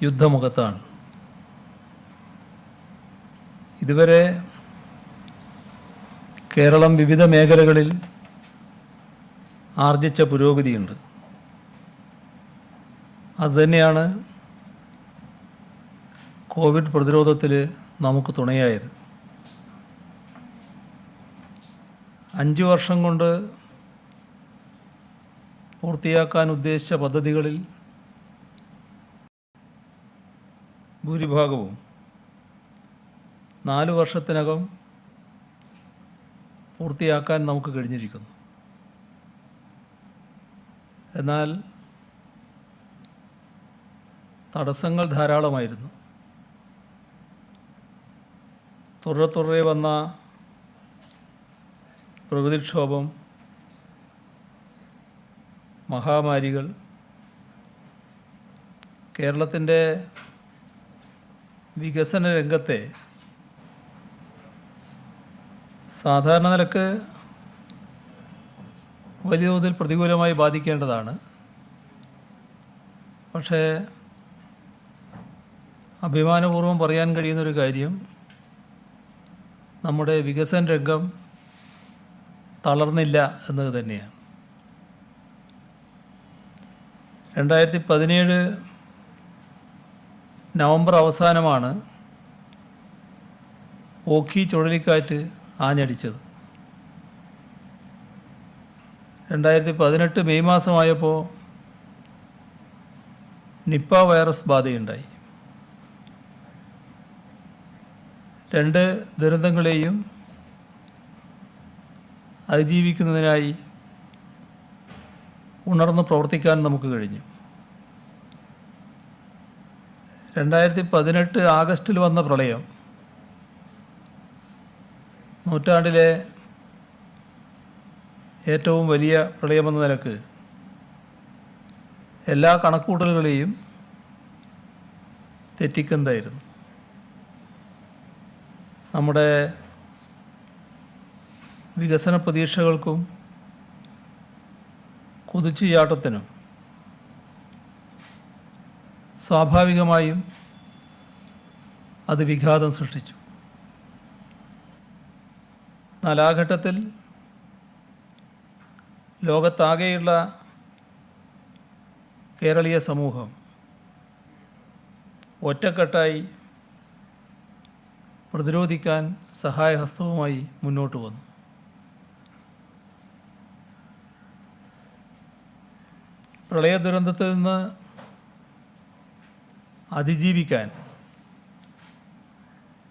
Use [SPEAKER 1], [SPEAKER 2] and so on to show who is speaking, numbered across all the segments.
[SPEAKER 1] യുദ്ധമുഖത്താണ്. ഇതുവരെ കേരളം വിവിധ മേഖലകളിൽ ആർജിച്ച പുരോഗതിയുണ്ട്. അതുതന്നെയാണ് കോവിഡ് പ്രതിരോധത്തിൽ നമുക്ക് തുണയായത്. 5 വർഷം കൊണ്ട് പൂർത്തിയാക്കാൻ ഉദ്ദേശിച്ച പദ്ധതികളിൽ ഭൂരിഭാഗവും 4 വർഷത്തിനകം പൂർത്തിയാക്കാൻ നമുക്ക് കഴിഞ്ഞിരിക്കുന്നു. എന്നാൽ തടസ്സങ്ങൾ ധാരാളമായിരുന്നു. തുടരെ വന്ന പ്രകൃതിക്ഷോഭം, മഹാമാരികൾ കേരളത്തിൻ്റെ വികസന രംഗത്തെ സാധാരണ നിലക്ക് വലിയ തോതിൽ പ്രതികൂലമായി ബാധിക്കേണ്ടതാണ്. പക്ഷേ അഭിമാനപൂർവ്വം പറയാൻ കഴിയുന്നൊരു കാര്യം, നമ്മുടെ വികസന രംഗം തളർന്നില്ല എന്നത് തന്നെയാണ്. 2017 നവംബർ അവസാനമാണ് ഓഖി ചുഴലിക്കാറ്റ് ആഞ്ഞടിച്ചത്. 2018 മെയ് മാസമായപ്പോൾ നിപ്പ വൈറസ് ബാധയുണ്ടായി. 2 ദുരന്തങ്ങളെയും അതിജീവിക്കുന്നതിനായി ഉണർന്ന് പ്രവർത്തിക്കാൻ നമുക്ക് കഴിഞ്ഞു. 2018 ആഗസ്റ്റിൽ വന്ന പ്രളയം നൂറ്റാണ്ടിലെ ഏറ്റവും വലിയ പ്രളയമെന്ന നിലക്ക് എല്ലാ കണക്കുകൂട്ടലുകളെയും തെറ്റിക്കുന്നതായിരുന്നു. നമ്മുടെ വികസന പ്രതീക്ഷകൾക്കും കുതിച്ചുചാട്ടത്തിനും സ്വാഭാവികമായും അത് വിഘാതം സൃഷ്ടിച്ചു. എന്നാൽ ആ ഘട്ടത്തിൽ ലോകത്താകെയുള്ള കേരളീയ സമൂഹം ഒറ്റക്കെട്ടായി പ്രതിരോധിക്കാൻ സഹായഹസ്തവുമായി മുന്നോട്ട് വന്നു. പ്രളയ ദുരന്തത്തിൽ നിന്ന് അതിജീവിക്കാൻ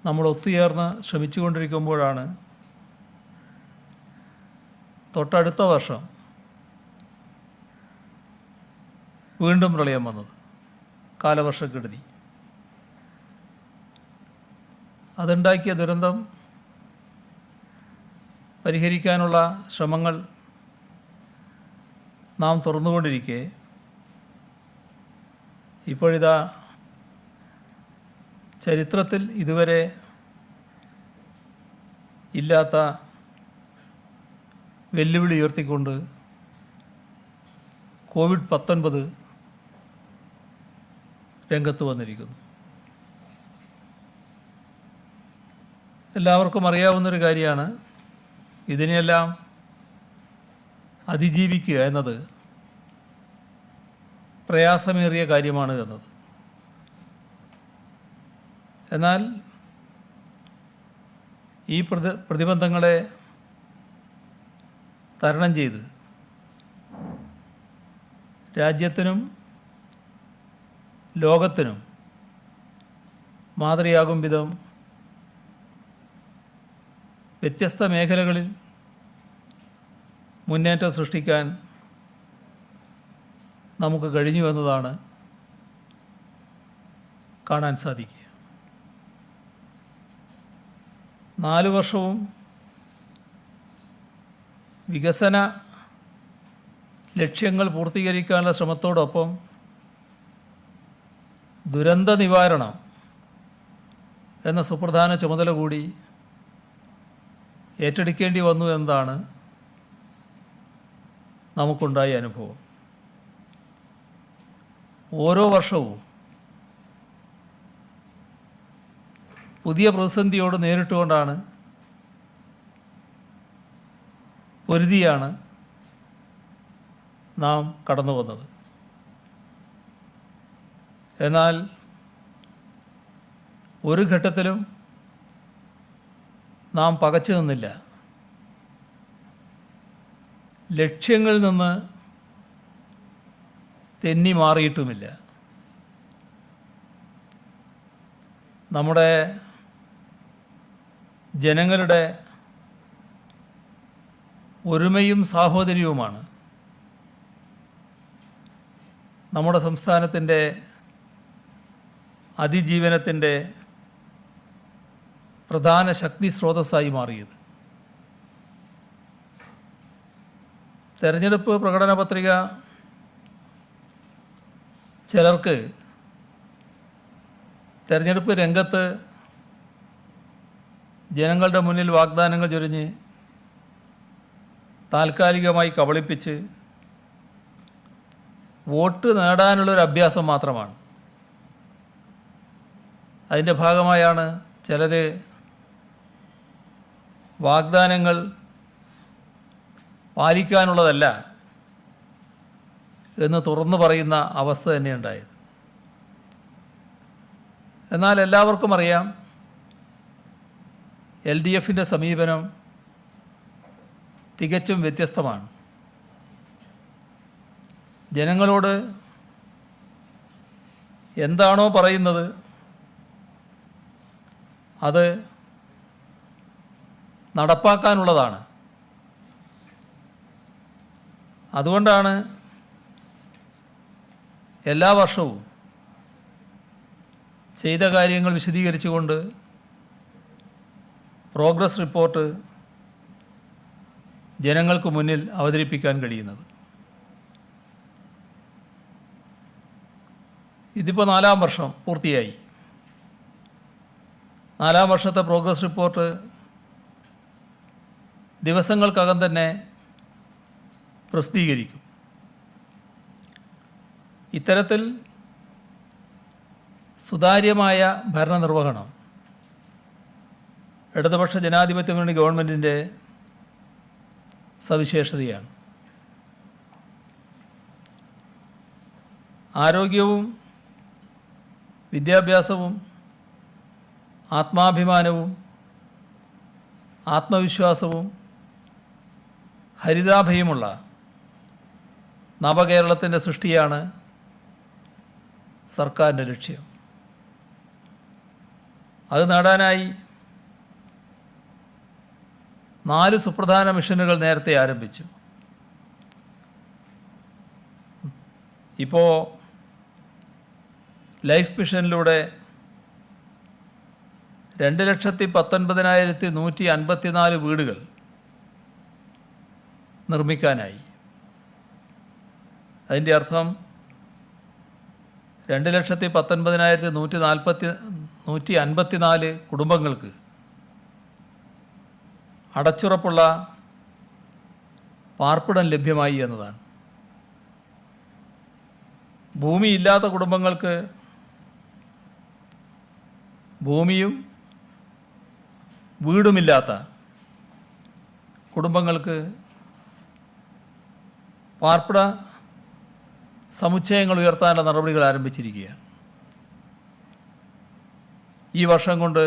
[SPEAKER 1] നമ്മൾ ഒത്തുചേർന്ന് ശ്രമിച്ചുകൊണ്ടിരിക്കുമ്പോഴാണ് തൊട്ടടുത്ത വർഷം വീണ്ടും പ്രളയം വന്നത്, കാലവർഷക്കെടുതി. അതുണ്ടാക്കിയ ദുരന്തം പരിഹരിക്കാനുള്ള ശ്രമങ്ങൾ നാം തുറന്നുകൊണ്ടിരിക്കെ ഇപ്പോഴിതാ ചരിത്രത്തിൽ ഇതുവരെ ഇല്ലാത്ത വെല്ലുവിളി ഉയർത്തിക്കൊണ്ട് COVID-19 രംഗത്ത് വന്നിരിക്കുന്നു. എല്ലാവർക്കും അറിയാവുന്നൊരു കാര്യമാണ്, ഇതിനെയെല്ലാം അതിജീവിക്കുക എന്നത് പ്രയാസമേറിയ കാര്യമാണ് എന്നത്. എന്നാൽ ഈ പ്രതിബന്ധങ്ങളെ തരണം ചെയ്ത് രാജ്യത്തിനും ലോകത്തിനും മാതൃകയാകും വിധം വ്യത്യസ്ത മേഖലകളിൽ മുന്നേറ്റം സൃഷ്ടിക്കാൻ നമുക്ക് കഴിഞ്ഞു എന്നതാണ് കാണാൻ സാധിക്കുക. 4 വർഷവും വികസന ലക്ഷ്യങ്ങൾ പൂർത്തീകരിക്കാനുള്ള ശ്രമത്തോടൊപ്പം ദുരന്ത നിവാരണം എന്ന സുപ്രധാന ചുമതല കൂടി ഏറ്റെടുക്കേണ്ടി വന്നു എന്നതാണ് നമുക്കുണ്ടായ അനുഭവം. ഓരോ വർഷവും പുതിയ പ്രതിസന്ധിയോട് നേരിട്ടുകൊണ്ടാണ്, പൊരുതിയാണ് നാം കടന്നു വന്നത്. എന്നാൽ ഒരു ഘട്ടത്തിലും നാം പകച്ചു നിന്നില്ല. ലക്ഷ്യങ്ങളിൽ നിന്ന് തെന്നി മാറിയിട്ടുമില്ല. നമ്മുടെ ജനങ്ങളുടെ ഒരുമയും സാഹോദര്യവുമാണ് നമ്മുടെ സംസ്ഥാനത്തിൻ്റെ അതിജീവനത്തിൻ്റെ പ്രധാന ശക്തി സ്രോതസ്സായി മാറിയത്. തെരഞ്ഞെടുപ്പ് പ്രകടന പത്രിക ചിലർക്ക് തെരഞ്ഞെടുപ്പ് രംഗത്ത് ജനങ്ങളുടെ മുന്നിൽ വാഗ്ദാനങ്ങൾ ചൊരിഞ്ഞ് താൽക്കാലികമായി കബളിപ്പിച്ച് വോട്ട് നേടാനുള്ളൊരു അഭ്യാസം മാത്രമാണ്. അതിൻ്റെ ഭാഗമായാണ് ചിലർ വാഗ്ദാനങ്ങൾ പാലിക്കാനുള്ളതല്ല എന്ന് തുറന്നു പറയുന്ന അവസ്ഥ തന്നെയുണ്ടായത്. എന്നാൽ എല്ലാവർക്കും അറിയാം, LDFൻ്റെ സമീപനം തികച്ചും വ്യത്യസ്തമാണ്. ജനങ്ങളോട് എന്താണോ പറയുന്നത് അത് നടപ്പാക്കാനുള്ളതാണ്. അതുകൊണ്ടാണ് എല്ലാ വർഷവും ചെയ്ത കാര്യങ്ങൾ വിശദീകരിച്ചുകൊണ്ട് പ്രോഗ്രസ് റിപ്പോർട്ട് ജനങ്ങൾക്ക് മുന്നിൽ അവതരിപ്പിക്കാൻ കഴിയുന്നത്. ഇതിപ്പോൾ 4-ാം വർഷം പൂർത്തിയായി. 4-ാം വർഷത്തെ പ്രോഗ്രസ് റിപ്പോർട്ട് ദിവസങ്ങൾക്കകം തന്നെ പ്രസിദ്ധീകരിക്കും. ഇത്തരത്തിൽ സുതാര്യമായ ഭരണനിർവഹണം ഇടതുപക്ഷ ജനാധിപത്യ മുന്നണി ഗവൺമെൻറ്റിൻ്റെ സവിശേഷതയാണ്. ആരോഗ്യവും വിദ്യാഭ്യാസവും ആത്മാഭിമാനവും ആത്മവിശ്വാസവും ഹരിതാഭയുമുള്ള നവകേരളത്തിൻ്റെ സൃഷ്ടിയാണ് സർക്കാരിൻ്റെ ലക്ഷ്യം. അത് നേടാനായി 4 സുപ്രധാന മിഷനുകൾ നേരത്തെ ആരംഭിച്ചു. ഇപ്പോൾ ലൈഫ് മിഷനിലൂടെ 2,19,154 വീടുകൾ നിർമ്മിക്കാനായി. അതിൻ്റെ അർത്ഥം 2,19,154 കുടുംബങ്ങൾക്ക് അടച്ചുറപ്പുള്ള പാർപ്പിടം ലഭ്യമായി എന്നതാണ്. ഭൂമിയില്ലാത്ത കുടുംബങ്ങൾക്ക് ഭൂമിയും വീടുമില്ലാത്ത കുടുംബങ്ങൾക്ക് പാർപ്പിട സമുച്ചയങ്ങൾ ഉയർത്താനുള്ള നടപടികൾ ആരംഭിച്ചിരിക്കുകയാണ്. ഈ വർഷം കൊണ്ട്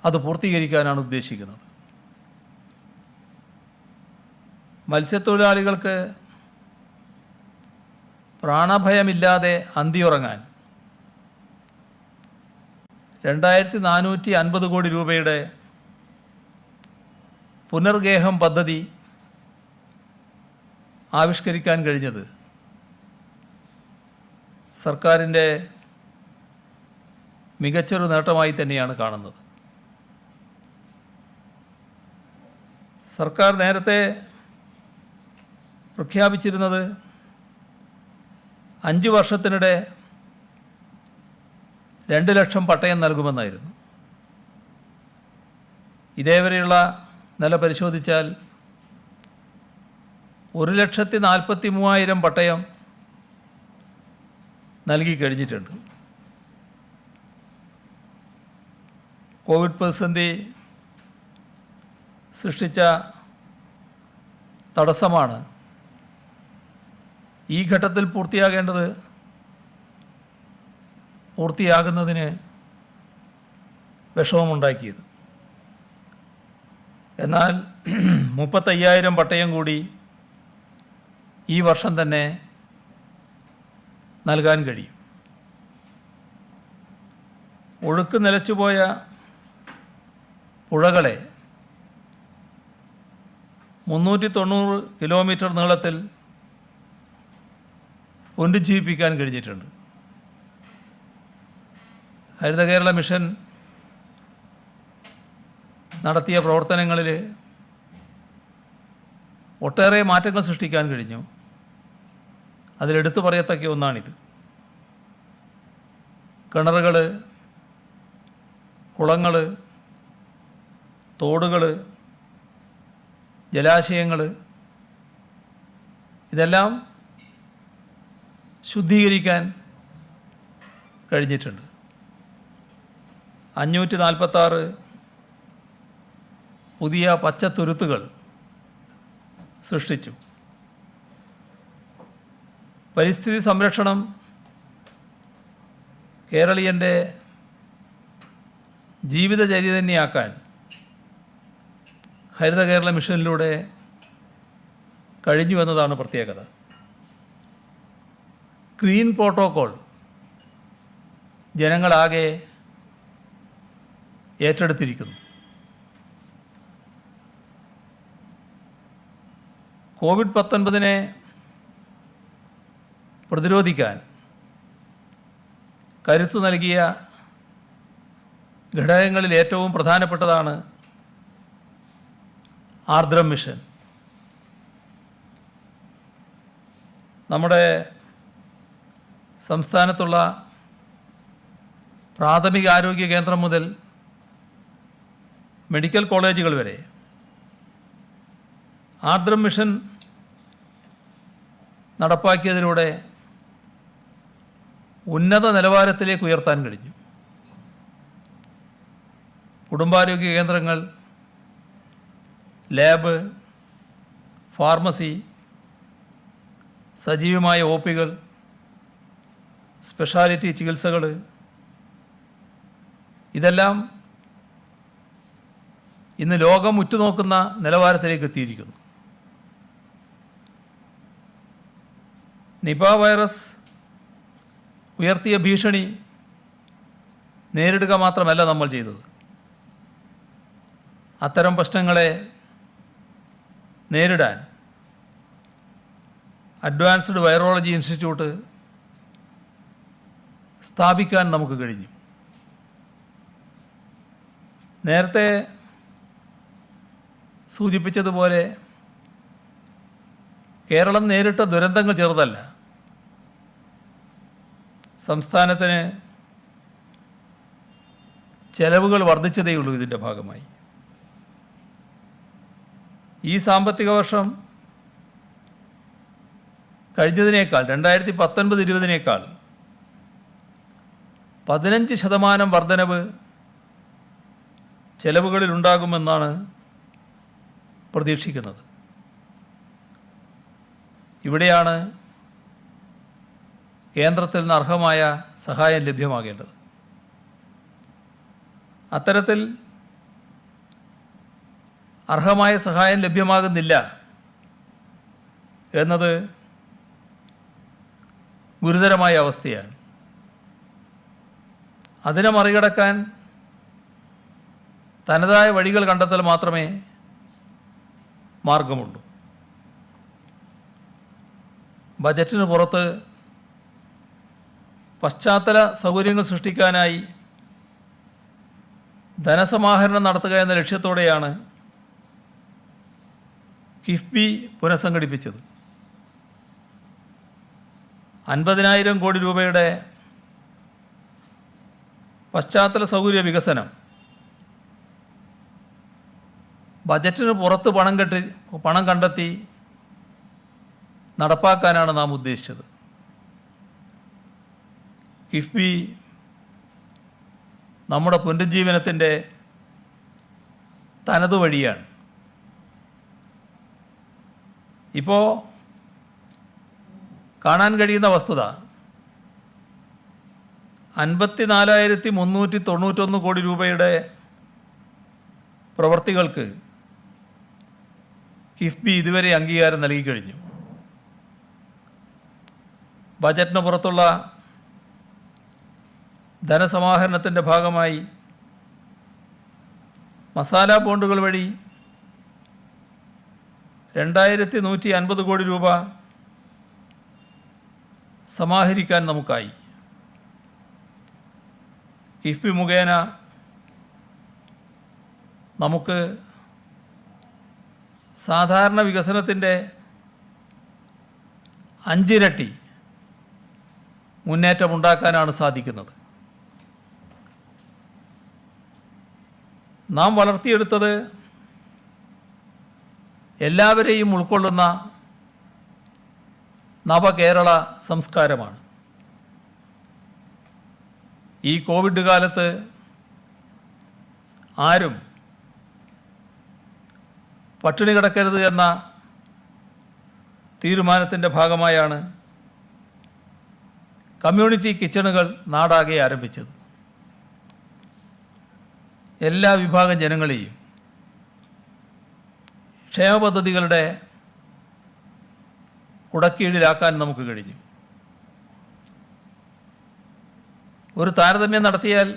[SPEAKER 1] അത് പൂർത്തീകരിക്കാനാണ് ഉദ്ദേശിക്കുന്നത്. മത്സ്യത്തൊഴിലാളികൾക്ക് പ്രാണഭയമില്ലാതെ അന്തിയുറങ്ങാൻ 2,450 കോടി രൂപയുടെ പുനർഗേഹം പദ്ധതി ആവിഷ്കരിക്കാൻ കഴിഞ്ഞത് സർക്കാരിൻ്റെ മികച്ചൊരു നേട്ടമായി തന്നെയാണ് കാണുന്നത്. സർക്കാർ നേരത്തെ പ്രഖ്യാപിച്ചിരുന്നത് 5 വർഷത്തിനിടെ 2 ലക്ഷം പട്ടയം നൽകുമെന്നായിരുന്നു. ഇതേവരെയുള്ള നില പരിശോധിച്ചാൽ 1,43,000 പട്ടയം നൽകി കഴിഞ്ഞിട്ടുണ്ട്. കോവിഡ് പ്രതിസന്ധി സൃഷ്ടിച്ച തടസ്സമാണ്. ഈ ഘട്ടത്തിൽ പൂർത്തിയാകുന്നതിന് വിഷമമുണ്ടാക്കിയത്. എന്നാൽ 35,000 പട്ടയം കൂടി ഈ വർഷം തന്നെ നൽകാൻ കഴിയും. ഒഴുക്ക് നിലച്ചുപോയ പുഴകളെ 390 കിലോമീറ്റർ നീളത്തിൽ പുനരുജ്ജീവിപ്പിക്കാൻ കഴിഞ്ഞിട്ടുണ്ട്. ഹരിത കേരള മിഷൻ നടത്തിയ പ്രവർത്തനങ്ങളിൽ ഒട്ടേറെ മാറ്റങ്ങൾ സൃഷ്ടിക്കാൻ കഴിഞ്ഞു. അതിലെടുത്തു പറയത്തക്ക ഒന്നാണിത്. കിണറുകൾ, കുളങ്ങൾ, തോടുകൾ, ജലാശയങ്ങൾ ഇതെല്ലാം ശുദ്ധീകരിക്കാൻ കഴിഞ്ഞിട്ടുണ്ട്. 546 പുതിയ പച്ചത്തുരുത്തുകൾ സൃഷ്ടിച്ചു. പരിസ്ഥിതി സംരക്ഷണം കേരളീയൻ്റെ ജീവിതചര്യ തന്നെയാക്കാൻ ഹരിത കേരള മിഷനിലൂടെ കഴിഞ്ഞു എന്നതാണ് പ്രത്യേകത. ഗ്രീൻ പ്രോട്ടോക്കോൾ ജനങ്ങളാകെ ഏറ്റെടുത്തിരിക്കുന്നു. കോവിഡ്-19 പ്രതിരോധിക്കാൻ കരുത്ത് നൽകിയ ഘടകങ്ങളിൽ ഏറ്റവും പ്രധാനപ്പെട്ടതാണ് ആർദ്രം മിഷൻ. നമ്മുടെ സംസ്ഥാനത്തുള്ള പ്രാഥമിക ആരോഗ്യ കേന്ദ്രം മുതൽ മെഡിക്കൽ കോളേജുകൾ വരെ ആർദ്രം മിഷൻ നടപ്പാക്കിയതിലൂടെ ഉന്നത നിലവാരത്തിലേക്ക് ഉയർത്താൻ കഴിഞ്ഞു. കുടുംബാരോഗ്യ കേന്ദ്രങ്ങൾ, ലാബ്, ഫാർമസി, സജീവമായ OPകൾ, സ്പെഷ്യാലിറ്റി ചികിത്സകൾ ഇതെല്ലാം ഇന്ന് ലോകം ഉറ്റുനോക്കുന്ന നിലവാരത്തിലേക്ക് എത്തിയിരിക്കുന്നു. നിപ വൈറസ് ഉയർത്തിയ ഭീഷണി നേരിടുക മാത്രമല്ല നമ്മൾ ചെയ്തത്. അത്തരം പ്രശ്നങ്ങളെ നേരിടാൻ അഡ്വാൻസ്ഡ് വൈറോളജി ഇൻസ്റ്റിറ്റ്യൂട്ട് സ്ഥാപിക്കാൻ നമുക്ക് കഴിഞ്ഞു. നേരത്തെ സൂചിപ്പിച്ചതുപോലെ കേരളം നേരിട്ട ദുരന്തങ്ങൾ ചെറുതല്ല. സംസ്ഥാനത്തിന് ചെലവുകൾ വർദ്ധിച്ചതേയുള്ളൂ ഇതിൻ്റെ ഭാഗമായി. ഈ സാമ്പത്തിക വർഷം കഴിഞ്ഞതിനേക്കാൾ 2019-20 15% വർധനവ് ചെലവുകളിലുണ്ടാകുമെന്നാണ് പ്രതീക്ഷിക്കുന്നത്. ഇവിടെയാണ് കേന്ദ്രത്തിൽ നിന്ന് അർഹമായ സഹായം ലഭ്യമാകേണ്ടത്. അത്തരത്തിൽ അർഹമായ സഹായം ലഭ്യമാകുന്നില്ല എന്നത് ഗുരുതരമായ അവസ്ഥയാണ്. അതിനെ മറികടക്കാൻ തനതായ വഴികൾ കണ്ടെത്തൽ മാത്രമേ മാർഗമുള്ളൂ. ബജറ്റിന് പുറത്ത് പശ്ചാത്തല സൗകര്യങ്ങൾ സൃഷ്ടിക്കാനായി ധനസമാഹരണം നടത്തുക എന്ന ലക്ഷ്യത്തോടെയാണ് കിഫ്ബി പുനഃസംഘടിപ്പിച്ചത്. 50,000 കോടി രൂപയുടെ പശ്ചാത്തല സൗകര്യ വികസനം ബജറ്റിന് പുറത്ത് പണം കണ്ടെത്തി നടപ്പാക്കാനാണ് നാം ഉദ്ദേശിച്ചത്. കിഫ്ബി നമ്മുടെ പുനരുജ്ജീവനത്തിൻ്റെ തനതു വഴിയാണ്. ഇപ്പോൾ കാണാൻ കഴിയുന്ന വസ്തുത 54,391 കോടി രൂപയുടെ പ്രവർത്തികൾക്ക് കിഫ്ബി ഇതുവരെ അംഗീകാരം നൽകിക്കഴിഞ്ഞു. ബജറ്റിന് പുറത്തുള്ള ധനസമാഹരണത്തിൻ്റെ ഭാഗമായി മസാല ബോണ്ടുകൾ വഴി 2,150 കോടി രൂപ സമാഹരിക്കാൻ നമുക്കായി. കിഫ്ബി മുഖേന നമുക്ക് സാധാരണ വികസനത്തിൻ്റെ 5 ഇരട്ടി മുന്നേറ്റമുണ്ടാക്കാനാണ് സാധിക്കുന്നത്. നാം വളർത്തിയെടുത്തത് എല്ലാവരെയും ഉൾക്കൊള്ളുന്ന നവകേരള സംസ്കാരമാണ്. ഈ കോവിഡ് കാലത്ത് ആരും പട്ടിണി കിടക്കരുത് എന്ന തീരുമാനത്തിൻ്റെ ഭാഗമായാണ് കമ്മ്യൂണിറ്റി കിച്ചണുകൾ നാടാകെ ആരംഭിച്ചത്. എല്ലാ വിഭാഗം ജനങ്ങളെയും ക്ഷേമ പദ്ധതികളുടെ കുടക്കീഴിലാക്കാൻ നമുക്ക് കഴിഞ്ഞു. ഒരു താരതമ്യം നടത്തിയാൽ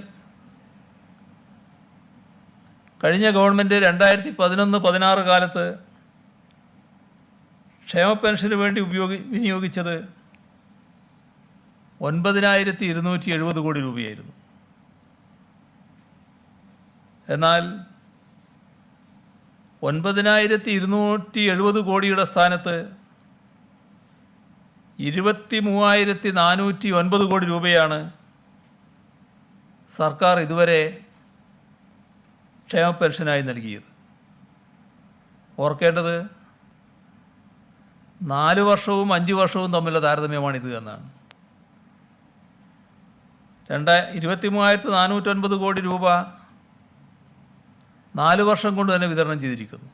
[SPEAKER 1] കഴിഞ്ഞ ഗവൺമെൻറ് 2011-16 കാലത്ത് ക്ഷേമ പെൻഷന് വേണ്ടി വിനിയോഗിച്ചത് 9,270 കോടി രൂപയായിരുന്നു. എന്നാൽ 9,270 കോടിയുടെ സ്ഥാനത്ത് 23,409 കോടി രൂപയാണ് സർക്കാർ ഇതുവരെ ക്ഷേമ പെൻഷനായി നൽകിയത്. ഓർക്കേണ്ടത് 4 വർഷവും 5 വർഷവും തമ്മിലുള്ള താരതമ്യമാണിത് എന്നാണ്. 23,409 കോടി രൂപ 4 വർഷം കൊണ്ട് തന്നെ വിതരണം ചെയ്തിരിക്കുന്നു.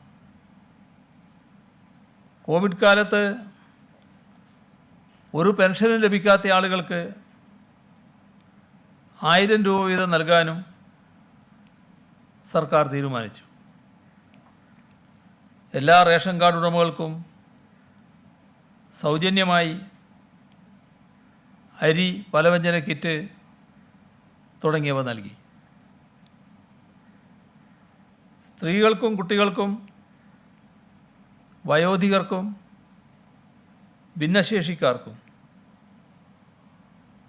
[SPEAKER 1] കോവിഡ് കാലത്ത് ഒരു പെൻഷനും ലഭിക്കാത്ത ആളുകൾക്ക് 1000 രൂപ വീതം നൽകാനും സർക്കാർ തീരുമാനിച്ചു. എല്ലാ റേഷൻ കാർഡ് ഉടമകൾക്കും സൗജന്യമായി അരി, പലവ്യഞ്ജന കിറ്റ് തുടങ്ങിയവ നൽകി. സ്ത്രീകൾക്കും കുട്ടികൾക്കും വയോധികർക്കും ഭിന്നശേഷിക്കാർക്കും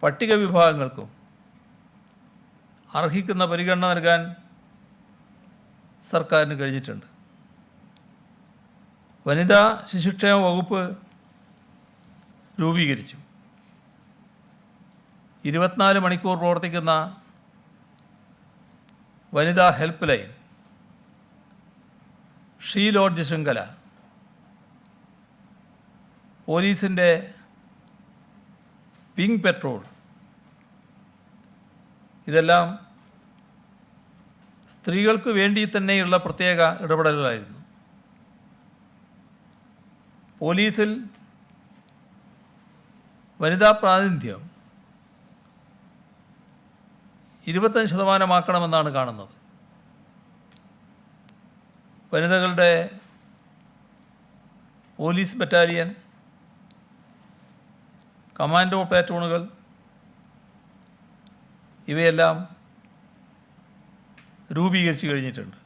[SPEAKER 1] പട്ടിക വിഭാഗങ്ങൾക്കും അർഹിക്കുന്ന പരിഗണന നൽകാൻ സർക്കാരിന് കഴിഞ്ഞിട്ടുണ്ട്. വനിതാ ശിശുക്ഷേമ വകുപ്പ് രൂപീകരിച്ചു. 24 മണിക്കൂർ പ്രവർത്തിക്കുന്ന വനിതാ ഹെൽപ്പ് ലൈൻ, ഷീ ലോഡ്ജ് ശൃംഖല, പോലീസിൻ്റെ പിങ്ക് പെട്രോൾ, ഇതെല്ലാം സ്ത്രീകൾക്ക് വേണ്ടി തന്നെയുള്ള പ്രത്യേക ഇടപെടലുകളായിരുന്നു. പോലീസിൽ വനിതാ പ്രാതിനിധ്യം 25% കാണുന്നത്. വനിതകളുടെ പോലീസ് ബറ്റാലിയൻ, കമാൻഡോ പ്ലാറ്റൂണുകൾ ഇവയെല്ലാം രൂപീകരിച്ചു കഴിഞ്ഞിട്ടുണ്ട്.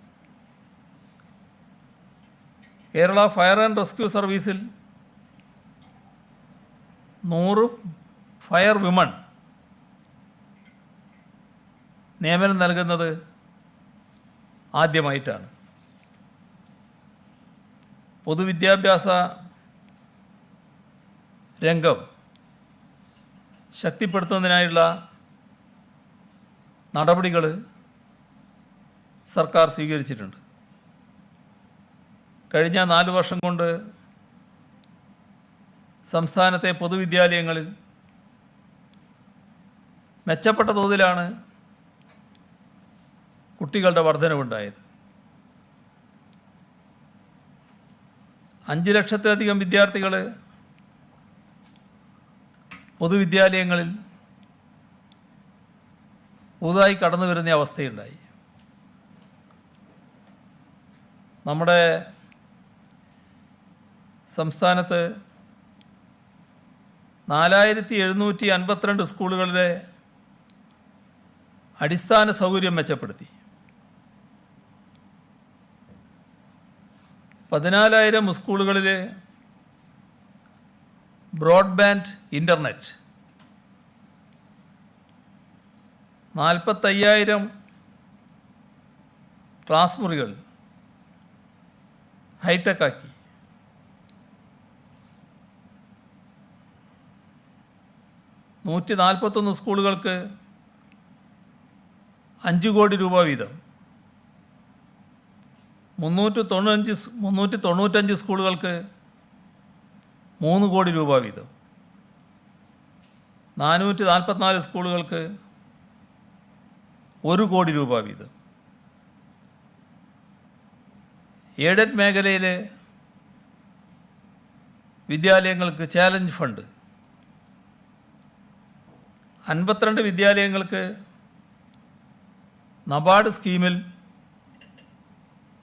[SPEAKER 1] കേരള ഫയർ ആൻഡ് റെസ്ക്യൂ സർവീസിൽ 100 ഫയർ വിമൺ നിയമനം നൽകുന്നത് ആദ്യമായിട്ടാണ്. പൊതുവിദ്യാഭ്യാസ രംഗം ശക്തിപ്പെടുത്തുന്നതിനായുള്ള നടപടികൾ സർക്കാർ സ്വീകരിച്ചിട്ടുണ്ട്. കഴിഞ്ഞ 4 വർഷം കൊണ്ട് സംസ്ഥാനത്തെ പൊതുവിദ്യാലയങ്ങളിൽ മെച്ചപ്പെട്ട തോതിലാണ് കുട്ടികളുടെ വർധനവുണ്ടായത്. 5 ലക്ഷത്തിലധികം വിദ്യാർത്ഥികൾ പൊതുവിദ്യാലയങ്ങളിൽ പുതുതായി കടന്നു വരുന്ന അവസ്ഥയുണ്ടായി. നമ്മുടെ സംസ്ഥാനത്ത് 4752 സ്കൂളുകളിലെ അടിസ്ഥാന സൗകര്യം മെച്ചപ്പെടുത്തി. 14,000 സ്കൂളുകളിൽ ബ്രോഡ്ബാൻഡ് ഇൻ്റർനെറ്റ്, 45,000 ക്ലാസ് മുറികൾ ഹൈടെക് ആക്കി. 141 സ്കൂളുകൾക്ക് 5 കോടി രൂപ വീതം, 395 സ്കൂളുകൾക്ക് 3 കോടി രൂപ വീതം, 444 സ്കൂളുകൾക്ക് 1 കോടി രൂപ വീതം. എയ്ഡഡ് മേഖലയിലെ വിദ്യാലയങ്ങൾക്ക് ചാലഞ്ച് ഫണ്ട്, 52 വിദ്യാലയങ്ങൾക്ക് നബാർഡ് സ്കീമിൽ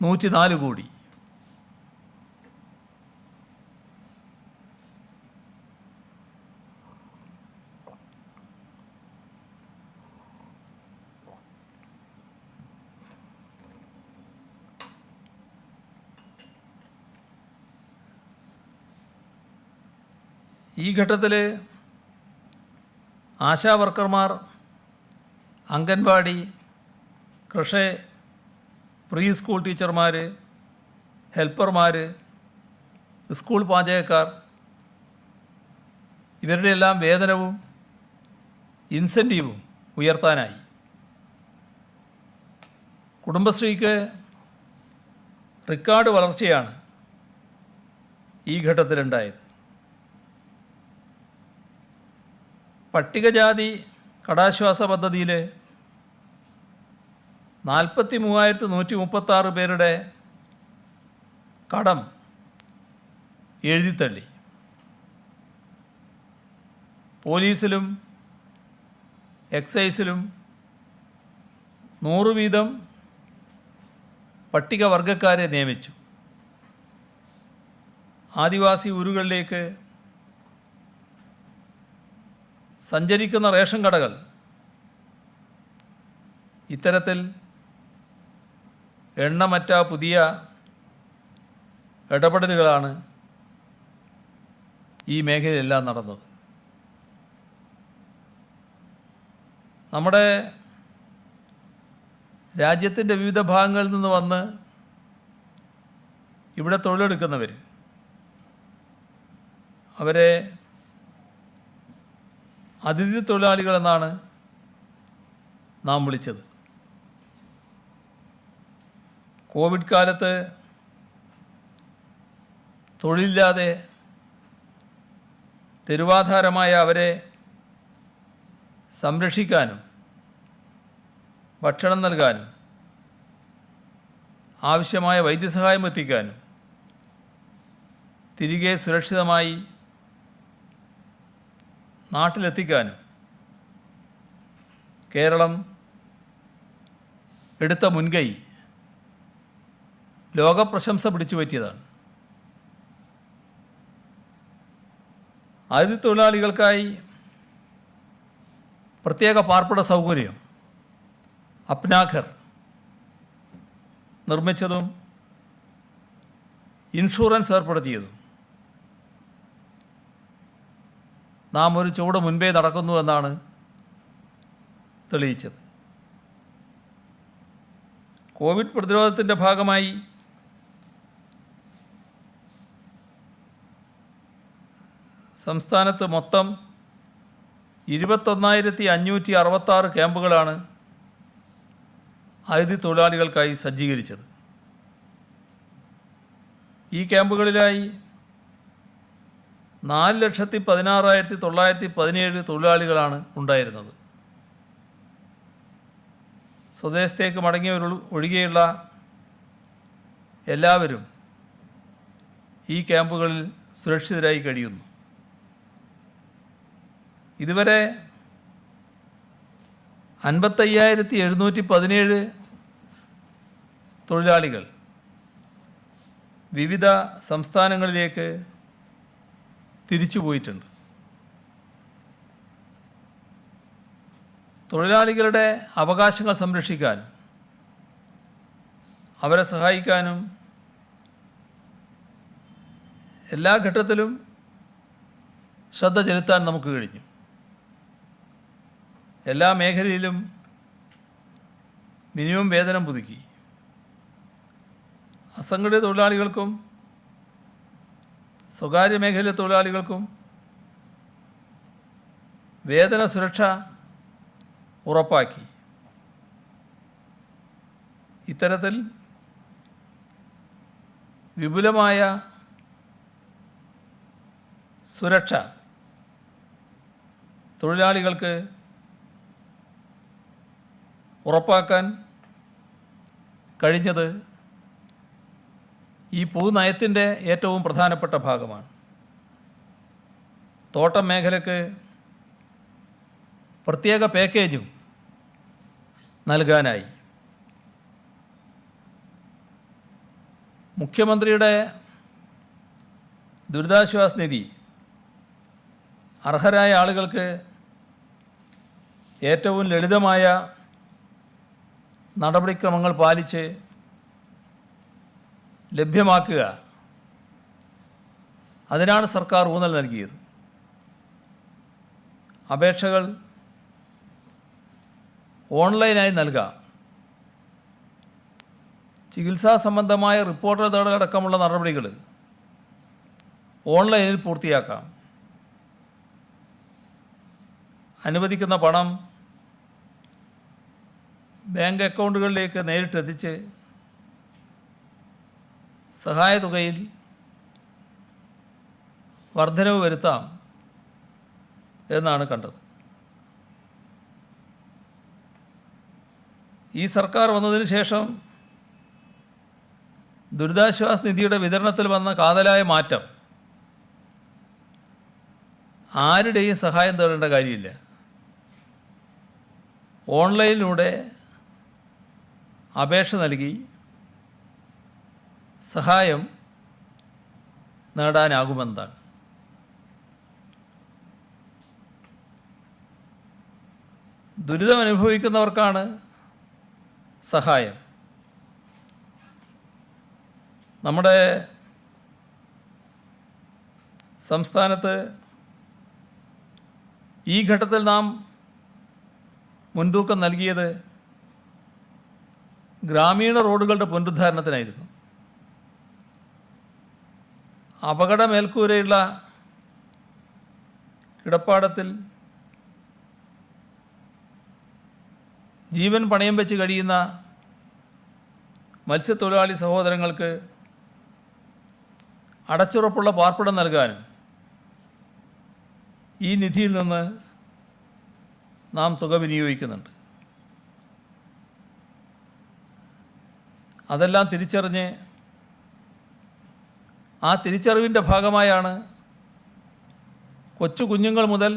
[SPEAKER 1] 104 കോടി. ഈ ഘട്ടത്തിൽ ആശാ വർക്കർമാർ, അംഗൻവാടി, കൃഷി, പ്രീ സ്കൂൾ ടീച്ചർമാർ, ഹെൽപ്പർമാർ, സ്കൂൾ പാചകക്കാർ, ഇവരുടെ എല്ലാം വേതനവും ഇൻസെൻറ്റീവും ഉയർത്താനായി. കുടുംബശ്രീക്ക് റെക്കോർഡ് വളർച്ചയാണ് ഈ ഘട്ടത്തിലുണ്ടായത്. പട്ടികജാതി കടാശ്വാസ പദ്ധതിയിൽ 43,136 പേരുടെ കടം എഴുതിത്തള്ളി. പോലീസിലും എക്സൈസിലും 100 വീതം പട്ടികവർഗക്കാരെ നിയമിച്ചു. ആദിവാസി ഊരുകളിലേക്ക് സഞ്ചരിക്കുന്ന റേഷൻ കടകൾ ഇത്തരത്തിൽ എണ്ണമറ്റ പുതിയ ഇടപെടലുകളാണ് ഈ മേഖലയിലെല്ലാം നടന്നത്. നമ്മുടെ രാജ്യത്തിൻ്റെ വിവിധ ഭാഗങ്ങളിൽ നിന്ന് വന്ന് ഇവിടെ തൊഴിലെടുക്കുന്നവർ, അവരെ അതിഥി തൊഴിലാളികളെന്നാണ് നാം വിളിച്ചത്. കോവിഡ് കാലത്ത് തൊഴിലില്ലാതെ തെരുവാധാരമായ അവരെ സംരക്ഷിക്കാനും ഭക്ഷണം നൽകാനും ആവശ്യമായ വൈദ്യസഹായം എത്തിക്കാനും തിരികെ സുരക്ഷിതമായി നാട്ടിലെത്തിക്കാനും കേരളം എടുത്ത മുൻകൈ ലോകപ്രശംസ പിടിച്ചു പറ്റിയതാണ്. അതിഥി തൊഴിലാളികൾക്കായി പ്രത്യേക പാർപ്പിട സൗകര്യം അപ്നാഘർ നിർമ്മിച്ചതും ഇൻഷുറൻസ് ഏർപ്പെടുത്തിയതും നാം ഒരു ചുവട് മുൻപേ നടക്കുന്നുവെന്നാണ് തെളിയിച്ചത്. കോവിഡ് പ്രതിരോധത്തിൻ്റെ ഭാഗമായി സംസ്ഥാനത്ത് മൊത്തം 21,566 ക്യാമ്പുകളാണ് അതിഥി തൊഴിലാളികൾക്കായി സജ്ജീകരിച്ചത്. ഈ ക്യാമ്പുകളിലായി 4,16,917 തൊഴിലാളികളാണ് ഉണ്ടായിരുന്നത്. സ്വദേശത്തേക്ക് മടങ്ങിയവർ ഒഴികെയുള്ള എല്ലാവരും ഈ ക്യാമ്പുകളിൽ സുരക്ഷിതരായി കഴിയുന്നു. ഇതുവരെ 55,717 തൊഴിലാളികൾ വിവിധ സംസ്ഥാനങ്ങളിലേക്ക് തിരിച്ചുപോയിട്ടുണ്ട്. തൊഴിലാളികളുടെ അവകാശങ്ങൾ സംരക്ഷിക്കാനും അവരെ സഹായിക്കാനും എല്ലാ ഘട്ടത്തിലും ശ്രദ്ധ ചെലുത്താൻ നമുക്ക് കഴിഞ്ഞു. എല്ലാ മേഖലയിലും മിനിമം വേതനം പുതുക്കി. അസംഘടിത തൊഴിലാളികൾക്കും സ്വകാര്യ മേഖലയിലെ തൊഴിലാളികൾക്കും വേതന സുരക്ഷ ഉറപ്പാക്കി. ഇത്തരത്തിൽ വിപുലമായ സുരക്ഷ തൊഴിലാളികൾക്ക് ഉറപ്പാക്കാൻ കഴിഞ്ഞത് ഈ പൊതുനയത്തിൻ്റെ ഏറ്റവും പ്രധാനപ്പെട്ട ഭാഗമാണ്. തോട്ടം മേഖലയ്ക്ക് പ്രത്യേക പാക്കേജും നൽകാനായി. മുഖ്യമന്ത്രിയുടെ ദുരിതാശ്വാസ നിധി അർഹരായ ആളുകൾക്ക് ഏറ്റവും ലളിതമായ നടപടിക്രമങ്ങൾ പാലിച്ച് ലഭ്യമാക്കുക, അതിനാണ് സർക്കാർ ഊന്നൽ നൽകിയത്. അപേക്ഷകൾ ഓൺലൈനായി നൽകാം. ചികിത്സാ സംബന്ധമായ റിപ്പോർട്ട് തേടലടക്കമുള്ള നടപടികൾ ഓൺലൈനിൽ പൂർത്തിയാക്കാം. അനുവദിക്കുന്ന പണം ബാങ്ക് അക്കൗണ്ടുകളിലേക്ക് നേരിട്ടെത്തിച്ച് സഹായതുകയിൽ വർധനവ് വരുത്താം എന്നാണ് കണ്ടത്. ഈ സർക്കാർ വന്നതിന് ശേഷം ദുരിതാശ്വാസ നിധിയുടെ വിതരണത്തിൽ വന്ന കാതലായ മാറ്റം ആരുടെയും സഹായം തേടേണ്ട കാര്യമില്ല. ഓൺലൈനിലൂടെ അപേക്ഷ നൽകി സഹായം നേടാനാകുമെന്നാണ്. ദുരിതമനുഭവിക്കുന്നവർക്കാണ് സഹായം. നമ്മുടെ സംസ്ഥാനത്ത് ഈ ഘട്ടത്തിൽ നാം മുൻതൂക്കം നൽകിയത് ഗ്രാമീണ റോഡുകളുടെ പുനരുദ്ധാരണത്തിനായിരുന്നു. അപകടമേൽക്കൂരയുള്ള കിടപ്പാടത്തിൽ ജീവൻ പണയം വെച്ച് കഴിയുന്ന മത്സ്യത്തൊഴിലാളി സഹോദരങ്ങൾക്ക് അടച്ചുറപ്പുള്ള പാർപ്പിടം നൽകാനും ഈ നിധിയിൽ നിന്ന് നാം തുക വിനിയോഗിക്കുന്നുണ്ട്. അതെല്ലാം തിരിച്ചറിഞ്ഞ് ആ തിരിച്ചറിവിൻ്റെ ഭാഗമായാണ് കൊച്ചു കുഞ്ഞുങ്ങൾ മുതൽ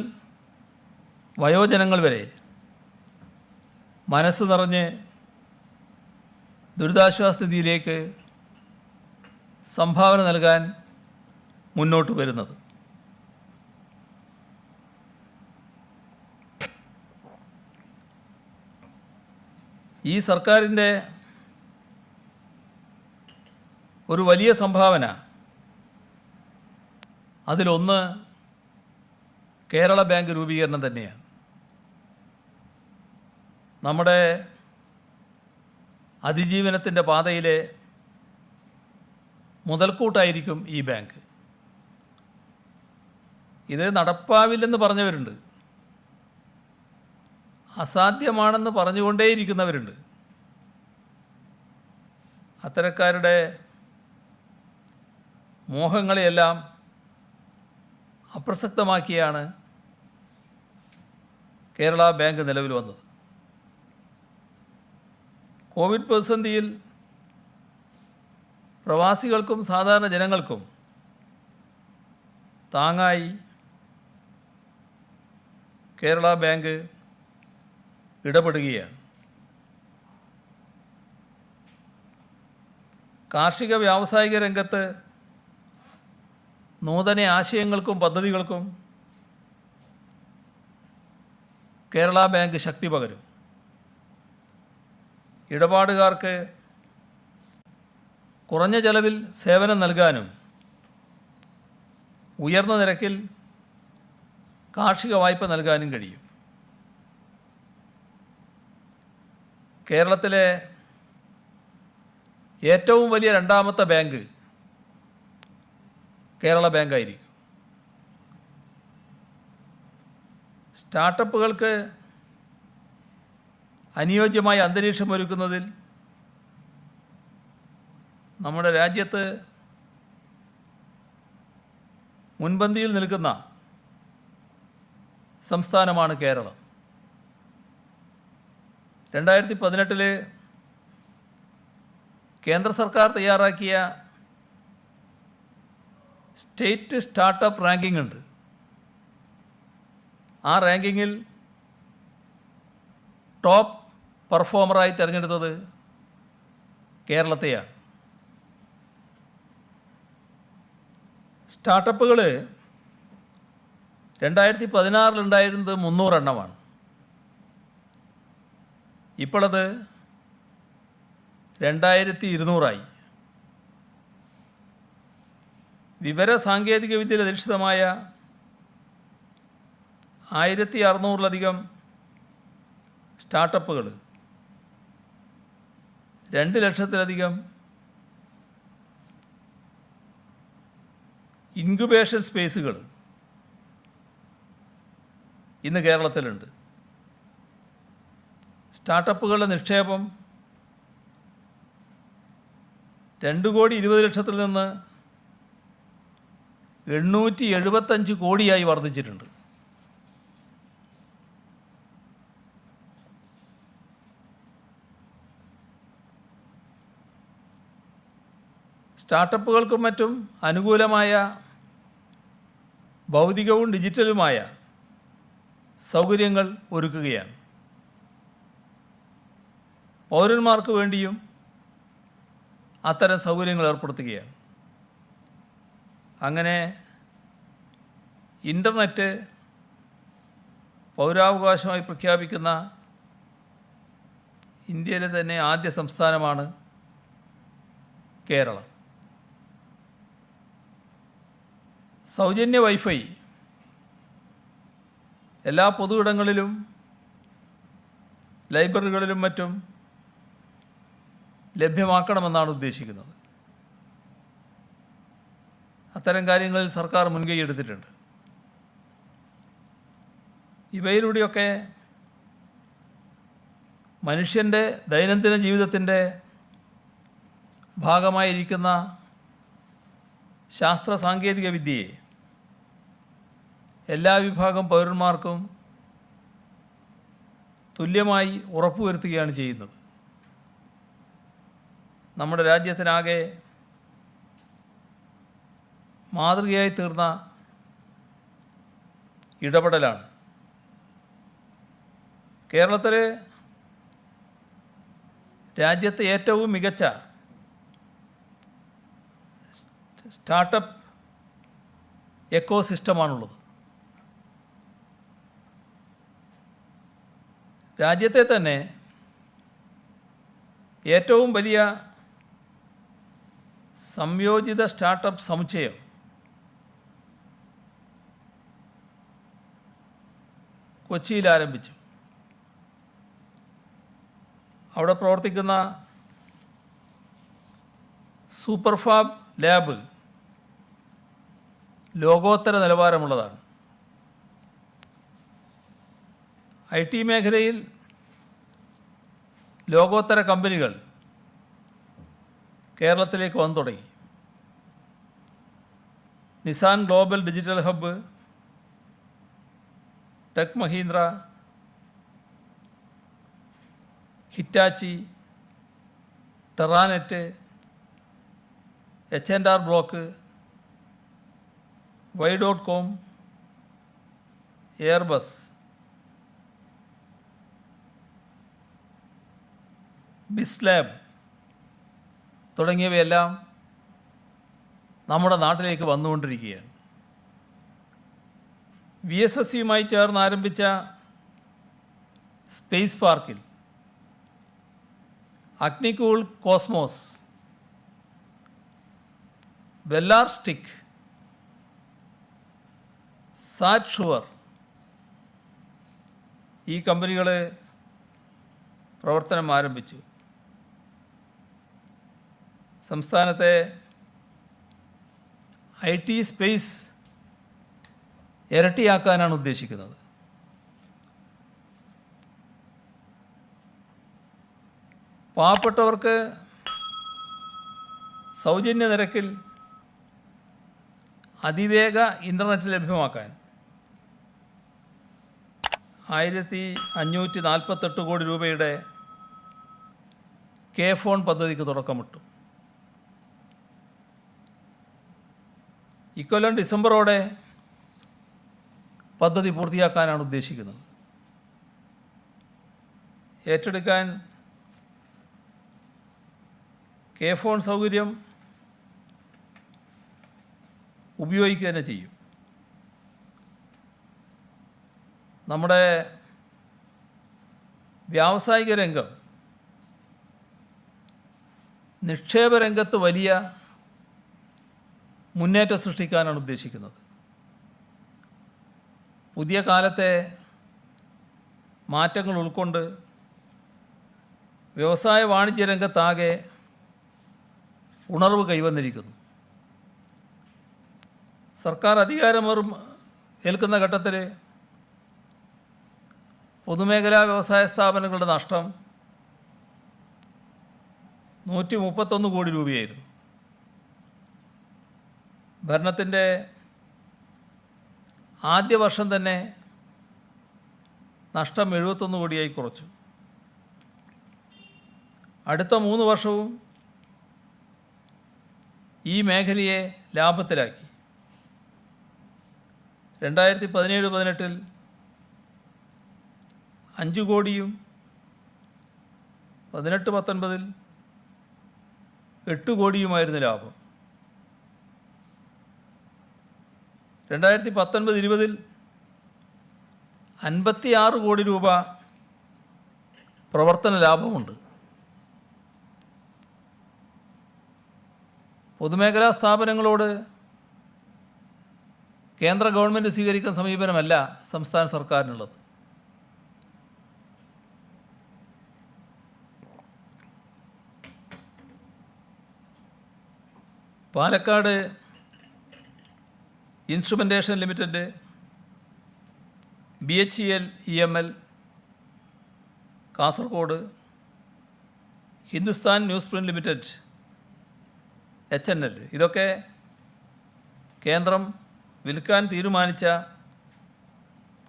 [SPEAKER 1] വയോജനങ്ങൾ വരെ മനസ്സ് നിറഞ്ഞ് ദുരിതാശ്വാസ നിധിയിലേക്ക് സംഭാവന നൽകാൻ മുന്നോട്ട് വരുന്നത്. ഈ സർക്കാരിൻ്റെ ഒരു വലിയ സംഭാവന, അതിലൊന്ന് കേരള ബാങ്ക് രൂപീകരണം തന്നെയാണ്. നമ്മുടെ അതിജീവനത്തിൻ്റെ പാതയിലെ മുതൽക്കൂട്ടായിരിക്കും ഈ ബാങ്ക്. ഇത് നടപ്പാവില്ലെന്ന് പറഞ്ഞവരുണ്ട്, അസാധ്യമാണെന്ന് പറഞ്ഞുകൊണ്ടേയിരിക്കുന്നവരുണ്ട്. അത്തരക്കാരുടെ മോഹങ്ങളെയെല്ലാം അപ്രസക്തമാക്കിയാണ് കേരള ബാങ്ക് നിലവിൽ വന്നത്. കോവിഡ് പ്രതിസന്ധിയിൽ പ്രവാസികൾക്കും സാധാരണ ജനങ്ങൾക്കും താങ്ങായി കേരള ബാങ്ക് ഇടപെടുകയാണ്. കാർഷിക വ്യാവസായിക രംഗത്ത് നൂതന ആശയങ്ങൾക്കും പദ്ധതികൾക്കും കേരള ബാങ്ക് ശക്തി പകരും. ഇടപാടുകാർക്ക് കുറഞ്ഞ ചെലവിൽ സേവനം നൽകാനും ഉയർന്ന നിരക്കിൽ കാർഷിക വായ്പ നൽകാനും കഴിയും. കേരളത്തിലെ ഏറ്റവും വലിയ രണ്ടാമത്തെ ബാങ്ക് കേരള ബാങ്കായിരിക്കും. സ്റ്റാർട്ടപ്പുകൾക്ക് അനുയോജ്യമായ അന്തരീക്ഷം ഒരുക്കുന്നതിൽ നമ്മുടെ രാജ്യത്ത് മുൻപന്തിയിൽ നിൽക്കുന്ന സംസ്ഥാനമാണ് കേരളം. 2018 കേന്ദ്ര സർക്കാർ തയ്യാറാക്കിയ സ്റ്റേറ്റ് സ്റ്റാർട്ടപ്പ് റാങ്കിംഗ് ഉണ്ട്. ആ റാങ്കിങ്ങിൽ ടോപ്പ് പെർഫോമറായി തിരഞ്ഞെടുത്തത് കേരളത്തെയാണ്. സ്റ്റാർട്ടപ്പുകൾ 2016 ഉണ്ടായിരുന്നത് 300 എണ്ണമാണ്. ഇപ്പോഴത് 2200 വിവര സാങ്കേതിക വിദ്യയിൽ അധിഷ്ഠിതമായ 1600-ലധികം സ്റ്റാർട്ടപ്പുകൾ, 2 ലക്ഷത്തിലധികം ഇൻക്യുബേഷൻ സ്പേസുകൾ ഇന്ന് കേരളത്തിലുണ്ട്. സ്റ്റാർട്ടപ്പുകളുടെ നിക്ഷേപം 2,20,00,000 നിന്ന് 875 കോടിയായി വർദ്ധിച്ചിട്ടുണ്ട്. സ്റ്റാർട്ടപ്പുകൾക്കും മറ്റും അനുകൂലമായ ഭൗതികവും ഡിജിറ്റലുമായ സൗകര്യങ്ങൾ ഒരുക്കുകയാണ്. പൗരന്മാർക്ക് വേണ്ടിയും അത്തരം സൗകര്യങ്ങൾ ഏർപ്പെടുത്തുകയാണ്. അങ്ങനെ ഇൻ്റർനെറ്റ് പൗരാവകാശമായി പ്രഖ്യാപിക്കുന്ന ഇന്ത്യയിലെ തന്നെ ആദ്യ സംസ്ഥാനമാണ് കേരളം. സൗജന്യ വൈഫൈ എല്ലാ പൊതുയിടങ്ങളിലും ലൈബ്രറികളിലും മറ്റും ലഭ്യമാക്കണമെന്നാണ് ഉദ്ദേശിക്കുന്നത്. അത്തരം കാര്യങ്ങളിൽ സർക്കാർ മുൻകൈ എടുത്തിട്ടുണ്ട്. ഇവയിലൂടെയൊക്കെ മനുഷ്യൻ്റെ ദൈനംദിന ജീവിതത്തിൻ്റെ ഭാഗമായിരിക്കുന്ന ശാസ്ത്ര സാങ്കേതിക വിദ്യയെ എല്ലാ വിഭാഗം പൗരന്മാർക്കും തുല്യമായി ഉറപ്പുവരുത്തുകയാണ് ചെയ്യുന്നത്. നമ്മുടെ രാജ്യത്തിനാകെ മാതൃകയായി തീർന്ന ഇടപെടലാണ്. കേരളത്തിൽ രാജ്യത്തെ ഏറ്റവും മികച്ച സ്റ്റാർട്ടപ്പ് എക്കോസിസ്റ്റമാണുള്ളത്. രാജ്യത്തെ തന്നെ ഏറ്റവും വലിയ സംയോജിത സ്റ്റാർട്ടപ്പ് സമുച്ചയം കൊച്ചിയിൽ ആരംഭിച്ചു. അവിടെ പ്രവർത്തിക്കുന്ന സൂപ്പർഫാബ് ലാബ് ലോകോത്തര നിലവാരമുള്ളതാണ്. IT മേഖലയിൽ ലോകോത്തര കമ്പനികൾ കേരളത്തിലേക്ക് വന്നു തുടങ്ങി. Nissan global digital hub, tech Mahindra, Hitachi, Teranet, H&R block, Y.com, Airbus, ബിസ്ലാബ് തുടങ്ങിയവയെല്ലാം നമ്മുടെ നാട്ടിലേക്ക് വന്നുകൊണ്ടിരിക്കുകയാണ്. VSSയുമായി ചേർന്ന് ആരംഭിച്ച സ്പേസ് പാർക്കിൽ അഗ്നികൂൾ കോസ്മോസ്, വെല്ലാർ സ്റ്റിക്, സാറ്റ് ഷുവർ ഈ കമ്പനികൾ പ്രവർത്തനം ആരംഭിച്ചു. സംസ്ഥാനത്തെ IT സ്പേസ് ഇരട്ടിയാക്കാനാണ് ഉദ്ദേശിക്കുന്നത്. പാവപ്പെട്ടവർക്ക് സൗജന്യ നിരക്കിൽ അതിവേഗ ഇൻ്റർനെറ്റ് ലഭ്യമാക്കാൻ 1548 കോടി രൂപയുടെ കെ-ഫോൺ പദ്ധതിക്ക് തുടക്കമിട്ടു. ഇക്കൊല്ലം ഡിസംബറോടെ പദ്ധതി പൂർത്തിയാക്കാനാണ് ഉദ്ദേശിക്കുന്നത്. ഏറ്റെടുക്കാൻ കെ-ഫോൺ സൗകര്യം ഉപയോഗിക്കുക തന്നെ ചെയ്യും. നമ്മുടെ വ്യാവസായിക രംഗം നിക്ഷേപ രംഗത്ത് വലിയ മുന്നേറ്റം സൃഷ്ടിക്കാനാണ് ഉദ്ദേശിക്കുന്നത്. പുതിയ കാലത്തെ മാറ്റങ്ങൾ ഉൾക്കൊണ്ട് വ്യവസായ വാണിജ്യ രംഗത്താകെ ഉണർവ് കൈവന്നിരിക്കുന്നു. സർക്കാർ അധികാരമേറും ഏൽക്കുന്ന ഘട്ടത്തിൽ പൊതുമേഖലാ വ്യവസായ സ്ഥാപനങ്ങളുടെ നഷ്ടം 131 കോടി രൂപയായിരുന്നു. ഭരണത്തിൻ്റെ ആദ്യ വർഷം തന്നെ നഷ്ടം 71 കോടിയായി കുറച്ചു. അടുത്ത 3 വർഷവും ഈ മേഖലയെ ലാഭത്തിലാക്കി. 2017-18 5 കോടിയും 18-19 8 കോടിയുമായിരുന്നു ലാഭം. 2019-20 56 കോടി രൂപ പ്രവർത്തന ലാഭമുണ്ട്. പൊതുമേഖലാ സ്ഥാപനങ്ങളോട് കേന്ദ്ര ഗവൺമെൻറ് സ്വീകരിക്കുന്ന സമീപനമല്ല സംസ്ഥാന സർക്കാരിനുള്ളത്. Palakkad instrumentation limited, BHEL EML, Kasaragod Hindustan newsprint limited HNL, ഇതൊക്കെ കേന്ദ്രം വിൽക്കാൻ തീരുമാനിച്ച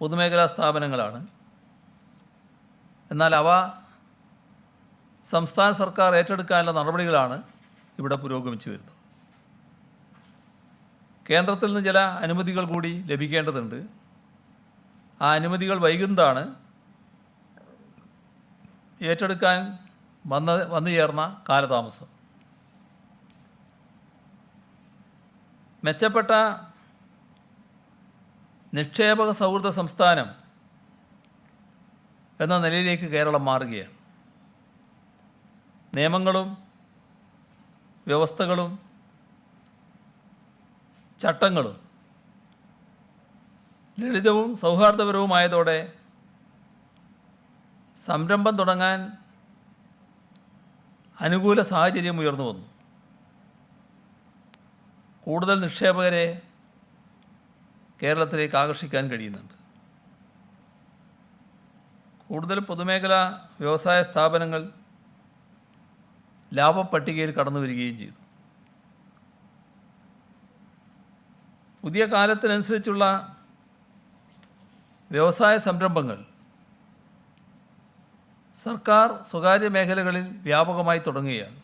[SPEAKER 1] പൊതുമേഖലാ സ്ഥാപനങ്ങളാണ്. എന്നാൽ അവ സംസ്ഥാന സർക്കാർ ഏറ്റെടുക്കാനുള്ള നടപടികളാണ് ഇവിടെ പുരോഗമിച്ചു വരുന്നത്. കേന്ദ്രത്തിൽ നിന്ന് ചില അനുമതികൾ കൂടി ലഭിക്കേണ്ടതുണ്ട്. ആ അനുമതികൾ വൈകുന്നതാണ് ഏറ്റെടുക്കാൻ വന്നു ചേർന്ന കാലതാമസം. മെച്ചപ്പെട്ട നിക്ഷേപക സൗഹൃദ സംസ്ഥാനം എന്ന നിലയിലേക്ക് കേരളം മാറുകയാണ്. നിയമങ്ങളും വ്യവസ്ഥകളും ചട്ടങ്ങളും ലളിതവും സൗഹാർദ്ദപരവുമായതോടെ സംരംഭം തുടങ്ങാൻ അനുകൂല സാഹചര്യം ഉയർന്നു വന്നു. കൂടുതൽ നിക്ഷേപകരെ കേരളത്തിലേക്ക് ആകർഷിക്കാൻ കഴിയുന്നുണ്ട്. കൂടുതൽ പൊതുമേഖലാ വ്യവസായ സ്ഥാപനങ്ങൾ ലാഭപ്പട്ടികയിൽ കടന്നു വരികയും ചെയ്തു. പുതിയ കാലത്തിനനുസരിച്ചുള്ള വ്യവസായ സംരംഭങ്ങൾ സർക്കാർ സ്വകാര്യ മേഖലകളിൽ വ്യാപകമായി തുടങ്ങുകയാണ്.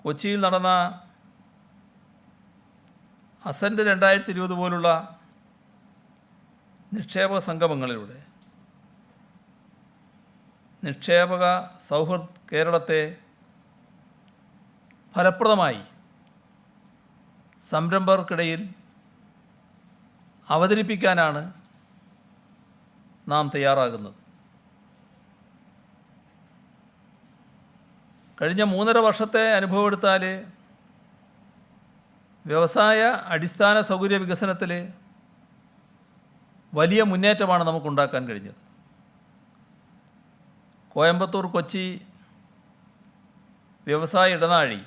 [SPEAKER 1] കൊച്ചിയിൽ നടന്ന അസൻറ്റ് 2020 പോലുള്ള നിക്ഷേപക സംഗമങ്ങളിലൂടെ നിക്ഷേപക സൗഹൃദ കേരളത്തെ ഫലപ്രദമായി സംരംഭകർക്കിടയിൽ അവതരിപ്പിക്കാനാണ് നാം തയ്യാറാകുന്നത്. കഴിഞ്ഞ 3.5 വർഷത്തെ അനുഭവം എടുത്താൽ വ്യവസായ അടിസ്ഥാന സൗകര്യ വികസനത്തിൽ വലിയ മുന്നേറ്റമാണ് നമുക്കുണ്ടാക്കാൻ കഴിഞ്ഞത്. കോയമ്പത്തൂർ കൊച്ചി വ്യവസായ ഇടനാഴി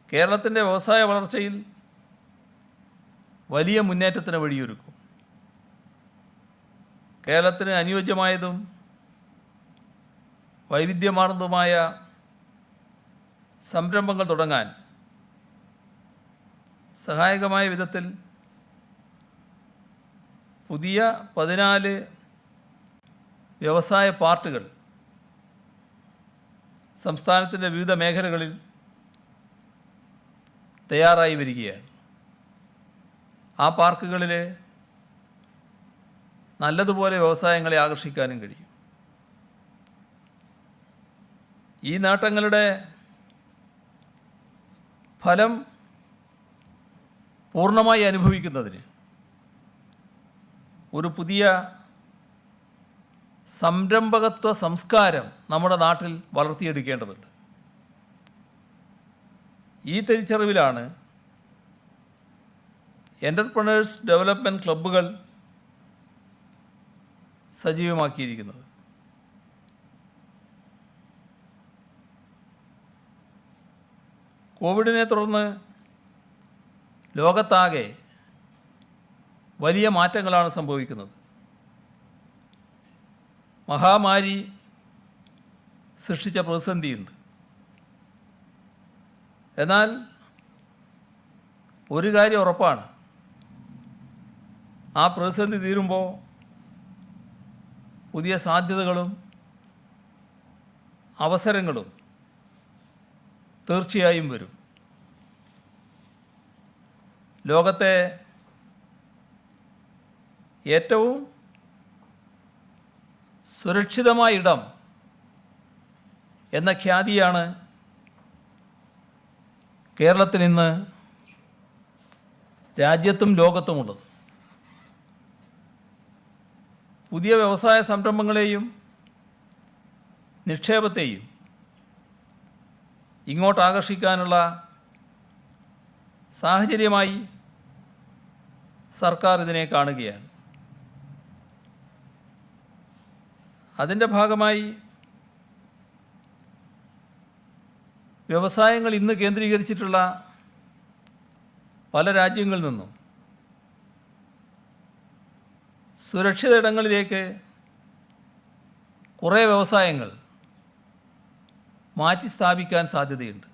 [SPEAKER 1] കേരളത്തിൻ്റെ വ്യവസായ വളർച്ചയിൽ വലിയ മുന്നേറ്റത്തിന് വഴിയൊരുക്കും. കേരളത്തിന് അനുയോജ്യമായതും വൈവിധ്യമാർന്നതുമായ സംരംഭങ്ങൾ തുടങ്ങാൻ സഹായകമായ വിധത്തിൽ പുതിയ 14 വ്യവസായ പാർക്കുകൾ സംസ്ഥാനത്തിൻ്റെ വിവിധ മേഖലകളിൽ തയ്യാറായി വരികയാണ്. ആ പാർക്കുകളിൽ നല്ലതുപോലെ വ്യവസായങ്ങളെ ആകർഷിക്കാനും കഴിയും. ഈ നേട്ടങ്ങളുടെ ഫലം പൂർണ്ണമായി അനുഭവിക്കുന്നതിന് ഒരു പുതിയ സംരംഭകത്വ സംസ്കാരം നമ്മുടെ നാട്ടിൽ വളർത്തിയെടുക്കേണ്ടതുണ്ട്. ഈ തിരിച്ചറിവിലാണ് എൻ്റർപ്രണേഴ്സ് ഡെവലപ്മെൻറ്റ് ക്ലബ്ബുകൾ സജീവമാക്കിയിരിക്കുന്നത്. കോവിഡിനെ തുടർന്ന് ലോകത്താകെ വലിയ മാറ്റങ്ങളാണ് സംഭവിക്കുന്നത്. മഹാമാരി സൃഷ്ടിച്ച പ്രതിസന്ധിയുണ്ട്. എന്നാൽ ഒരു കാര്യം ഉറപ്പാണ്, ആ പ്രതിസന്ധി തീരുമ്പോൾ പുതിയ സാധ്യതകളും അവസരങ്ങളും തീർച്ചയായും വരും. ലോകത്തെ ഏറ്റവും സുരക്ഷിതമായ ഇടം എന്ന ഖ്യാതിയാണ് കേരളത്തിന് ഇന്ന് രാജ്യത്തും ലോകത്തുമുള്ളത്. പുതിയ വ്യവസായ സംരംഭങ്ങളെയും നിക്ഷേപത്തെയും ഇങ്ങോട്ട് ആകർഷിക്കാനുള്ള സാഹചര്യമായി സർക്കാർ ഇതിനെ കാണുകയാണ്. അതിൻ്റെ ഭാഗമായി വ്യവസായങ്ങൾ ഇന്ന് കേന്ദ്രീകരിച്ചിട്ടുള്ള പല രാജ്യങ്ങളിൽ നിന്നും സുരക്ഷിത ഇടങ്ങളിലേക്ക് കുറേ വ്യവസായങ്ങൾ മാറ്റി സ്ഥാപിക്കാൻ സാധ്യതയുണ്ട്.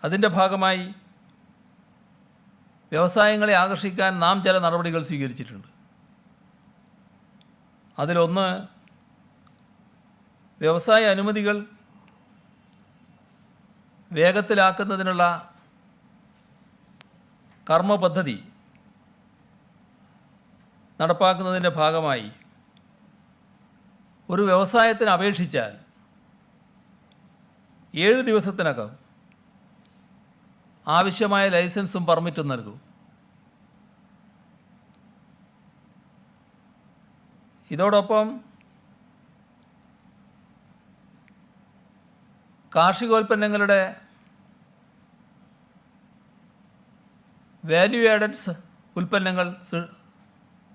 [SPEAKER 1] അതിൻ്റെ ഭാഗമായി വ്യവസായങ്ങളെ ആകർഷിക്കാൻ നാം ചില നടപടികൾ സ്വീകരിച്ചിട്ടുണ്ട്. അതിലൊന്ന്, വ്യവസായ അനുമതികൾ വേഗത്തിലാക്കുന്നതിനുള്ള കർമ്മ പദ്ധതി നടപ്പാക്കുന്നതിൻ്റെ ഭാഗമായി ഒരു വ്യവസായത്തിന് അപേക്ഷിച്ചാൽ 7 ദിവസത്തിനകം ആവശ്യമായ ലൈസൻസും പെർമിറ്റും നൽകും. ഇതോടൊപ്പം കാർഷികോൽപ്പന്നങ്ങളുടെ വാല്യൂ ആഡഡ് ഉൽപ്പന്നങ്ങൾ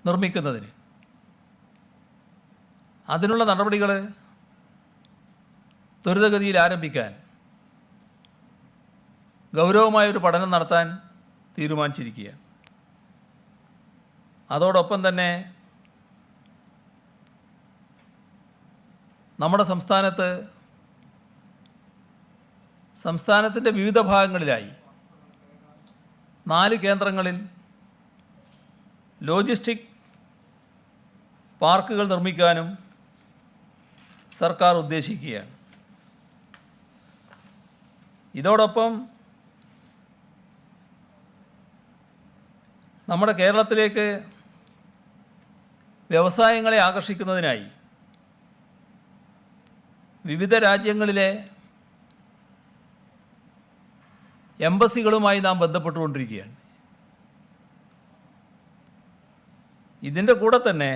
[SPEAKER 1] നിർമ്മിക്കുന്നതിന് അതിനുള്ള നടപടികൾ ത്വരിതഗതിയിൽ ആരംഭിക്കാൻ ഗൗരവമായൊരു പഠനം നടത്താൻ തീരുമാനിച്ചിരിക്കുകയാണ്. അതോടൊപ്പം തന്നെ നമ്മുടെ സംസ്ഥാനത്തിൻ്റെ വിവിധ ഭാഗങ്ങളിലായി 4 കേന്ദ്രങ്ങളിൽ ലോജിസ്റ്റിക് പാർക്കുകൾ നിർമ്മിക്കാനും സർക്കാർ ഉദ്ദേശിക്കുകയാണ്. ഇതോടൊപ്പം നമ്മുടെ കേരളത്തിലേക്ക് വ്യവസായങ്ങളെ ആകർഷിക്കുന്നതിനായി വിവിധ രാജ്യങ്ങളിലെ എംബസികളുമായി നാം ബന്ധപ്പെട്ടുകൊണ്ടിരിക്കുകയാണ്. ഇതിൻ്റെ കൂടെ തന്നെ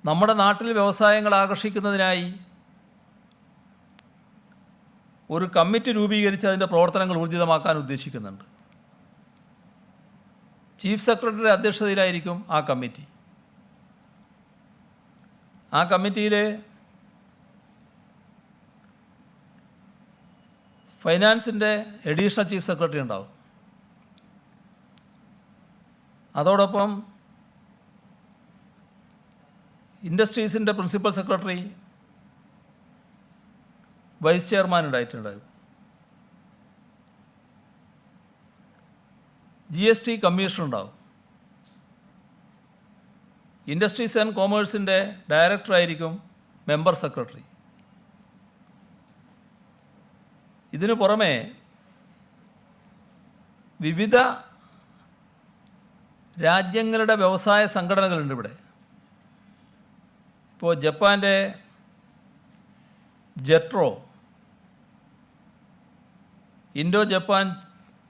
[SPEAKER 1] നമ്മുടെ നാട്ടിൽ വ്യവസായങ്ങൾ ആകർഷിക്കുന്നതിനായി ഒരു കമ്മിറ്റി രൂപീകരിച്ച് അതിൻ്റെ പ്രവർത്തനങ്ങൾ ഊർജിതമാക്കാൻ ഉദ്ദേശിക്കുന്നുണ്ട്. ചീഫ് സെക്രട്ടറിയുടെ അധ്യക്ഷതയിലായിരിക്കും ആ കമ്മിറ്റി. ആ കമ്മിറ്റിയിൽ ഫൈനാൻസിൻ്റെ അഡീഷണൽ ചീഫ് സെക്രട്ടറി ഉണ്ടാവും. അതോടൊപ്പം ഇൻഡസ്ട്രീസിൻ്റെ പ്രിൻസിപ്പൽ സെക്രട്ടറി, വൈസ് ചെയർമാൻ ഉണ്ടായിട്ടുണ്ടാകും. GST കമ്മീഷണർ ഉണ്ടാവും. ഇൻഡസ്ട്രീസ് ആൻഡ് കോമേഴ്സിൻ്റെ ഡയറക്ടറായിരിക്കും മെമ്പർ സെക്രട്ടറി. ഇതിനു പുറമെ വിവിധ രാജ്യങ്ങളുടെ വ്യവസായ സംഘടനകളുണ്ട് ഇവിടെ. ഇപ്പോൾ ജപ്പാൻ്റെ JETRO, Indo Japan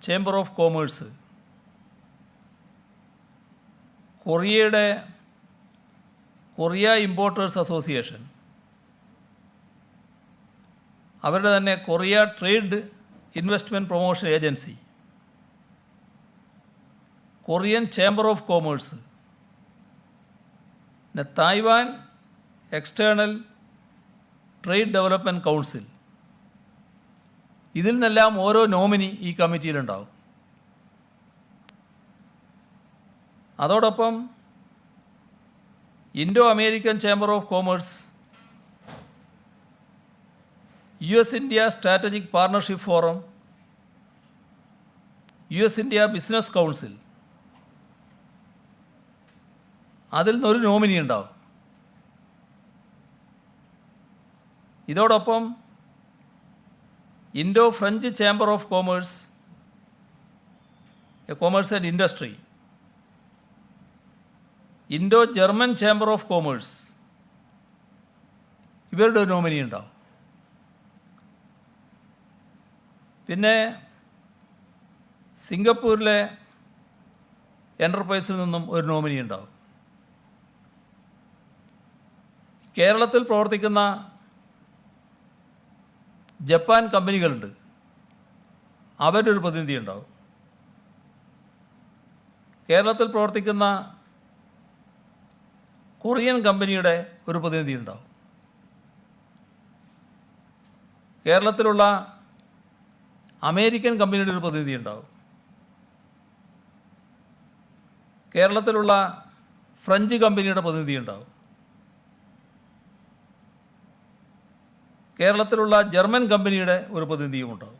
[SPEAKER 1] chamber of commerce, കൊറിയയുടെ കൊറിയ ഇമ്പോർട്ടേഴ്സ് അസോസിയേഷൻ, അവരുടെ തന്നെ Korea trade investment promotion agency, Korean chamber of commerce, പിന്നെ Taiwan external trade development council. ഇതിൽ നിന്നെല്ലാം ഓരോ നോമിനി ഈ കമ്മിറ്റിയിലുണ്ടാവും. അതോടൊപ്പം Indo American chamber of commerce, US India strategic partnership forum, US India business council, അതിൽ നിന്നൊരു നോമിനി ഉണ്ടാവും. ഇതോടൊപ്പം Indo French chamber of commerce, commerce and industry, Indo German chamber of commerce, ഇവരുടെ ഒരു നോമിനി ഉണ്ടാവും. പിന്നെ സിംഗപ്പൂരിലെ എൻ്റർപ്രൈസിൽ നിന്നും ഒരു നോമിനി ഉണ്ടാവും. കേരളത്തിൽ പ്രവർത്തിക്കുന്ന ജപ്പാൻ കമ്പനികളുണ്ട്, അവരുടെ ഒരു പ്രതിനിധി ഉണ്ടാവും. കേരളത്തിൽ പ്രവർത്തിക്കുന്ന കൊറിയൻ കമ്പനിയുടെ ഒരു പ്രതിനിധി ഉണ്ടാവും. കേരളത്തിലുള്ള അമേരിക്കൻ കമ്പനിയുടെ ഒരു പ്രതിനിധി ഉണ്ടാവും. കേരളത്തിലുള്ള ഫ്രഞ്ച് കമ്പനിയുടെ പ്രതിനിധി ഉണ്ടാവും. കേരളത്തിലുള്ള ജർമ്മൻ കമ്പനിയുടെ ഒരു പ്രതിനിധിയും ഉണ്ടാവും.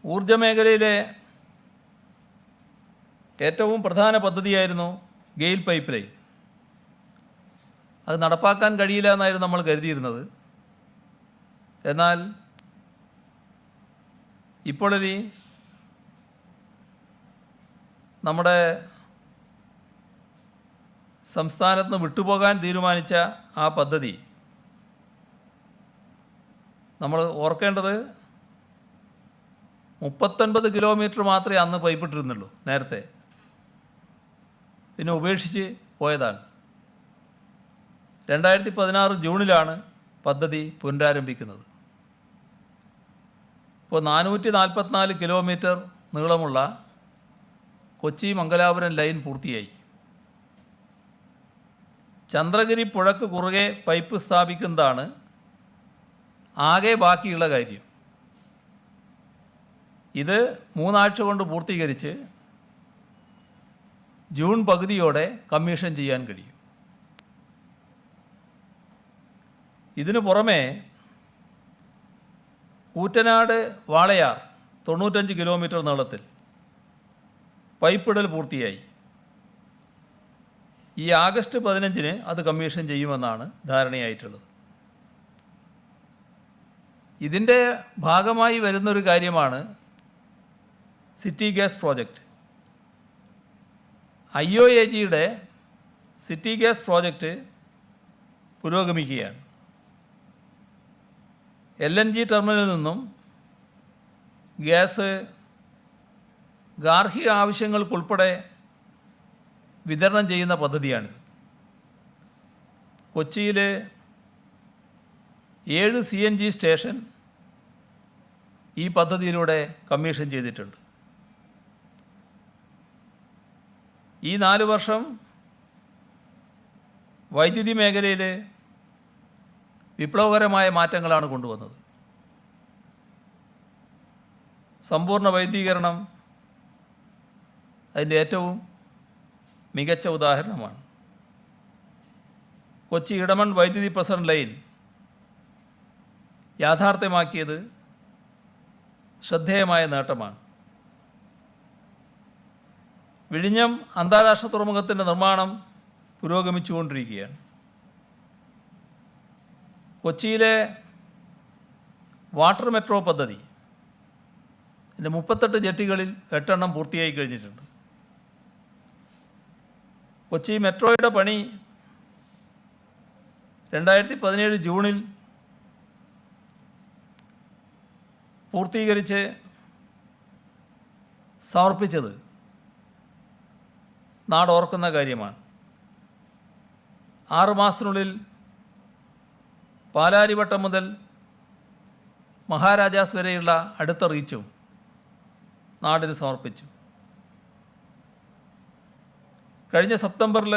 [SPEAKER 1] ഊർജ മേഖലയിലെ ഏറ്റവും പ്രധാന പദ്ധതിയായിരുന്നു ഗെയിൽ പൈപ്പ് ലൈൻ. അത് നടപ്പാക്കാൻ കഴിയില്ല എന്നായിരുന്നു നമ്മൾ കരുതിയിരുന്നത്. എന്നാൽ ഇപ്പോഴൊരു നമ്മുടെ സംസ്ഥാനത്ത് നിന്ന് വിട്ടുപോകാൻ തീരുമാനിച്ച ആ പദ്ധതി നമ്മൾ ഓർക്കേണ്ടത് 39 കിലോമീറ്റർ മാത്രമേ അന്ന് പൈപ്പിട്ടിരുന്നുള്ളൂ നേരത്തെ. പിന്നെ ഉപേക്ഷിച്ച് പോയതാണ്. 2016 ജൂണിലാണ് പദ്ധതി പുനരാരംഭിക്കുന്നത്. ഇപ്പോൾ 444 കിലോമീറ്റർ നീളമുള്ള കൊച്ചി മംഗലാപുരം ലൈൻ പൂർത്തിയായി. ചന്ദ്രഗിരി പുഴയ്ക്ക് കുറുകെ പൈപ്പ് സ്ഥാപിക്കുന്നതാണ് ആകെ ബാക്കിയുള്ള കാര്യം. ഇത് 3 ആഴ്ച കൊണ്ട് പൂർത്തീകരിച്ച് ജൂൺ പകുതിയോടെ കമ്മീഷൻ ചെയ്യാൻ കഴിയും. ഇതിനു പുറമെ കൂറ്റനാട് വാളയാർ 95 കിലോമീറ്റർ നീളത്തിൽ പൈപ്പിടൽ പൂർത്തിയായി. ഈ ആഗസ്റ്റ് 15-ന് അത് കമ്മീഷൻ ചെയ്യുമെന്നാണ് ധാരണയായിട്ടുള്ളത്. ഇതിൻ്റെ ഭാഗമായി വരുന്നൊരു കാര്യമാണ് സിറ്റി ഗ്യാസ് പ്രോജക്റ്റ്. IOAGയുടെ സിറ്റി ഗ്യാസ് പ്രോജക്റ്റ് പുരോഗമിക്കുകയാണ്. LNG ടെർമിനലിൽ നിന്നും ഗ്യാസ് ഗാർഹിക ആവശ്യങ്ങൾക്കുൾപ്പെടെ വിതരണം ചെയ്യുന്ന പദ്ധതിയാണിത്. കൊച്ചിയിൽ 7 CNG സ്റ്റേഷൻ ഈ പദ്ധതിയിലൂടെ കമ്മീഷൻ ചെയ്തിട്ടുണ്ട്. ഈ 4 വർഷം വൈദ്യുതി മേഖലയിൽ വിപ്ലവകരമായ മാറ്റങ്ങളാണ് കൊണ്ടുവന്നത്. സമ്പൂർണ്ണ വൈദ്യുതീകരണം അതിൻ്റെ ഏറ്റവും മികച്ച ഉദാഹരണമാണ്. കൊച്ചി ഇടമൺ വൈദ്യുതി പ്രസരണ ലൈൻ യാഥാർത്ഥ്യമാക്കിയത് ശ്രദ്ധേയമായ നേട്ടമാണ്. വിഴിഞ്ഞം അന്താരാഷ്ട്ര തുറമുഖത്തിൻ്റെ നിർമ്മാണം പുരോഗമിച്ചുകൊണ്ടിരിക്കുകയാണ്. കൊച്ചിയിലെ വാട്ടർ മെട്രോ പദ്ധതി ഇതിൻ്റെ 38 ജെട്ടികളിൽ 8 എണ്ണം പൂർത്തിയായി കഴിഞ്ഞിട്ടുണ്ട്. കൊച്ചി മെട്രോയുടെ പണി 2017 ജൂണിൽ പൂർത്തീകരിച്ച് സമർപ്പിച്ചത് നാടോർക്കുന്ന കാര്യമാണ്. 6 മാസത്തിനുള്ളിൽ പാലാരിവട്ടം മുതൽ മഹാരാജാസ് വരെയുള്ള അടുത്ത റീച്ചും നാടിന് സമർപ്പിച്ചു. കഴിഞ്ഞ സെപ്റ്റംബറിൽ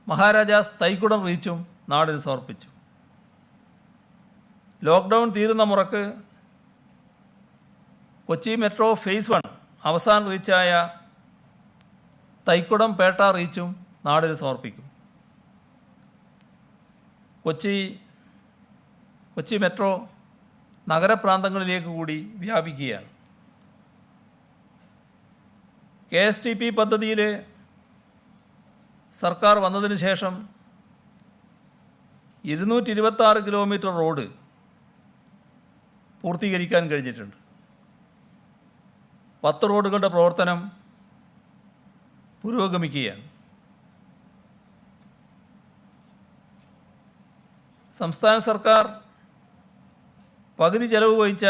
[SPEAKER 1] മഹാരാജാസ് തൈക്കുടം റീച്ചും നാടിന് സമർപ്പിച്ചു. ലോക്ക്ഡൗൺ തീരുന്ന മുറക്ക് കൊച്ചി മെട്രോ ഫേസ് 1 അവസാന റീച്ചായ തൈക്കുടം പേട്ട റീച്ചും നാടിന് സമർപ്പിക്കും. കൊച്ചി മെട്രോ നഗരപ്രാന്തങ്ങളിലേക്ക് കൂടി വ്യാപിക്കുകയാണ്. KSTP പദ്ധതിയിൽ സർക്കാർ വന്നതിന് ശേഷം 226 കിലോമീറ്റർ റോഡ് പൂർത്തീകരിക്കാൻ കഴിഞ്ഞിട്ടുണ്ട്. 10 റോഡുകളുടെ പ്രവർത്തനം പുരോഗമിക്കുകയാണ്. സംസ്ഥാന സർക്കാർ പകുതി ചെലവ് വഹിച്ച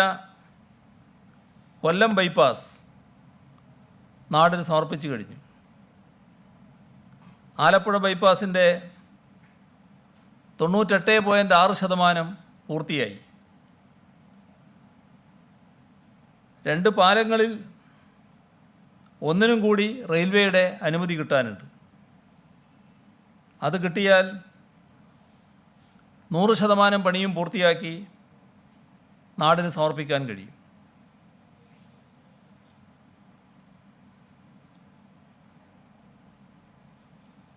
[SPEAKER 1] കൊല്ലം ബൈപ്പാസ് നാടിന് സമർപ്പിച്ചു കഴിഞ്ഞു. ആലപ്പുഴ ബൈപ്പാസിൻ്റെ 98.6% പൂർത്തിയായി. 2 പാലങ്ങളിൽ ഒന്നിനും കൂടി റെയിൽവേയുടെ അനുമതി കിട്ടാനുണ്ട്. അത് കിട്ടിയാൽ 100% പണിയും പൂർത്തിയാക്കി നാടിന് സമർപ്പിക്കാൻ കഴിയും.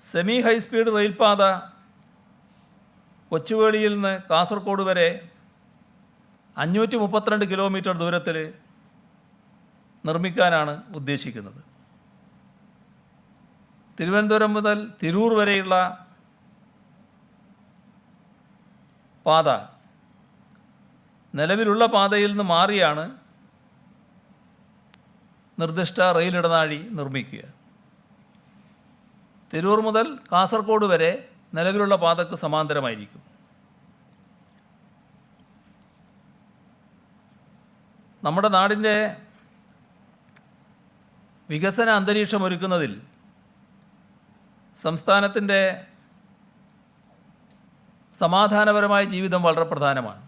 [SPEAKER 1] സെമി ഹൈസ്പീഡ് റെയിൽപാത കൊച്ചുവേളിയിൽ നിന്ന് കാസർഗോഡ് വരെ 532 കിലോമീറ്റർ ദൂരത്തിൽ നിർമ്മിക്കാനാണ് ഉദ്ദേശിക്കുന്നത്. തിരുവനന്തപുരം മുതൽ തിരൂർ വരെയുള്ള പാത നിലവിലുള്ള പാതയിൽ നിന്ന് മാറിയാണ് നിർദ്ദിഷ്ട റെയിൽ ഇടനാഴി നിർമ്മിക്കുക. തിരൂർ മുതൽ കാസർഗോഡ് വരെ നിലവിലുള്ള പാതയ്ക്ക് സമാന്തരമായിരിക്കും. നമ്മുടെ നാടിൻ്റെ വികസന അന്തരീക്ഷമൊരുക്കുന്നതിൽ സംസ്ഥാനത്തിൻ്റെ സമാധാനപരമായ ജീവിതം വളരെ പ്രധാനമാണ്.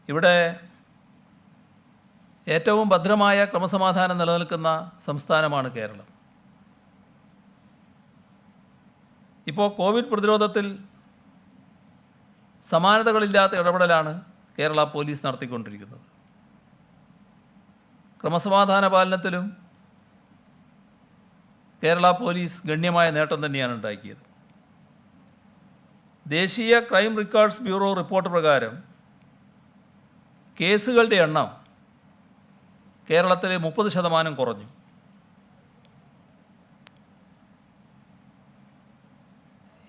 [SPEAKER 1] ഇവിടെ ഏറ്റവും ഭദ്രമായ ക്രമസമാധാനം നിലനിൽക്കുന്ന സംസ്ഥാനമാണ് കേരളം. ഇപ്പോൾ കോവിഡ് പ്രതിരോധത്തിൽ സമാനതകളില്ലാത്ത ഇടപെടലാണ് കേരള പോലീസ് നടത്തിക്കൊണ്ടിരിക്കുന്നത്. ക്രമസമാധാന പാലനത്തിലും കേരള പോലീസ് ഗണ്യമായ നേട്ടം തന്നെയാണ് ഉണ്ടാക്കിയത്. ദേശീയ ക്രൈം റെക്കോർഡ്സ് ബ്യൂറോ റിപ്പോർട്ട് പ്രകാരം കേസുകളുടെ എണ്ണം കേരളത്തിൽ 30% കുറഞ്ഞു.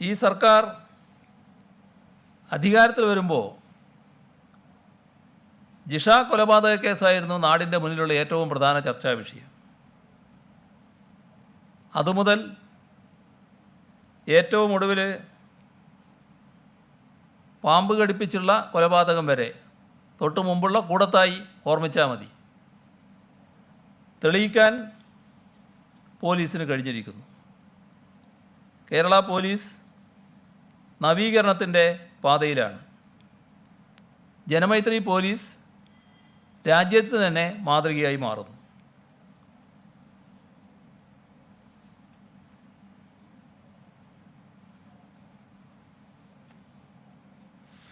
[SPEAKER 1] ഈ സർക്കാർ അധികാരത്തിൽ വരുമ്പോൾ ജിഷ കൊലപാതക കേസായിരുന്നു നാടിൻ്റെ മുന്നിലുള്ള ഏറ്റവും പ്രധാന ചർച്ചാ വിഷയം. അതുമുതൽ ഏറ്റവും ഒടുവിൽ പാമ്പ് കടിപ്പിച്ചുള്ള കൊലപാതകം വരെ തൊട്ടു മുമ്പുള്ള കൂടത്തായി ഓർമ്മിച്ചാൽ മതി. തെളിയിക്കാൻ പോലീസിന് കഴിഞ്ഞിരിക്കുന്നു. കേരള പോലീസ് നവീകരണത്തിൻ്റെ പാതയിലാണ്. ജനമൈത്രി പോലീസ് രാജ്യത്ത് തന്നെ മാതൃകയായി മാറുന്നു.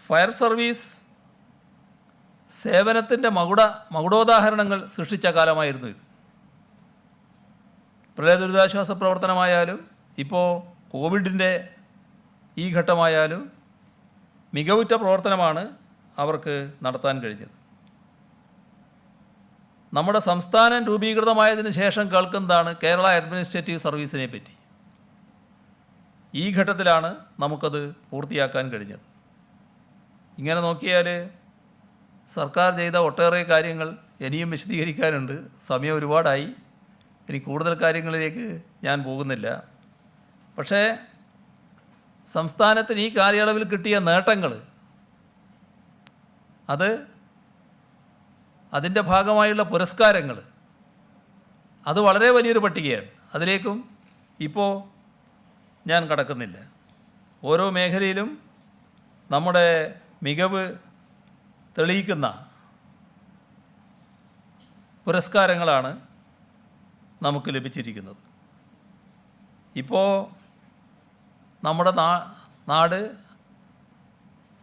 [SPEAKER 1] ഫയർ സർവീസ് സേവനത്തിൻ്റെ മകുടോദാഹരണങ്ങൾ സൃഷ്ടിച്ച കാലമായിരുന്നു ഇത്. പ്രളയ ദുരിതാശ്വാസ പ്രവർത്തനമായാലും ഇപ്പോൾ കോവിഡിൻ്റെ ഈ ഘട്ടമായാലും മികവുറ്റ പ്രവർത്തനമാണ് അവർക്ക് നടത്താൻ കഴിഞ്ഞത്. നമ്മുടെ സംസ്ഥാനം രൂപീകൃതമായതിനു ശേഷം കേൾക്കുന്നതാണ് കേരള അഡ്മിനിസ്ട്രേറ്റീവ് സർവീസിനെ പറ്റി. ഈ ഘട്ടത്തിലാണ് നമുക്കത് പൂർത്തിയാക്കാൻ കഴിഞ്ഞത്. ഇങ്ങനെ നോക്കിയാൽ സർക്കാർ ചെയ്ത ഒട്ടേറെ കാര്യങ്ങൾ ഇനിയും വിശദീകരിക്കാനുണ്ട്. സമയം ഒരുപാടായി. ഇനി കൂടുതൽ കാര്യങ്ങളിലേക്ക് ഞാൻ പോകുന്നില്ല. പക്ഷേ സംസ്ഥാനത്തിന് ഈ കാലയളവിൽ കിട്ടിയ നേട്ടങ്ങൾ അതിൻ്റെ ഭാഗമായുള്ള പുരസ്കാരങ്ങൾ അത് വളരെ വലിയൊരു പട്ടികയാണ്. അതിലേക്കും ഇപ്പോൾ ഞാൻ കടക്കുന്നില്ല. ഓരോ മേഖലയിലും നമ്മുടെ മികവ് തെളിയിക്കുന്ന പുരസ്കാരങ്ങളാണ് നമുക്ക് ലഭിച്ചിരിക്കുന്നത്. ഇപ്പോൾ നമ്മുടെ നാട്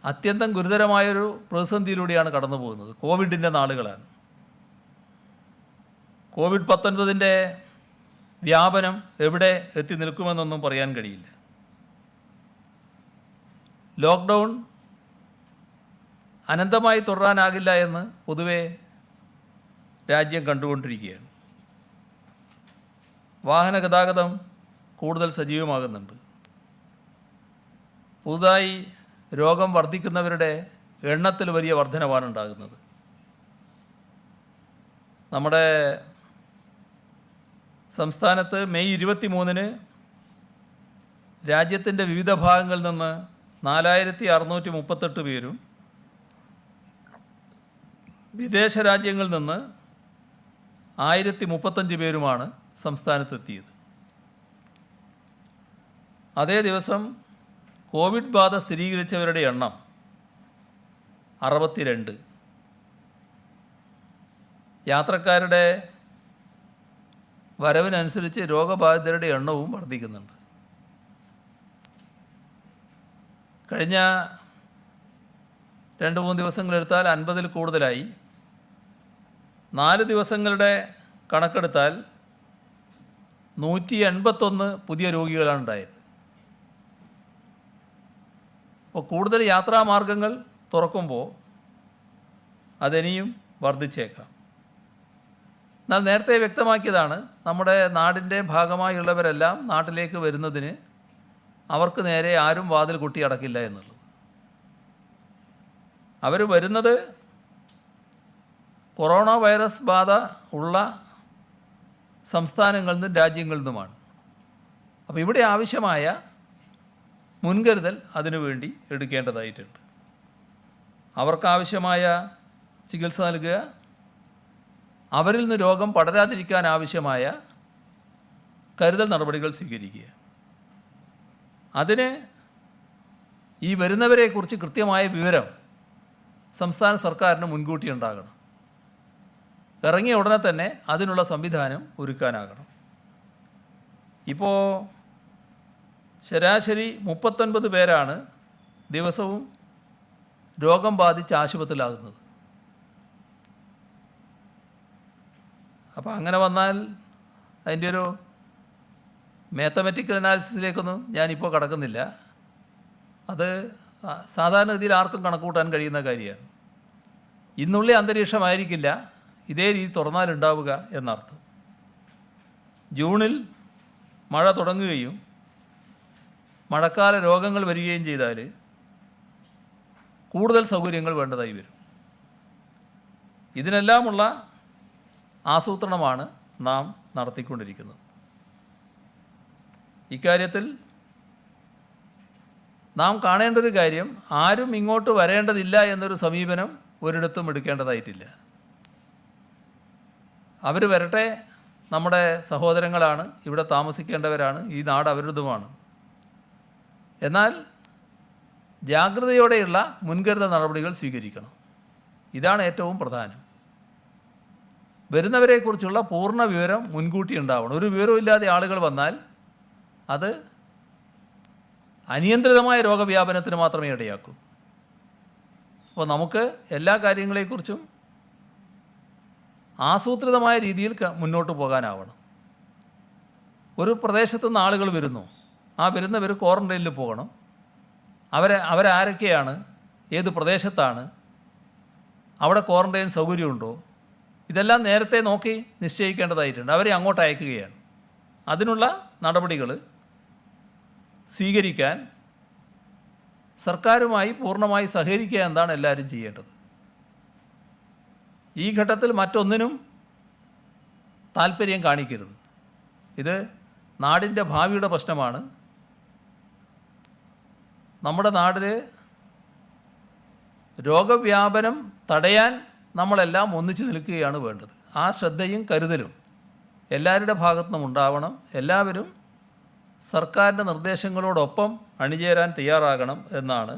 [SPEAKER 1] അത്യന്തം ഗുരുതരമായൊരു പ്രതിസന്ധിയിലൂടെയാണ് കടന്നു പോകുന്നത്. കോവിഡിൻ്റെ നാളുകളാണ്. COVID-19 വ്യാപനം എവിടെ എത്തി നിൽക്കുമെന്നൊന്നും പറയാൻ കഴിയില്ല. ലോക്ക്ഡൗൺ അനന്തമായി തുടരാനാകില്ല എന്ന് പൊതുവെ രാജ്യം കണ്ടുകൊണ്ടിരിക്കുകയാണ്. വാഹന ഗതാഗതം കൂടുതൽ സജീവമാകുന്നുണ്ട്. പുതുതായി രോഗം വർദ്ധിക്കുന്നവരുടെ എണ്ണത്തിൽ വലിയ വർധനവാണ് ഉണ്ടാകുന്നത്. നമ്മുടെ സംസ്ഥാനത്ത് മെയ് 23 രാജ്യത്തിൻ്റെ വിവിധ ഭാഗങ്ങളിൽ നിന്ന് 4638 പേരും വിദേശ രാജ്യങ്ങളിൽ നിന്ന് 1035 പേരുമാണ് സംസ്ഥാനത്തെത്തിയത്. അതേ ദിവസം കോവിഡ് ബാധ സ്ഥിരീകരിച്ചവരുടെ എണ്ണം 62. യാത്രക്കാരുടെ വരവിനനുസരിച്ച് രോഗബാധിതരുടെ എണ്ണവും വർദ്ധിക്കുന്നുണ്ട്. കഴിഞ്ഞ 2-3 ദിവസങ്ങളെടുത്താൽ 50-ൽ കൂടുതലായി. 4 ദിവസങ്ങളുടെ കണക്കെടുത്താൽ 181 പുതിയ രോഗികളാണ് ഉണ്ടായത്. അപ്പോൾ കൂടുതൽ യാത്രാമാർഗങ്ങൾ തുറക്കുമ്പോൾ അതിനിയും വർദ്ധിച്ചേക്കാം. എന്നാൽ നേരത്തെ വ്യക്തമാക്കിയതാണ്, നമ്മുടെ നാടിൻ്റെ ഭാഗമായുള്ളവരെല്ലാം നാട്ടിലേക്ക് വരുന്നതിന് അവർക്ക് നേരെ ആരും വാതിൽ കൊട്ടി അടക്കില്ല എന്നുള്ളത്. അവർ വരുന്നത് കൊറോണ വൈറസ് ബാധ ഉള്ള സംസ്ഥാനങ്ങളിൽ നിന്നും രാജ്യങ്ങളിൽ നിന്നുമാണ്. അപ്പോൾ ഇവിടെ ആവശ്യമായ മുൻകരുതൽ അതിനുവേണ്ടി എടുക്കേണ്ടതായിട്ടുണ്ട്. അവർക്കാവശ്യമായ ചികിത്സ നൽകുക, അവരിൽ നിന്ന് രോഗം പടരാതിരിക്കാൻ ആവശ്യമായ കരുതൽ നടപടികൾ സ്വീകരിക്കുക. അതിന് ഈ വരുന്നവരെക്കുറിച്ച് കൃത്യമായ വിവരം സംസ്ഥാന സർക്കാരിന് മുൻകൂട്ടി ഉണ്ടാകണം. ഇറങ്ങിയ ഉടനെ തന്നെ അതിനുള്ള സംവിധാനം ഒരുക്കാനാകണം. ഇപ്പോൾ ശരാശരി 39 പേരാണ് ദിവസവും രോഗം ബാധിച്ച് ആശുപത്രിയിലാകുന്നത്. അപ്പോൾ അങ്ങനെ വന്നാൽ അതിൻ്റെ ഒരു മാത്തമാറ്റിക്കൽ അനാലിസിസിലേക്കൊന്നും ഞാനിപ്പോൾ കടക്കുന്നില്ല. അത് സാധാരണഗതിയിൽ ആർക്കും കണക്കൂട്ടാൻ കഴിയുന്ന കാര്യമാണ്. ഇന്നുള്ളിൽ അന്തരീക്ഷമായിരിക്കില്ല ഇതേ രീതി തുറന്നാലുണ്ടാവുക എന്നർത്ഥം. ജൂണിൽ മഴ തുടങ്ങുകയും മഴക്കാല രോഗങ്ങൾ വരികയും ചെയ്താൽ കൂടുതൽ സൗകര്യങ്ങൾ വേണ്ടതായി വരും. ഇതിനെല്ലാമുള്ള ആസൂത്രണമാണ് നാം നടത്തിക്കൊണ്ടിരിക്കുന്നത്. ഇക്കാര്യത്തിൽ നാം കാണേണ്ട ഒരു കാര്യം, ആരും ഇങ്ങോട്ട് വരേണ്ടതില്ല എന്നൊരു സമീപനം ഒരിടത്തും എടുക്കേണ്ടതായിട്ടില്ല. അവർ വരട്ടെ, നമ്മുടെ സഹോദരങ്ങളാണ്, ഇവിടെ താമസിക്കേണ്ടവരാണ്, ഈ നാട് അവരുടേതുമാണ്. എന്നാൽ ജാഗ്രതയോടെയുള്ള മുൻകരുതൽ നടപടികൾ സ്വീകരിക്കണം. ഇതാണ് ഏറ്റവും പ്രധാനം. വരുന്നവരെക്കുറിച്ചുള്ള പൂർണ്ണ വിവരം മുൻകൂട്ടി ഉണ്ടാവണം. ഒരു വിവരവും ഇല്ലാതെ ആളുകൾ വന്നാൽ അത് അനിയന്ത്രിതമായ രോഗവ്യാപനത്തിന് മാത്രമേ ഇടയാക്കൂ. അപ്പോൾ നമുക്ക് എല്ലാ കാര്യങ്ങളെക്കുറിച്ചും ആസൂത്രിതമായ രീതിയിൽ മുന്നോട്ട് പോകാനാവണം. ഒരു പ്രദേശത്തു നിന്ന് ആളുകൾ വരുന്നു, ആ വരുന്നവർ ക്വാറന്റൈനിൽ പോകണം. അവരാരൊക്കെയാണ്, ഏത് പ്രദേശത്താണ്, അവിടെ ക്വാറന്റൈൻ സൗകര്യമുണ്ടോ, ഇതെല്ലാം നേരത്തെ നോക്കി നിശ്ചയിക്കേണ്ടതായിട്ടുണ്ട്. അവരെ അങ്ങോട്ട് അയക്കുകയാണ്. അതിനുള്ള നടപടികൾ സ്വീകരിക്കാൻ സർക്കാരുമായി പൂർണ്ണമായി സഹകരിക്കുക എന്നതാണ് എല്ലാവരും ചെയ്യേണ്ടത്. ഈ ഘട്ടത്തിൽ മറ്റൊന്നിനും താല്പര്യം കാണിക്കരുത്. ഇത് നാടിൻ്റെ ഭാവിയുടെ പ്രശ്നമാണ്. നമ്മുടെ നാട്ടിൽ രോഗവ്യാപനം തടയാൻ നമ്മളെല്ലാം ഒന്നിച്ചു നിൽക്കുകയാണ് വേണ്ടത്. ആ ശ്രദ്ധയും കരുതലും എല്ലാവരുടെ ഭാഗത്തുനിന്നും ഉണ്ടാവണം. എല്ലാവരും സർക്കാരിൻ്റെ നിർദ്ദേശങ്ങളോടൊപ്പം അണിചേരാൻ തയ്യാറാകണം എന്നാണ്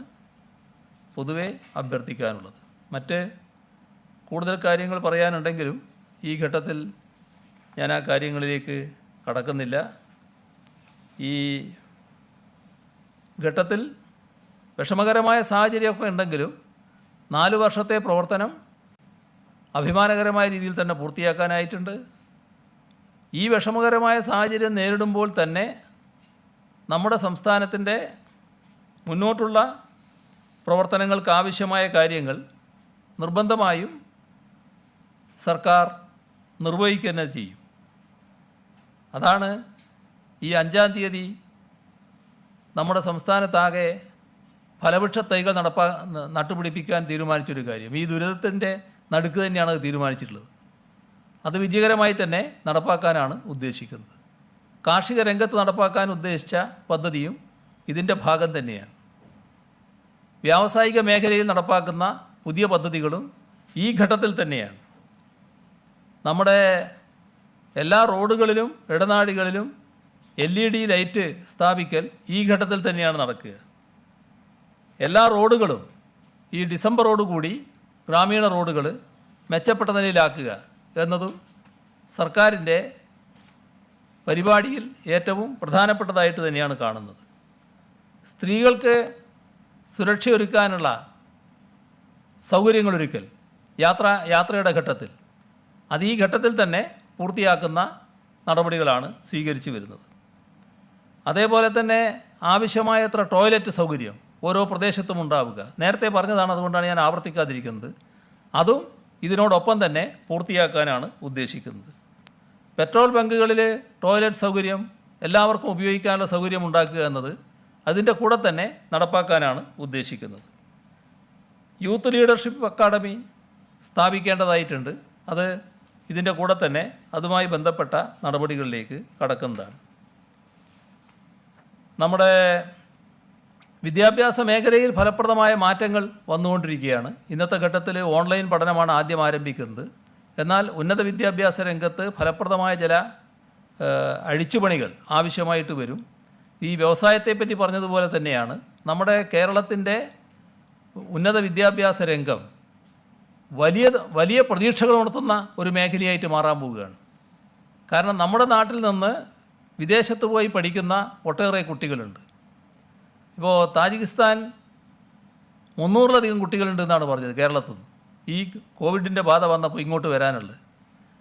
[SPEAKER 1] പൊതുവെ അഭ്യർത്ഥിക്കാനുള്ളത്. മറ്റ് കൂടുതൽ കാര്യങ്ങൾ പറയാനുണ്ടെങ്കിലും ഈ ഘട്ടത്തിൽ ഞാൻ ആ കാര്യങ്ങളിലേക്ക് കടക്കുന്നില്ല. ഈ ഘട്ടത്തിൽ വിഷമകരമായ സാഹചര്യമൊക്കെ ഉണ്ടെങ്കിലും 4 വർഷത്തെ പ്രവർത്തനം അഭിമാനകരമായ രീതിയിൽ തന്നെ പൂർത്തിയാക്കാനായിട്ടുണ്ട്. ഈ വിഷമകരമായ സാഹചര്യം നേരിടുമ്പോൾ തന്നെ നമ്മുടെ സംസ്ഥാനത്തിൻ്റെ മുന്നോട്ടുള്ള പ്രവർത്തനങ്ങൾക്ക് ആവശ്യമായ കാര്യങ്ങൾ നിർബന്ധമായും സർക്കാർ നിർവഹിക്കുക തന്നെ ചെയ്യും. അതാണ് ഈ 5-ാം തീയതി നമ്മുടെ സംസ്ഥാനത്താകെ ഫലവൃക്ഷ തൈകൾ നട്ടുപിടിപ്പിക്കാൻ തീരുമാനിച്ചൊരു കാര്യം. ഈ ദുരിതത്തിൻ്റെ നടുക്ക് തന്നെയാണ് അത് തീരുമാനിച്ചിട്ടുള്ളത്. അത് വിജയകരമായി തന്നെ നടപ്പാക്കാനാണ് ഉദ്ദേശിക്കുന്നത്. കാർഷിക രംഗത്ത് നടപ്പാക്കാൻ ഉദ്ദേശിച്ച പദ്ധതിയും ഇതിൻ്റെ ഭാഗം തന്നെയാണ്. വ്യാവസായിക മേഖലയിൽ നടപ്പാക്കുന്ന പുതിയ പദ്ധതികളും ഈ ഘട്ടത്തിൽ തന്നെയാണ്. നമ്മുടെ എല്ലാ റോഡുകളിലും ഇടനാഴികളിലും LED ലൈറ്റ് സ്ഥാപിക്കൽ ഈ ഘട്ടത്തിൽ തന്നെയാണ് നടക്കുക. എല്ലാ റോഡുകളും ഈ ഡിസംബറോടുകൂടി ഗ്രാമീണ റോഡുകൾ മെച്ചപ്പെട്ട നിലയിലാക്കുക എന്നതും സർക്കാരിൻ്റെ പരിപാടിയിൽ ഏറ്റവും പ്രധാനപ്പെട്ടതായിട്ട് തന്നെയാണ് കാണുന്നത്. സ്ത്രീകൾക്ക് സുരക്ഷയൊരുക്കാനുള്ള സൗകര്യങ്ങളൊരുക്കൽ യാത്രയുടെ ഘട്ടത്തിൽ അത് ഈ ഘട്ടത്തിൽ തന്നെ പൂർത്തിയാക്കുന്ന നടപടികളാണ് സ്വീകരിച്ചു വരുന്നത്. അതേപോലെ തന്നെ ആവശ്യമായത്ര ടോയ്ലറ്റ് സൗകര്യം ഓരോ പ്രദേശത്തും ഉണ്ടാവുക. നേരത്തെ പറഞ്ഞതാണ്, അതുകൊണ്ടാണ് ഞാൻ ആവർത്തിക്കാതിരിക്കുന്നത്. അതും ഇതിനോടൊപ്പം തന്നെ പൂർത്തിയാക്കാനാണ് ഉദ്ദേശിക്കുന്നത്. പെട്രോൾ ബങ്കുകളിൽ ടോയ്ലറ്റ് സൗകര്യം എല്ലാവർക്കും ഉപയോഗിക്കാനുള്ള സൗകര്യം ഉണ്ടാക്കുക എന്നത് അതിൻ്റെ കൂടെ തന്നെ നടപ്പാക്കാനാണ് ഉദ്ദേശിക്കുന്നത്. യൂത്ത് ലീഡർഷിപ്പ് അക്കാഡമി സ്ഥാപിക്കേണ്ടതായിട്ടുണ്ട്. അത് ഇതിൻ്റെ കൂടെ തന്നെ അതുമായി ബന്ധപ്പെട്ട നടപടികളിലേക്ക് കടക്കുന്നതാണ്. നമ്മുടെ വിദ്യാഭ്യാസ മേഖലയിൽ ഫലപ്രദമായ മാറ്റങ്ങൾ വന്നുകൊണ്ടിരിക്കുകയാണ്. ഇന്നത്തെ ഘട്ടത്തിൽ ഓൺലൈൻ പഠനമാണ് ആദ്യം ആരംഭിക്കുന്നത്. എന്നാൽ ഉന്നത വിദ്യാഭ്യാസ രംഗത്ത് ഫലപ്രദമായ ചില അഴിച്ചുപണികൾ ആവശ്യമായിട്ട് വരും. ഈ വ്യവസായത്തെപ്പറ്റി പറഞ്ഞതുപോലെ തന്നെയാണ് നമ്മുടെ കേരളത്തിൻ്റെ ഉന്നത വിദ്യാഭ്യാസ രംഗം വലിയ പ്രതീക്ഷകൾ ഉണർത്തുന്ന ഒരു മേഖലയായിട്ട് മാറാൻ പോവുകയാണ്. കാരണം നമ്മുടെ നാട്ടിൽ നിന്ന് വിദേശത്ത് പോയി പഠിക്കുന്ന ഒട്ടേറെ കുട്ടികളുണ്ട്. ഇപ്പോൾ താജിക്കിസ്ഥാൻ 300-ലധികം കുട്ടികളുണ്ടെന്നാണ് പറഞ്ഞത് കേരളത്തിൽ നിന്ന്, ഈ കോവിഡിൻ്റെ ബാധ വന്നപ്പോൾ ഇങ്ങോട്ട് വരാനുള്ളത്.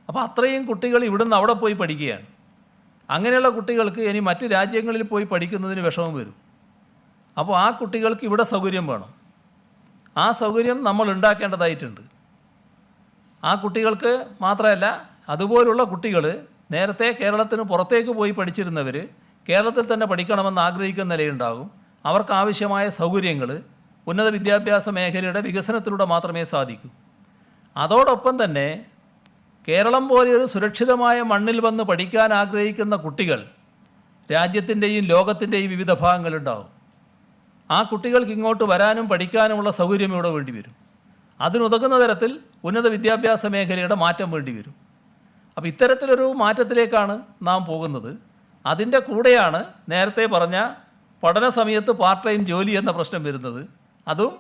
[SPEAKER 1] അപ്പോൾ അത്രയും കുട്ടികൾ ഇവിടുന്ന് അവിടെ പോയി പഠിക്കുകയാണ്. അങ്ങനെയുള്ള കുട്ടികൾക്ക് ഇനി മറ്റ് രാജ്യങ്ങളിൽ പോയി പഠിക്കുന്നതിന് വിഷമം വരും. അപ്പോൾ ആ കുട്ടികൾക്ക് ഇവിടെ സൗകര്യം വേണം. ആ സൗകര്യം നമ്മൾ ഉണ്ടാക്കേണ്ടതായിട്ടുണ്ട്. ആ കുട്ടികൾക്ക് മാത്രമല്ല, അതുപോലുള്ള കുട്ടികൾ നേരത്തെ കേരളത്തിന് പുറത്തേക്ക് പോയി പഠിച്ചിരുന്നവർ കേരളത്തിൽ തന്നെ പഠിക്കണമെന്ന് ആഗ്രഹിക്കുന്ന നിലയുണ്ടാകും. അവർക്കാവശ്യമായ സൗകര്യങ്ങൾ ഉന്നത വിദ്യാഭ്യാസ മേഖലയുടെ വികസനത്തിലൂടെ മാത്രമേ സാധിക്കൂ. അതോടൊപ്പം തന്നെ കേരളം പോലെയൊരു സുരക്ഷിതമായ മണ്ണിൽ വന്ന് പഠിക്കാൻ ആഗ്രഹിക്കുന്ന കുട്ടികൾ രാജ്യത്തിൻ്റെയും ലോകത്തിൻ്റെയും വിവിധ ഭാഗങ്ങളുണ്ടാകും. ആ കുട്ടികൾക്ക് ഇങ്ങോട്ട് വരാനും പഠിക്കാനുമുള്ള സൗകര്യം ഇവിടെ വേണ്ടി വരും. അതിനുതകുന്ന തരത്തിൽ ഉന്നത വിദ്യാഭ്യാസ മേഖലയുടെ മാറ്റം വേണ്ടി വരും. അപ്പോൾ ഇത്തരത്തിലൊരു മാറ്റത്തിലേക്കാണ് നാം പോകുന്നത്. അതിൻ്റെ കൂടെയാണ് നേരത്തെ പറഞ്ഞ പഠന സമയത്ത് പാർട്ട് ടൈം ജോലി എന്ന പ്രശ്നം വരുന്നത്. അതും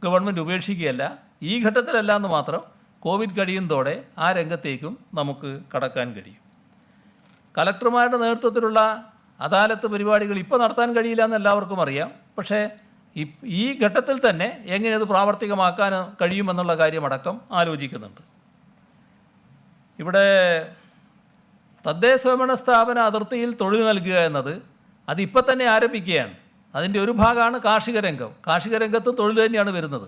[SPEAKER 1] ഗവൺമെൻറ് ഉപേക്ഷിക്കുകയല്ല, ഈ ഘട്ടത്തിലല്ല എന്ന് മാത്രം. കോവിഡ് കഴിയുന്നതോടെ ആ രംഗത്തേക്കും നമുക്ക് കടക്കാൻ കഴിയും. കലക്ടർമാരുടെ നേതൃത്വത്തിലുള്ള അദാലത്ത് പരിപാടികൾ ഇപ്പോൾ നടത്താൻ കഴിയില്ല എന്ന് എല്ലാവർക്കും അറിയാം. പക്ഷേ ഈ ഘട്ടത്തിൽ തന്നെ എങ്ങനെ അത് പ്രാവർത്തികമാക്കാൻ കഴിയുമെന്നുള്ള കാര്യമടക്കം ആലോചിക്കുന്നുണ്ട്. ഇവിടെ തദ്ദേശഭരണ സ്ഥാപന അതിർത്തിയിൽ തൊഴിൽ നൽകുക എന്നത് അതിപ്പോൾ തന്നെ ആരംഭിക്കുകയാണ്. അതിൻ്റെ ഒരു ഭാഗമാണ് കാർഷിക രംഗം. കാർഷിക രംഗത്തും തൊഴിൽ തന്നെയാണ് വരുന്നത്.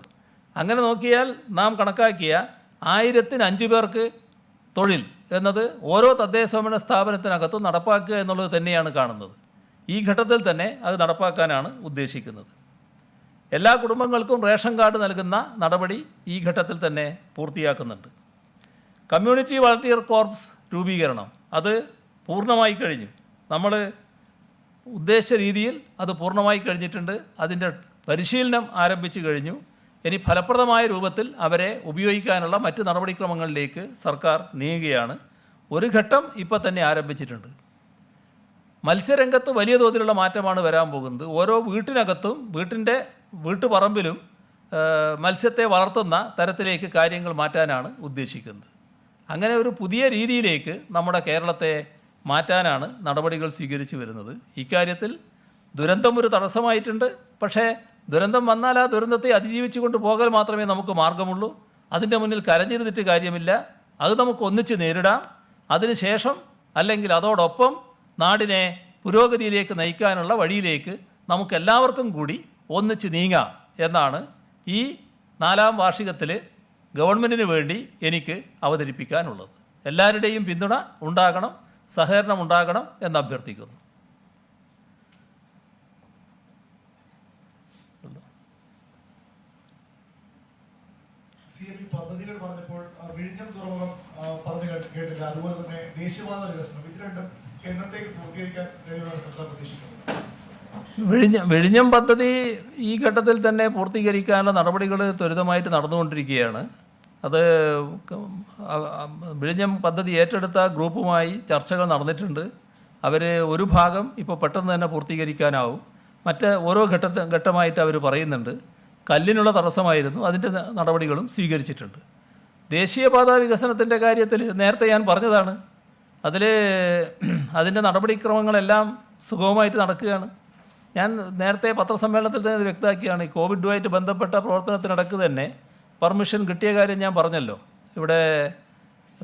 [SPEAKER 1] അങ്ങനെ നോക്കിയാൽ നാം കണക്കാക്കിയ 1005 പേർക്ക് തൊഴിൽ എന്നത് ഓരോ തദ്ദേശഭരണ സ്ഥാപനത്തിനകത്തും നടപ്പാക്കുക എന്നുള്ളത് തന്നെയാണ് കാണുന്നത്. ഈ ഘട്ടത്തിൽ തന്നെ അത് നടപ്പാക്കാനാണ് ഉദ്ദേശിക്കുന്നത്. എല്ലാ കുടുംബങ്ങൾക്കും റേഷൻ കാർഡ് നൽകുന്ന നടപടി ഈ ഘട്ടത്തിൽ തന്നെ പൂർത്തിയാക്കുന്നുണ്ട്. കമ്മ്യൂണിറ്റി വളണ്ടിയർ കോർപ്സ് രൂപീകരണം അത് പൂർണ്ണമായി കഴിഞ്ഞു. നമ്മൾ ഉദ്ദേശിച്ച രീതിയിൽ അത് പൂർണ്ണമായി കഴിഞ്ഞിട്ടുണ്ട്. അതിൻ്റെ പരിശീലനം ആരംഭിച്ചു കഴിഞ്ഞു. ഇനി ഫലപ്രദമായ രൂപത്തിൽ അവരെ ഉപയോഗിക്കാനുള്ള മറ്റ് നടപടിക്രമങ്ങളിലേക്ക് സർക്കാർ നീങ്ങുകയാണ്. ഒരു ഘട്ടം ഇപ്പോൾ തന്നെ ആരംഭിച്ചിട്ടുണ്ട്. മത്സ്യരംഗത്ത് വലിയ തോതിലുള്ള മാറ്റമാണ് വരാൻ പോകുന്നത്. ഓരോ വീട്ടിനകത്തും വീട്ടുപറമ്പിലും മത്സ്യത്തെ വളർത്തുന്ന തരത്തിലേക്ക് കാര്യങ്ങൾ മാറ്റാനാണ് ഉദ്ദേശിക്കുന്നത്. അങ്ങനെ ഒരു പുതിയ രീതിയിലേക്ക് നമ്മുടെ കേരളത്തെ മാറ്റാനാണ് നടപടികൾ സ്വീകരിച്ചു വരുന്നത്. ഇക്കാര്യത്തിൽ ദുരന്തം ഒരു തടസ്സമായിട്ടുണ്ട്. പക്ഷേ ദുരന്തം വന്നാൽ ആ ദുരന്തത്തെ അതിജീവിച്ചു കൊണ്ട് പോകൽ മാത്രമേ നമുക്ക് മാർഗമുള്ളൂ. അതിൻ്റെ മുന്നിൽ കരഞ്ഞിരുന്നിട്ട് കാര്യമില്ല. അത് നമുക്ക് ഒന്നിച്ച് നേരിടാം. അതിനുശേഷം അല്ലെങ്കിൽ അതോടൊപ്പം നാടിനെ പുരോഗതിയിലേക്ക് നയിക്കാനുള്ള വഴിയിലേക്ക് നമുക്കെല്ലാവർക്കും കൂടി ഒന്നിച്ച് നീങ്ങാം എന്നാണ് ഈ 4ാം വാർഷികത്തിൽ ഗവൺമെൻറ്റിന് വേണ്ടി എനിക്ക് അവതരിപ്പിക്കാനുള്ളത്. എല്ലാവരുടെയും പിന്തുണ ഉണ്ടാകണം, സഹകരണം ഉണ്ടാകണം എന്ന് അഭ്യർത്ഥിക്കുന്നു.
[SPEAKER 2] പദ്ധതികൾ പറഞ്ഞപ്പോൾ വിഴിഞ്ഞം തുറമുഖം പറഞ്ഞു കേട്ടില്ല. അതുപോലെ തന്നെ ദേശീയപാത വികസനം, ഇത് രണ്ടും എന്നത്തേക്ക് പൂർത്തീകരിക്കാൻ കഴിയുമെന്ന് സർക്കാർ പ്രതീക്ഷിക്കുന്നത്?
[SPEAKER 1] വിഴിഞ്ഞം പദ്ധതി ഈ ഘട്ടത്തിൽ തന്നെ പൂർത്തീകരിക്കാനുള്ള നടപടികൾ ത്വരിതമായിട്ട് നടന്നുകൊണ്ടിരിക്കുകയാണ്. അത് വിഴിഞ്ഞം പദ്ധതി ഏറ്റെടുത്ത ഗ്രൂപ്പുമായി ചർച്ചകൾ നടന്നിട്ടുണ്ട്. അവർ ഒരു ഭാഗം ഇപ്പോൾ പെട്ടെന്ന് തന്നെ പൂർത്തീകരിക്കാനാവും. മറ്റ് ഓരോ ഘട്ടമായിട്ട് അവർ പറയുന്നുണ്ട്. കല്ലിനുള്ള തടസ്സമായിരുന്നു, അതിൻ്റെ നടപടികളും സ്വീകരിച്ചിട്ടുണ്ട്. ദേശീയപാത വികസനത്തിൻ്റെ കാര്യത്തിൽ നേരത്തെ ഞാൻ പറഞ്ഞതാണ്. അതിൻ്റെ നടപടിക്രമങ്ങളെല്ലാം സുഗമമായിട്ട് നടക്കുകയാണ്. ഞാൻ നേരത്തെ പത്രസമ്മേളനത്തിൽ തന്നെ ഇത് വ്യക്തമാക്കിയാണ്. ഈ കോവിഡുമായിട്ട് ബന്ധപ്പെട്ട പ്രവർത്തനത്തിനിടക്ക് തന്നെ പെർമിഷൻ കിട്ടിയ കാര്യം ഞാൻ പറഞ്ഞല്ലോ. ഇവിടെ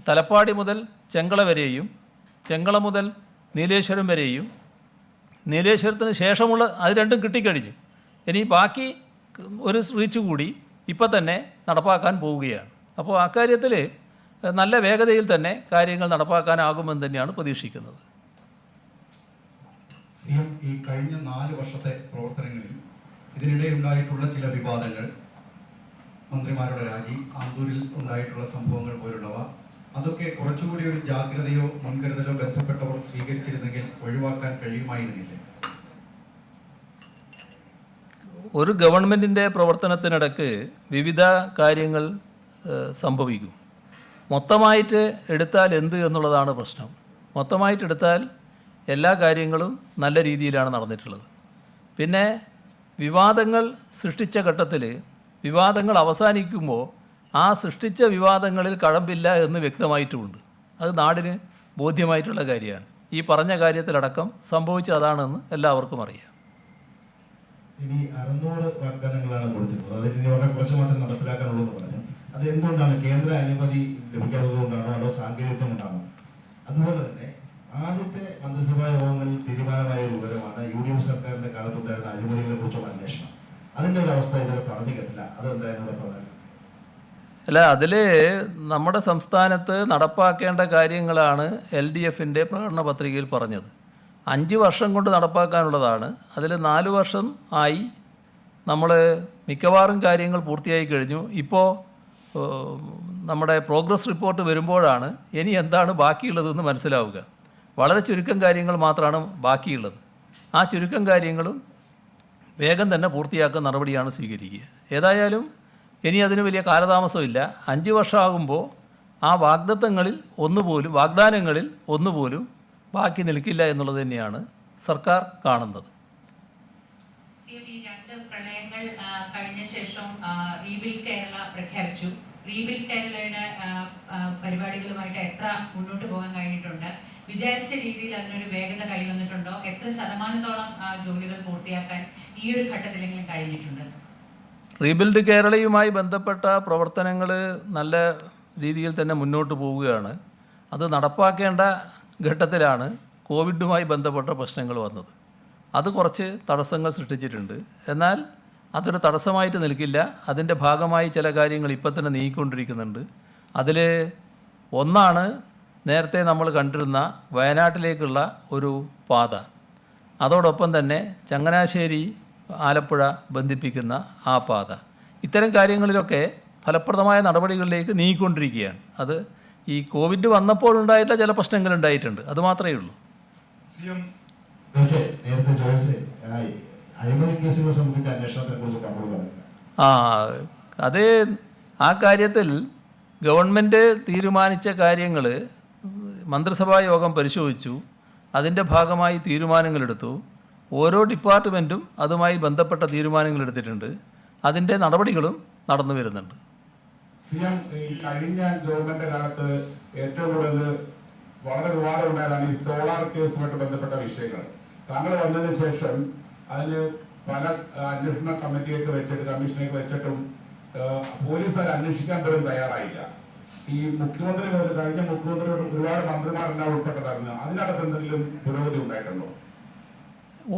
[SPEAKER 1] തലപ്പാടി മുതൽ ചെങ്കള വരെയും ചെങ്കള മുതൽ നീലേശ്വരം വരെയും നീലേശ്വരത്തിന് ശേഷമുള്ള അത് രണ്ടും കിട്ടിക്കഴിഞ്ഞു. ഇനി ബാക്കി ഒരു റീച്ച് കൂടി ഇപ്പം തന്നെ നടപ്പാക്കാൻ പോവുകയാണ്. അപ്പോൾ അക്കാര്യത്തിൽ നല്ല വേഗതയിൽ തന്നെ കാര്യങ്ങൾ നടപ്പാക്കാനാകുമെന്ന് തന്നെയാണ് പ്രതീക്ഷിക്കുന്നത്.
[SPEAKER 3] ഈ കഴിഞ്ഞ 4 വർഷത്തെ പ്രവർത്തനങ്ങളിൽ ഇതിനിടെ ഉണ്ടായിട്ടുള്ള ചില വിവാദങ്ങൾ, മന്ത്രിമാരുടെ രാജി, ആന്തൂരിൽ ഉണ്ടായിട്ടുള്ള സംഭവങ്ങൾ പോലുള്ളവ, അതൊക്കെ കുറച്ചുകൂടി ഒരു ജാഗ്രതയോ മുൻകരുതലോ ബന്ധപ്പെട്ടവർ സ്വീകരിച്ചിരുന്നെങ്കിൽ ഒഴിവാക്കാൻ കഴിയുമായിരുന്നില്ലേ?
[SPEAKER 1] ഒരു ഗവൺമെൻറ്റിൻ്റെ പ്രവർത്തനത്തിനിടക്ക് വിവിധ കാര്യങ്ങൾ സംഭവിക്കും. മൊത്തമായിട്ട് എടുത്താൽ എന്ത് എന്നുള്ളതാണ് പ്രശ്നം. മൊത്തമായിട്ടെടുത്താൽ എല്ലാ കാര്യങ്ങളും നല്ല രീതിയിലാണ് നടന്നിട്ടുള്ളത്. പിന്നെ വിവാദങ്ങൾ സൃഷ്ടിച്ച ഘട്ടത്തിൽ വിവാദങ്ങൾ അവസാനിക്കുമ്പോൾ ആ സൃഷ്ടിച്ച വിവാദങ്ങളിൽ കഴമ്പില്ല എന്ന് വ്യക്തമായിട്ടുമുണ്ട്. അത് നാടിന് ബോധ്യമായിട്ടുള്ള കാര്യമാണ്. ഈ പറഞ്ഞ കാര്യത്തിലടക്കം സംഭവിച്ചത് അതാണെന്ന് എല്ലാവർക്കും അറിയാം.
[SPEAKER 2] 600 വാഗ്ദാനങ്ങളാണ് കൊടുത്തിരുന്നത്. അതിന് വളരെ കുറച്ച് മാത്രം നടപ്പിലാക്കാനുള്ളതെന്ന് പറഞ്ഞു. അത് എന്തുകൊണ്ടാണ്? കേന്ദ്ര അനുമതി ലഭിക്കാത്തതുകൊണ്ടാണോ അതോ സാങ്കേതികം കൊണ്ടാണോ? അതുപോലെ തന്നെ ആദ്യത്തെ മന്ത്രിസഭാ യോഗങ്ങളിൽ തീരുമാനമായ ഒരു വിവരമാണ് UDF സർക്കാരിന്റെ കാലത്തുണ്ടായിരുന്ന അഴിമതികളെ കുറിച്ചുള്ള അന്വേഷണം. അതിന്റെ ഒരു അവസ്ഥ ഇതുവരെ പറഞ്ഞു കേട്ടില്ല. അതെന്തായിരുന്നു പ്രധാനം?
[SPEAKER 1] അല്ല, അതിൽ നമ്മുടെ സംസ്ഥാനത്ത് നടപ്പാക്കേണ്ട കാര്യങ്ങളാണ് LDFൻ്റെ പ്രകടന പത്രികയിൽ പറഞ്ഞത്. 5 വർഷം കൊണ്ട് നടപ്പാക്കാനുള്ളതാണ്. അതിൽ 4 വർഷം ആയി. നമ്മൾ മിക്കവാറും കാര്യങ്ങൾ പൂർത്തിയായി കഴിഞ്ഞു. ഇപ്പോൾ നമ്മുടെ പ്രോഗ്രസ് റിപ്പോർട്ട് വരുമ്പോഴാണ് ഇനി എന്താണ് ബാക്കിയുള്ളതെന്ന് മനസ്സിലാവുക. വളരെ ചുരുക്കം കാര്യങ്ങൾ മാത്രമാണ് ബാക്കിയുള്ളത്. ആ ചുരുക്കം കാര്യങ്ങളും വേഗം തന്നെ പൂർത്തിയാക്കുന്ന നടപടിയാണ് സ്വീകരിക്കുക. ഏതായാലും ഇനി അതിന് വലിയ കാലതാമസമില്ല. 5 വർഷമാകുമ്പോൾ ആ വാഗ്ദാനങ്ങളിൽ ഒന്നുപോലും ബാക്കി നിൽക്കില്ല എന്നുള്ളത് തന്നെയാണ് സർക്കാർ കാണുന്നത്.
[SPEAKER 4] ഈ 2 പ്രളയങ്ങൾ കഴിഞ്ഞ ശേഷം റീബിൽഡ് കേരള പ്രഖ്യാപിച്ചു. റീബിൽഡ് കേരളയുടെ പരിപാടികളുമായിട്ട് എത്ര മുന്നോട്ട് പോകാൻ കഴിഞ്ഞിട്ടുണ്ട്? വിചാരിച്ച രീതിയിൽ അതിനൊരു വേഗത കൈവന്നിട്ടുണ്ടോ? എത്ര ശതമാനത്തോളം ജോലികൾ പൂർത്തിയാക്കാൻ ഈ ഒരു ഘട്ടത്തിലെങ്കിലും കഴിഞ്ഞിട്ടുണ്ട്?
[SPEAKER 1] റീബിൽഡ് കേരളയുമായി ബന്ധപ്പെട്ട പ്രവർത്തനങ്ങൾ നല്ല രീതിയിൽ തന്നെ മുന്നോട്ട് പോവുകയാണ്. അത് നടപ്പാക്കേണ്ട ഘട്ടത്തിലാണ് കോവിഡുമായി ബന്ധപ്പെട്ട പ്രശ്നങ്ങൾ വന്നത്. അത് കുറച്ച് തടസ്സങ്ങൾ സൃഷ്ടിച്ചിട്ടുണ്ട്. എന്നാൽ അതൊരു തടസ്സമായിട്ട് നിൽക്കില്ല. അതിൻ്റെ ഭാഗമായി ചില കാര്യങ്ങൾ ഇപ്പം തന്നെ നീങ്ങിക്കൊണ്ടിരിക്കുന്നുണ്ട്. അതിൽ ഒന്നാണ് നേരത്തെ നമ്മൾ കണ്ടിരുന്ന വയനാട്ടിലേക്കുള്ള ഒരു പാത. അതോടൊപ്പം തന്നെ ചങ്ങനാശ്ശേരി ആലപ്പുഴ ബന്ധിപ്പിക്കുന്ന ആ പാത. ഇത്തരം കാര്യങ്ങളിലൊക്കെ ഫലപ്രദമായ നടപടികളിലേക്ക് നീങ്ങിക്കൊണ്ടിരിക്കുകയാണ്. അത് ഈ കോവിഡ് വന്നപ്പോഴുണ്ടായിട്ടുള്ള ചില പ്രശ്നങ്ങൾ ഉണ്ടായിട്ടുണ്ട്. അതുമാത്രമേ ഉള്ളൂ.
[SPEAKER 2] നേരത്തെ ചോദിച്ചേ അഴിമതി കേസുകളെ സംബന്ധിച്ച അന്വേഷണത്തെ കുറിച്ച് പറഞ്ഞു.
[SPEAKER 1] അത് ആ കാര്യത്തിൽ ഗവൺമെൻറ് തീരുമാനിച്ച കാര്യങ്ങൾ മന്ത്രിസഭാ യോഗം പരിശോധിച്ചു. അതിൻ്റെ ഭാഗമായി തീരുമാനങ്ങളെടുത്തു. ഓരോ ഡിപ്പാർട്ട്മെൻറ്റും അതുമായി ബന്ധപ്പെട്ട തീരുമാനങ്ങൾ എടുത്തിട്ടുണ്ട്. അതിൻ്റെ നടപടികളും നടന്നു വരുന്നുണ്ട്.
[SPEAKER 5] സിഎം, ഈ കഴിഞ്ഞ ഗവൺമെന്റ് കാലത്ത് ഏറ്റവും കൂടുതൽ വളരെ വിവാദം ഉണ്ടായതാണ് ഈ സോളാർ കേസുമായിട്ട് ബന്ധപ്പെട്ട വിഷയങ്ങൾ. താങ്കൾ വന്നതിന് ശേഷം അതിന് പല അന്വേഷണ കമ്മിറ്റിയൊക്കെ വെച്ചിട്ട് കമ്മീഷനൊക്കെ വെച്ചിട്ടും പോലീസ് അത് അന്വേഷിക്കാൻ പോലും തയ്യാറായില്ല. ഈ മുഖ്യമന്ത്രി കഴിഞ്ഞ മുഖ്യമന്ത്രിയോട് ഒരുപാട് മന്ത്രിമാരെല്ലാം ഉൾപ്പെട്ടതായിരുന്നു. അതിനകത്ത് എന്തെങ്കിലും പുരോഗതി ഉണ്ടായിട്ടുണ്ടോ?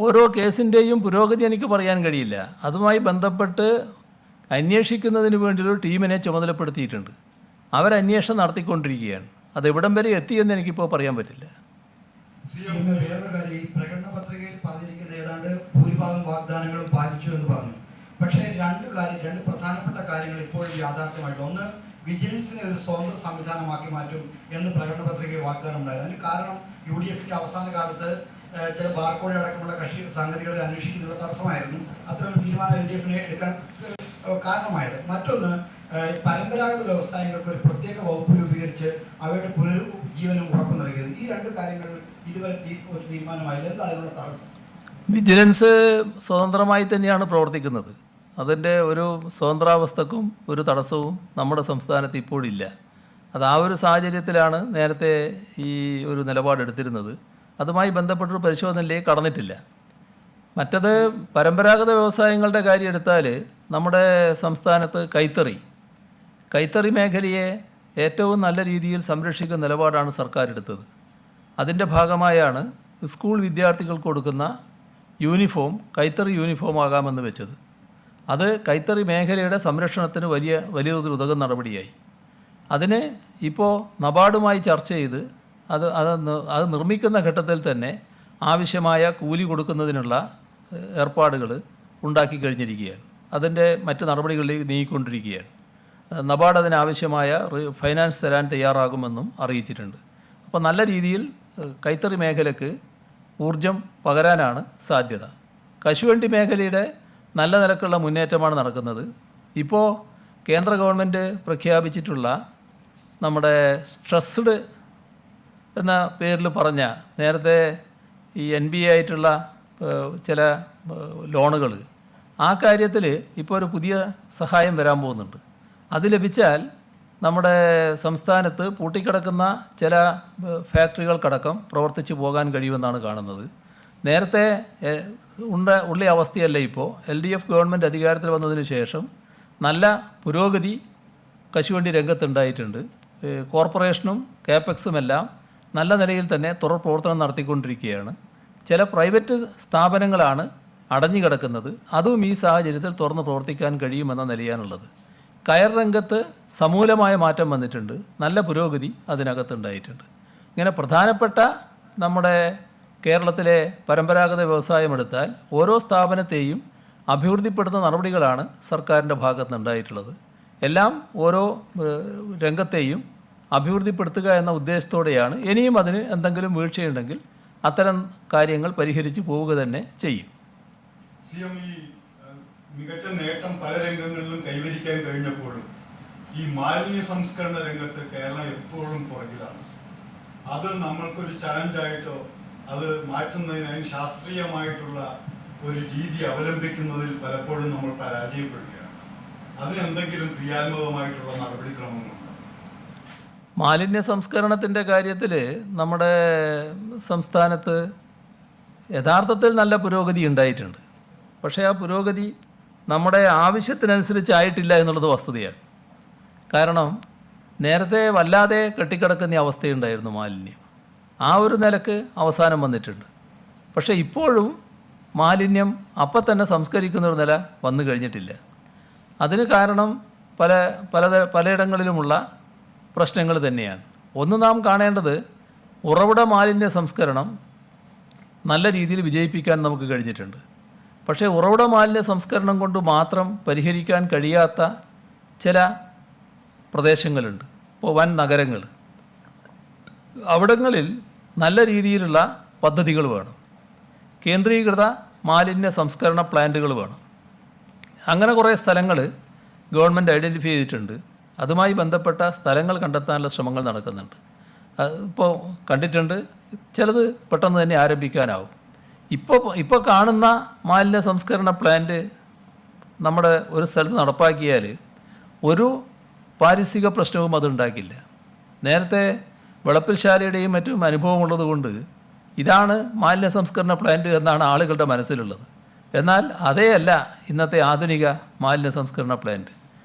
[SPEAKER 1] ഓരോ കേസിൻ്റെയും പുരോഗതി എനിക്ക് പറയാൻ കഴിയില്ല. അതുമായി ബന്ധപ്പെട്ട് അന്വേഷിക്കുന്നതിന് വേണ്ടിയൊരു ടീമിനെ ചുമതലപ്പെടുത്തിയിട്ടുണ്ട്. അവരന്വേഷണം നടത്തിക്കൊണ്ടിരിക്കുകയാണ്. അതെവിടം വരെ എത്തിയെന്ന് എനിക്കിപ്പോൾ പറയാൻ പറ്റില്ല.
[SPEAKER 6] വേറൊരു കാര്യം, ഈ പ്രകടന പത്രികയിൽ പറഞ്ഞിരിക്കുന്ന ഏതാണ്ട് ഭൂരിഭാഗം വാഗ്ദാനങ്ങളും പാലിച്ചു എന്ന് പറഞ്ഞു. പക്ഷേ രണ്ട് പ്രധാനപ്പെട്ട കാര്യങ്ങൾ ഇപ്പോഴും യാഥാർത്ഥ്യമായിട്ടുണ്ട്. ഒന്ന്, വിജിലൻസിനെ ഒരു സ്വതന്ത്ര സംവിധാനമാക്കി മാറ്റും എന്ന് പ്രകടന പത്രികയിൽ വാഗ്ദാനം ഉണ്ടായിരുന്നു. അതിന് കാരണം UDFന്റെ അവസാന കാലത്ത് ചില ബാർക്കോഴി അടക്കമുള്ള കക്ഷി സംഗതികളെ അന്വേഷിക്കുന്നതിനുള്ള തടസ്സമായിരുന്നു അത്തരമൊരു തീരുമാനം LDFനെ എടുക്കാൻ കാരണമായത്. മറ്റൊന്ന്, പരമ്പരാഗത വ്യവസായങ്ങൾക്ക് ഒരു പ്രത്യേക വകുപ്പ് രൂപീകരിച്ച് അവയുടെ പുനരുജ്ജീവനം ഉറപ്പു നൽകിയത്. ഈ 2 കാര്യങ്ങൾ ഇതുവരെ ഒരു തീരുമാനമായില്ല. എന്താ അതിനുള്ള തടസ്സം?
[SPEAKER 1] വിജിലൻസ് സ്വതന്ത്രമായി തന്നെയാണ് പ്രവർത്തിക്കുന്നത്. അതിൻ്റെ ഒരു സ്വതന്ത്രാവസ്ഥക്കും ഒരു തടസ്സവും നമ്മുടെ സംസ്ഥാനത്ത് ഇപ്പോഴില്ല. അത് ആ ഒരു സാഹചര്യത്തിലാണ് നേരത്തെ ഈ ഒരു നിലപാടെടുത്തിരുന്നത്. അതുമായി ബന്ധപ്പെട്ടൊരു പരിശോധനയിലേക്ക് കടന്നിട്ടില്ല. മറ്റത് പരമ്പരാഗത വ്യവസായങ്ങളുടെ കാര്യം എടുത്താൽ നമ്മുടെ സംസ്ഥാനത്ത് കൈത്തറി മേഖലയെ ഏറ്റവും നല്ല രീതിയിൽ സംരക്ഷിക്കുന്ന നിലപാടാണ് സർക്കാർ എടുത്തത്. അതിൻ്റെ ഭാഗമായാണ് സ്കൂൾ വിദ്യാർത്ഥികൾക്ക് കൊടുക്കുന്ന യൂണിഫോം കൈത്തറി യൂണിഫോം ആകാമെന്ന് വെച്ചത്. അത് കൈത്തറി മേഖലയുടെ സംരക്ഷണത്തിന് വലിയ തോതിൽ ഉതകുന്ന നടപടിയായി. അതിന് ഇപ്പോൾ നബാർഡുമായി ചർച്ച ചെയ്ത് അത് നിർമ്മിക്കുന്ന ഘട്ടത്തിൽ തന്നെ ആവശ്യമായ കൂലി കൊടുക്കുന്നതിനുള്ള ഏർപ്പാടുകൾ ഉണ്ടാക്കി കഴിഞ്ഞിരിക്കുകയാണ്. അതിൻ്റെ മറ്റ് നടപടികളിലേക്ക് നീങ്ങിക്കൊണ്ടിരിക്കുകയാണ്. നബാർഡ് അതിനാവശ്യമായ ഫൈനാൻസ് തരാൻ തയ്യാറാകുമെന്നും അറിയിച്ചിട്ടുണ്ട്. അപ്പോൾ നല്ല രീതിയിൽ കൈത്തറി മേഖലയ്ക്ക് ഊർജം പകരാനാണ് സാധ്യത. കശുവണ്ടി മേഖലയുടെ നല്ല നിലക്കുള്ള മുന്നേറ്റമാണ് നടക്കുന്നത്. ഇപ്പോൾ കേന്ദ്ര ഗവൺമെൻറ് പ്രഖ്യാപിച്ചിട്ടുള്ള നമ്മുടെ സ്ട്രെസ്ഡ് എന്ന പേരിൽ പറഞ്ഞ നേരത്തെ ഈ NBA ആയിട്ടുള്ള ചില ലോണുകൾ, ആ കാര്യത്തിൽ ഇപ്പോൾ ഒരു പുതിയ സഹായം വരാൻ പോകുന്നുണ്ട്. അത് ലഭിച്ചാൽ നമ്മുടെ സംസ്ഥാനത്ത് പൂട്ടിക്കിടക്കുന്ന ചില ഫാക്ടറികൾക്കടക്കം പ്രവർത്തിച്ചു പോകാൻ കഴിയുമെന്നാണ് കാണുന്നത്. നേരത്തെ ഉള്ള അവസ്ഥയല്ല ഇപ്പോൾ. LDF ഗവൺമെൻറ് അധികാരത്തിൽ വന്നതിന് ശേഷം നല്ല പുരോഗതി കശുവണ്ടി രംഗത്തുണ്ടായിട്ടുണ്ട്. കോർപ്പറേഷനും കാപ്പെക്സും എല്ലാം നല്ല നിലയിൽ തന്നെ തുടർ പ്രവർത്തനം നടത്തിക്കൊണ്ടിരിക്കുകയാണ്. ചില പ്രൈവറ്റ് സ്ഥാപനങ്ങളാണ് അടഞ്ഞു കിടക്കുന്നത്. അതും ഈ സാഹചര്യത്തിൽ തുറന്ന് പ്രവർത്തിക്കാൻ കഴിയുമെന്ന നിലയാണുള്ളത്. കയർ രംഗത്ത് സമൂലമായ മാറ്റം വന്നിട്ടുണ്ട്. നല്ല പുരോഗതി അതിനകത്തുണ്ടായിട്ടുണ്ട്. ഇങ്ങനെ പ്രധാനപ്പെട്ട നമ്മുടെ കേരളത്തിലെ പരമ്പരാഗത വ്യവസായമെടുത്താൽ ഓരോ സ്ഥാപനത്തെയും അഭിവൃദ്ധിപ്പെടുത്തുന്ന നടപടികളാണ് സർക്കാരിൻ്റെ ഭാഗത്ത് നിന്നുണ്ടായിട്ടുള്ളത്. എല്ലാം ഓരോ രംഗത്തെയും അഭിവൃദ്ധിപ്പെടുത്തുക എന്ന ഉദ്ദേശത്തോടെയാണ്. ഇനിയും അതിന് എന്തെങ്കിലും വീഴ്ചയുണ്ടെങ്കിൽ അത്തരം കാര്യങ്ങൾ പരിഹരിച്ച് പോവുക തന്നെ ചെയ്യും.
[SPEAKER 7] CM ഈ മികച്ച നേട്ടം പല രംഗങ്ങളിലും കൈവരിക്കാൻ കഴിഞ്ഞപ്പോഴും ഈ മാലിന്യ സംസ്കരണ രംഗത്ത് കേരളം എപ്പോഴും പുറകിലാണ്. അത് നമ്മൾക്കൊരു ചലഞ്ചായിട്ടോ അത് മാറ്റുന്നതിനായി ശാസ്ത്രീയമായിട്ടുള്ള ഒരു രീതി അവലംബിക്കുന്നതിൽ പലപ്പോഴും നമ്മൾ പരാജയപ്പെടുകയാണ്. അതിനെന്തെങ്കിലും ക്രിയാത്മകമായിട്ടുള്ള നടപടിക്രമങ്ങളുണ്ടോ?
[SPEAKER 1] മാലിന്യ സംസ്കരണത്തിൻ്റെ കാര്യത്തിൽ നമ്മുടെ സംസ്ഥാനത്ത് യഥാർത്ഥത്തിൽ നല്ല പുരോഗതി ഉണ്ടായിട്ടുണ്ട്. പക്ഷേ ആ പുരോഗതി നമ്മുടെ ആവശ്യത്തിനനുസരിച്ചായിട്ടില്ല എന്നുള്ളത് വസ്തുതയാണ്. കാരണം നേരത്തെ വല്ലാതെ കെട്ടിക്കിടക്കുന്ന അവസ്ഥയുണ്ടായിരുന്നു മാലിന്യം. ആ ഒരു നിലക്ക് അവസാനം വന്നിട്ടുണ്ട്. പക്ഷേ ഇപ്പോഴും മാലിന്യം അപ്പം തന്നെ സംസ്കരിക്കുന്നൊരു നില വന്നു കഴിഞ്ഞിട്ടില്ല. അതിന് കാരണം പലയിടങ്ങളിലുമുള്ള പ്രശ്നങ്ങൾ തന്നെയാണ്. ഒന്ന് നാം കാണേണ്ടത് ഉറവിട മാലിന്യ സംസ്കരണം നല്ല രീതിയിൽ വിജയിപ്പിക്കാൻ നമുക്ക് കഴിഞ്ഞിട്ടുണ്ട്. പക്ഷേ ഉറവിട മാലിന്യ സംസ്കരണം കൊണ്ട് മാത്രം പരിഹരിക്കാൻ കഴിയാത്ത ചില പ്രദേശങ്ങളുണ്ട്. ഇപ്പോൾ വൻ നഗരങ്ങൾ, അവിടങ്ങളിൽ നല്ല രീതിയിലുള്ള പദ്ധതികൾ വേണം. കേന്ദ്രീകൃത മാലിന്യ സംസ്കരണ പ്ലാന്റുകൾ വേണം. അങ്ങനെ കുറേ സ്ഥലങ്ങൾ ഗവൺമെൻറ് ഐഡൻറ്റിഫൈ ചെയ്തിട്ടുണ്ട്. അതുമായി ബന്ധപ്പെട്ട സ്ഥലങ്ങൾ കണ്ടെത്താനുള്ള ശ്രമങ്ങൾ നടക്കുന്നുണ്ട്. ഇപ്പോൾ കണ്ടിട്ടുണ്ട്. ചിലത് പെട്ടെന്ന് തന്നെ ആരംഭിക്കാനാവും. ഇപ്പോൾ കാണുന്ന മാലിന്യ സംസ്കരണ പ്ലാന്റ് നമ്മുടെ ഒരു സ്ഥലത്ത് നടപ്പാക്കിയാൽ ഒരു പാരിസ്ഥിതിക പ്രശ്നവും അതുണ്ടാക്കില്ല. നേരത്തെ വെളപ്പിൽശാലയുടെയും മറ്റും അനുഭവമുള്ളത് കൊണ്ട് ഇതാണ് മാലിന്യ സംസ്കരണ പ്ലാന്റ് എന്നാണ് ആളുകളുടെ മനസ്സിലുള്ളത്. എന്നാൽ അതേയല്ല ഇന്നത്തെ ആധുനിക മാലിന്യ സംസ്കരണ പ്ലാന്റ്.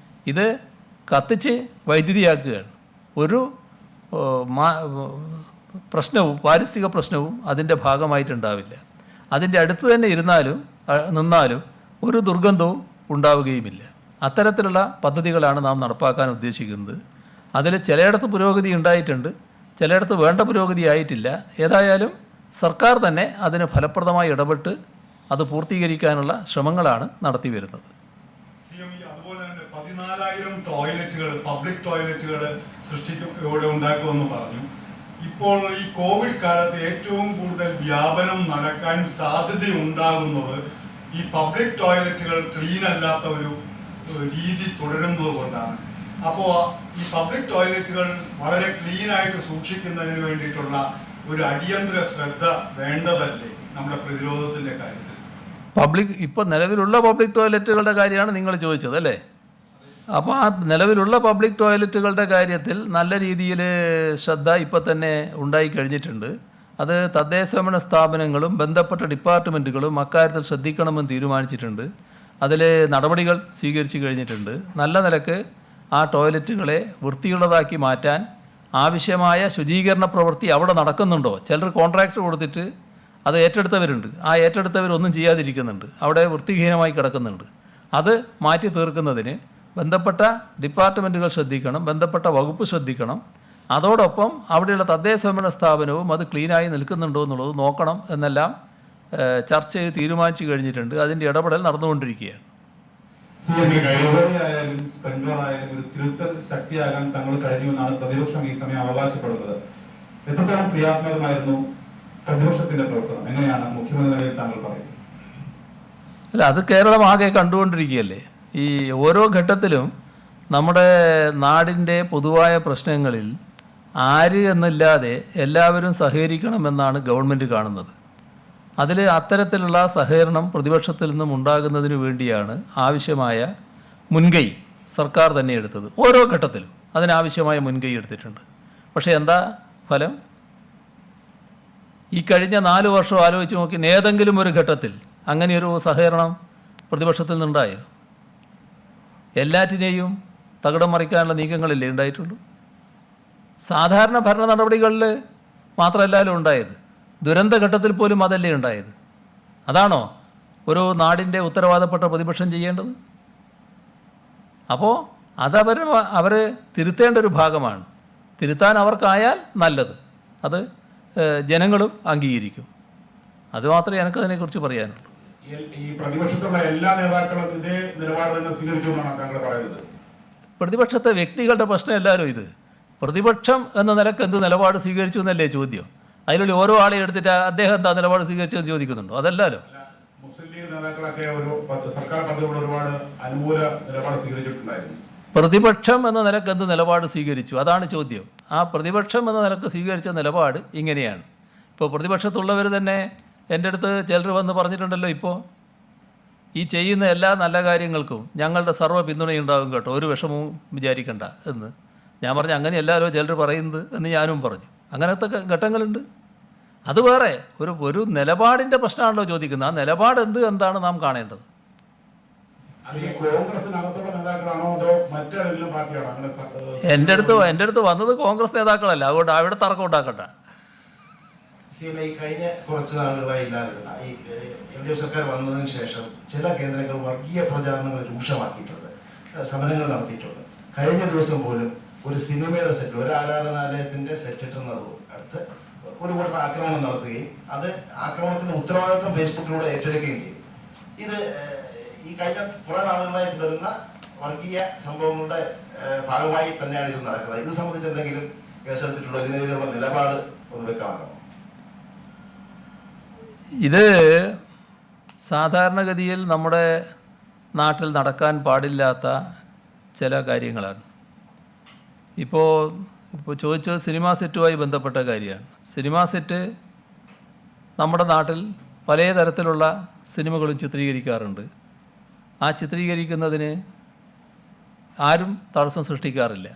[SPEAKER 1] ഇത് കത്തിച്ച് വൈദ്യുതിയാക്കുകയാണ്. ഒരു പ്രശ്നവും പാരിസ്ഥിതിക പ്രശ്നവും അതിൻ്റെ ഭാഗമായിട്ടുണ്ടാവില്ല. അതിൻ്റെ അടുത്ത് തന്നെ നിന്നാലും ഒരു ദുർഗന്ധവും ഉണ്ടാവുകയുമില്ല. അത്തരത്തിലുള്ള പദ്ധതികളാണ് നാം നടപ്പാക്കാൻ ഉദ്ദേശിക്കുന്നത്. അതിൽ ചിലയിടത്ത് പുരോഗതി ഉണ്ടായിട്ടുണ്ട്, ചിലയിടത്ത് വേണ്ട പുരോഗതി ആയിട്ടില്ല. ഏതായാലും സർക്കാർ തന്നെ അതിന് ഫലപ്രദമായി ഇടപെട്ട് അത് പൂർത്തീകരിക്കാനുള്ള ശ്രമങ്ങളാണ് നടത്തി വരുന്നത്.
[SPEAKER 7] അതുപോലെ തന്നെ 14,000 ടോയ്ലറ്റുകൾ, പബ്ലിക് ടോയ്ലറ്റുകൾ ഇവിടെ ഉണ്ടാക്കുമെന്ന് പറഞ്ഞു. ഇപ്പോൾ ഈ കോവിഡ് കാലത്ത് ഏറ്റവും കൂടുതൽ വ്യാപനം നടക്കാൻ സാധ്യതയുണ്ടാകുന്നത് ഈ പബ്ലിക് ടോയ്ലറ്റുകൾ ക്ലീൻ അല്ലാത്ത ഒരു രീതി തുടരുന്നത് കൊണ്ടാണ്. അപ്പോൾ ഈ പബ്ലിക് ടോയ്ലറ്റുകൾ വളരെ ക്ലീൻ ആയിട്ട് സൂക്ഷിക്കുന്നതിന് വേണ്ടിയിട്ടുള്ള ഒരു അടിയന്തര ശ്രദ്ധ വേണ്ടതല്ലേ നമ്മുടെ പ്രതിരോധത്തിന്റെ കാര്യത്തിൽ?
[SPEAKER 1] ഇപ്പോൾ നിലവിലുള്ള പബ്ലിക് ടോയ്ലറ്റുകളുടെ കാര്യമാണ് നിങ്ങൾ ചോദിച്ചത് അല്ലേ? അപ്പോൾ ആ നിലവിലുള്ള പബ്ലിക് ടോയ്ലറ്റുകളുടെ കാര്യത്തിൽ നല്ല രീതിയിൽ ശ്രദ്ധ ഇപ്പോൾ തന്നെ ഉണ്ടായി കഴിഞ്ഞിട്ടുണ്ട്. അത് തദ്ദേശഭരണ സ്ഥാപനങ്ങളും ബന്ധപ്പെട്ട ഡിപ്പാർട്ട്മെൻറ്റുകളും അക്കാര്യത്തിൽ ശ്രദ്ധിക്കണമെന്ന് തീരുമാനിച്ചിട്ടുണ്ട്. അതിൽ നടപടികൾ സ്വീകരിച്ചു കഴിഞ്ഞിട്ടുണ്ട്. നല്ല നിലക്ക് ആ ടോയ്ലറ്റുകളെ വൃത്തിയുള്ളതാക്കി മാറ്റാൻ ആവശ്യമായ ശുചീകരണ പ്രവൃത്തി അവിടെ നടക്കുന്നുണ്ടോ? ചിലർ കോൺട്രാക്ട് കൊടുത്തിട്ട് അത് ഏറ്റെടുത്തവരുണ്ട്. ആ ഏറ്റെടുത്തവരൊന്നും ചെയ്യാതിരിക്കുന്നുണ്ട്. അവിടെ വൃത്തിഹീനമായി കിടക്കുന്നുണ്ട്. അത് മാറ്റി തീർക്കുന്നതിന് ബന്ധപ്പെട്ട ഡിപ്പാർട്ട്മെൻറ്റുകൾ ശ്രദ്ധിക്കണം, ബന്ധപ്പെട്ട വകുപ്പ് ശ്രദ്ധിക്കണം. അതോടൊപ്പം അവിടെയുള്ള തദ്ദേശഭരണ സ്ഥാപനവും അത് ക്ലീനായി നിൽക്കുന്നുണ്ടോ എന്നുള്ളത് നോക്കണം എന്നെല്ലാം ചർച്ച ചെയ്ത് തീരുമാനിച്ചു കഴിഞ്ഞിട്ടുണ്ട്. അതിൻ്റെ ഇടപെടൽ നടന്നുകൊണ്ടിരിക്കുകയാണ്.
[SPEAKER 5] ആയാലും സ്പ്രിംഗ്ലർ ആയാലും ഒരു തിരുത്തൽ ശക്തിയാകാൻ തങ്ങൾ കഴിഞ്ഞുവെന്നാണ് പ്രതിപക്ഷം ഈ സമയം അവകാശപ്പെടുന്നത്. എത്രത്തോളം ക്രിയാത്മകമായിരുന്നു പ്രതിപക്ഷത്തിന്റെ പ്രവർത്തനം? എങ്ങനെയാണ് മുഖ്യമന്ത്രി നിലയിൽ താങ്കൾ പറയുന്നത്?
[SPEAKER 1] അല്ല, അത് കേരളം ആകെ കണ്ടുകൊണ്ടിരിക്കുകയല്ലേ. ഈ ഓരോ ഘട്ടത്തിലും നമ്മുടെ നാടിൻ്റെ പൊതുവായ പ്രശ്നങ്ങളിൽ ആര് എന്നില്ലാതെ എല്ലാവരും സഹകരിക്കണമെന്നാണ് ഗവൺമെൻറ് കാണുന്നത്. അതിൽ അത്തരത്തിലുള്ള സഹകരണം പ്രതിപക്ഷത്തിൽ നിന്നും ഉണ്ടാകുന്നതിന് വേണ്ടിയാണ് ആവശ്യമായ മുൻകൈ സർക്കാർ തന്നെ എടുത്തത്. ഓരോ ഘട്ടത്തിലും അതിനാവശ്യമായ മുൻകൈ എടുത്തിട്ടുണ്ട്. പക്ഷേ എന്താ ഫലം? ഈ കഴിഞ്ഞ 4 വർഷം ആലോചിച്ച് നോക്കി, ഏതെങ്കിലും ഒരു ഘട്ടത്തിൽ അങ്ങനെയൊരു സഹകരണം പ്രതിപക്ഷത്തിൽ നിന്നുണ്ടായോ? എല്ലാറ്റിനെയും തകിടം മറിക്കാനുള്ള നീക്കങ്ങളില്ലേ ഉണ്ടായിട്ടുള്ളൂ? സാധാരണ ഭരണ നടപടികളിൽ മാത്രമല്ലല്ലോ ഉണ്ടായത്, ദുരന്തഘട്ടത്തിൽ പോലും അതല്ലേ ഉണ്ടായത്. അതാണോ ഒരു നാടിൻ്റെ ഉത്തരവാദപ്പെട്ട പ്രതിപക്ഷം ചെയ്യേണ്ടത്? അപ്പോൾ അവർ തിരുത്തേണ്ട ഒരു ഭാഗമാണ്. തിരുത്താൻ അവർക്കായാൽ നല്ലത്, അത് ജനങ്ങളും അംഗീകരിക്കും. അതുമാത്രമേ എനിക്കതിനെക്കുറിച്ച് പറയാനുള്ളൂ.
[SPEAKER 5] ഈ പ്രതിപക്ഷത്തുള്ള എല്ലാ നേതാക്കളും ഇതേ നിലപാട് തന്നെ സ്വീകരിച്ചു എന്നാണ് താങ്കൾ പറയുന്നത്?
[SPEAKER 1] പ്രതിപക്ഷത്തെ വ്യക്തികളുടെ പ്രശ്നം എല്ലാവരും ഇത്. പ്രതിപക്ഷം എന്ന നിലക്ക് എന്ത് നിലപാട് സ്വീകരിച്ചു എന്നല്ലേ ചോദ്യം. അതിലുള്ള ഓരോ ആളെയും എടുത്തിട്ട് അദ്ദേഹം എന്താ നിലപാട് സ്വീകരിച്ചതെന്ന് ചോദിക്കുന്നുണ്ടോ? അതല്ലല്ലോ.
[SPEAKER 5] മുസ്ലിം ലീഗ് നേതാക്കളൊക്കെ ഒരു സർക്കാർ പദ്ധതികൾ ഒരുപാട് അനുകൂല നിലപാട് സ്വീകരിച്ചിട്ടുണ്ടായിരുന്നു.
[SPEAKER 1] പ്രതിപക്ഷം എന്ന നിലക്ക് എന്ത് നിലപാട് സ്വീകരിച്ചു, അതാണ് ചോദ്യം. ആ പ്രതിപക്ഷം എന്ന നിലക്ക് സ്വീകരിച്ച നിലപാട് ഇങ്ങനെയാണ്. ഇപ്പോൾ പ്രതിപക്ഷത്തുള്ളവർ തന്നെ എൻ്റെ അടുത്ത് ചിലർ വന്ന് പറഞ്ഞിട്ടുണ്ടല്ലോ, ഇപ്പോൾ ഈ ചെയ്യുന്ന എല്ലാ നല്ല കാര്യങ്ങൾക്കും ഞങ്ങളുടെ സർവ്വ പിന്തുണയുണ്ടാകും കേട്ടോ, ഒരു വിഷമവും വിചാരിക്കണ്ട എന്ന്. ഞാൻ പറഞ്ഞു അങ്ങനെയല്ലാലോ ചിലർ പറയുന്നത് എന്ന് ഞാനും പറഞ്ഞു. അങ്ങനത്തെ ഘട്ടങ്ങളുണ്ട്. അത് വേറെ ഒരു നിലപാടിൻ്റെ പ്രശ്നമാണല്ലോ ചോദിക്കുന്നത്. ആ നിലപാട് എന്താണ് നാം കാണേണ്ടത്.
[SPEAKER 5] കോൺഗ്രസിനകത്തുള്ള നേതാക്കളാണോ അതോ മറ്റേതെങ്കിലും പാർട്ടിയാണോ അങ്ങനെ?
[SPEAKER 1] എൻ്റെ അടുത്ത് വന്നത് കോൺഗ്രസ് നേതാക്കളല്ല, അതുകൊണ്ട് അവിടെ തർക്കം ഉണ്ടാക്കട്ടെ.
[SPEAKER 2] CMA കഴിഞ്ഞ കുറച്ച് നാളുകളായി ഇല്ലാതിരുന്ന ഈ LDF സർക്കാർ വന്നതിന് ശേഷം ചില കേന്ദ്രങ്ങൾ വർഗീയ പ്രചാരണങ്ങൾ രൂക്ഷമാക്കിയിട്ടുണ്ട്, സമരങ്ങൾ നടത്തിയിട്ടുണ്ട്. കഴിഞ്ഞ ദിവസം പോലും ഒരു സിനിമയുടെ സെറ്റ്, ഒരു ആരാധനാലയത്തിന്റെ സെറ്റ് ഇട്ടുന്നത് അടുത്ത് ഒരു കൂട്ടർ ആക്രമണം നടത്തുകയും അത് ആക്രമണത്തിന്റെ ഉത്തരവാദിത്വം ഫേസ്ബുക്കിലൂടെ ഏറ്റെടുക്കുകയും ചെയ്തു. ഇത് ഈ കഴിഞ്ഞ കുറെ നാളുകളായി തുടരുന്ന വർഗീയ സംഭവങ്ങളുടെ ഭാഗമായി തന്നെയാണ് ഇത് നടക്കുന്നത്. ഇത് സംബന്ധിച്ച് എന്തെങ്കിലും കേസെടുത്തിട്ടുണ്ടോ? ഇതിനെതിരെയുള്ള നിലപാട് ഒന്ന് വ്യക്തമാക്കണം.
[SPEAKER 1] ഇത് സാധാരണഗതിയിൽ നമ്മുടെ നാട്ടിൽ നടക്കാൻ പാടില്ലാത്ത ചില കാര്യങ്ങളാണ്. ഇപ്പോൾ ചോദിച്ചത് സിനിമാ സെറ്റുമായി ബന്ധപ്പെട്ട കാര്യമാണ്. സിനിമാ സെറ്റ് നമ്മുടെ നാട്ടിൽ പല തരത്തിലുള്ള സിനിമകളും ചിത്രീകരിക്കാറുണ്ട്. ആ ചിത്രീകരിക്കുന്നതിന് ആരും തടസ്സം സൃഷ്ടിക്കാറില്ല.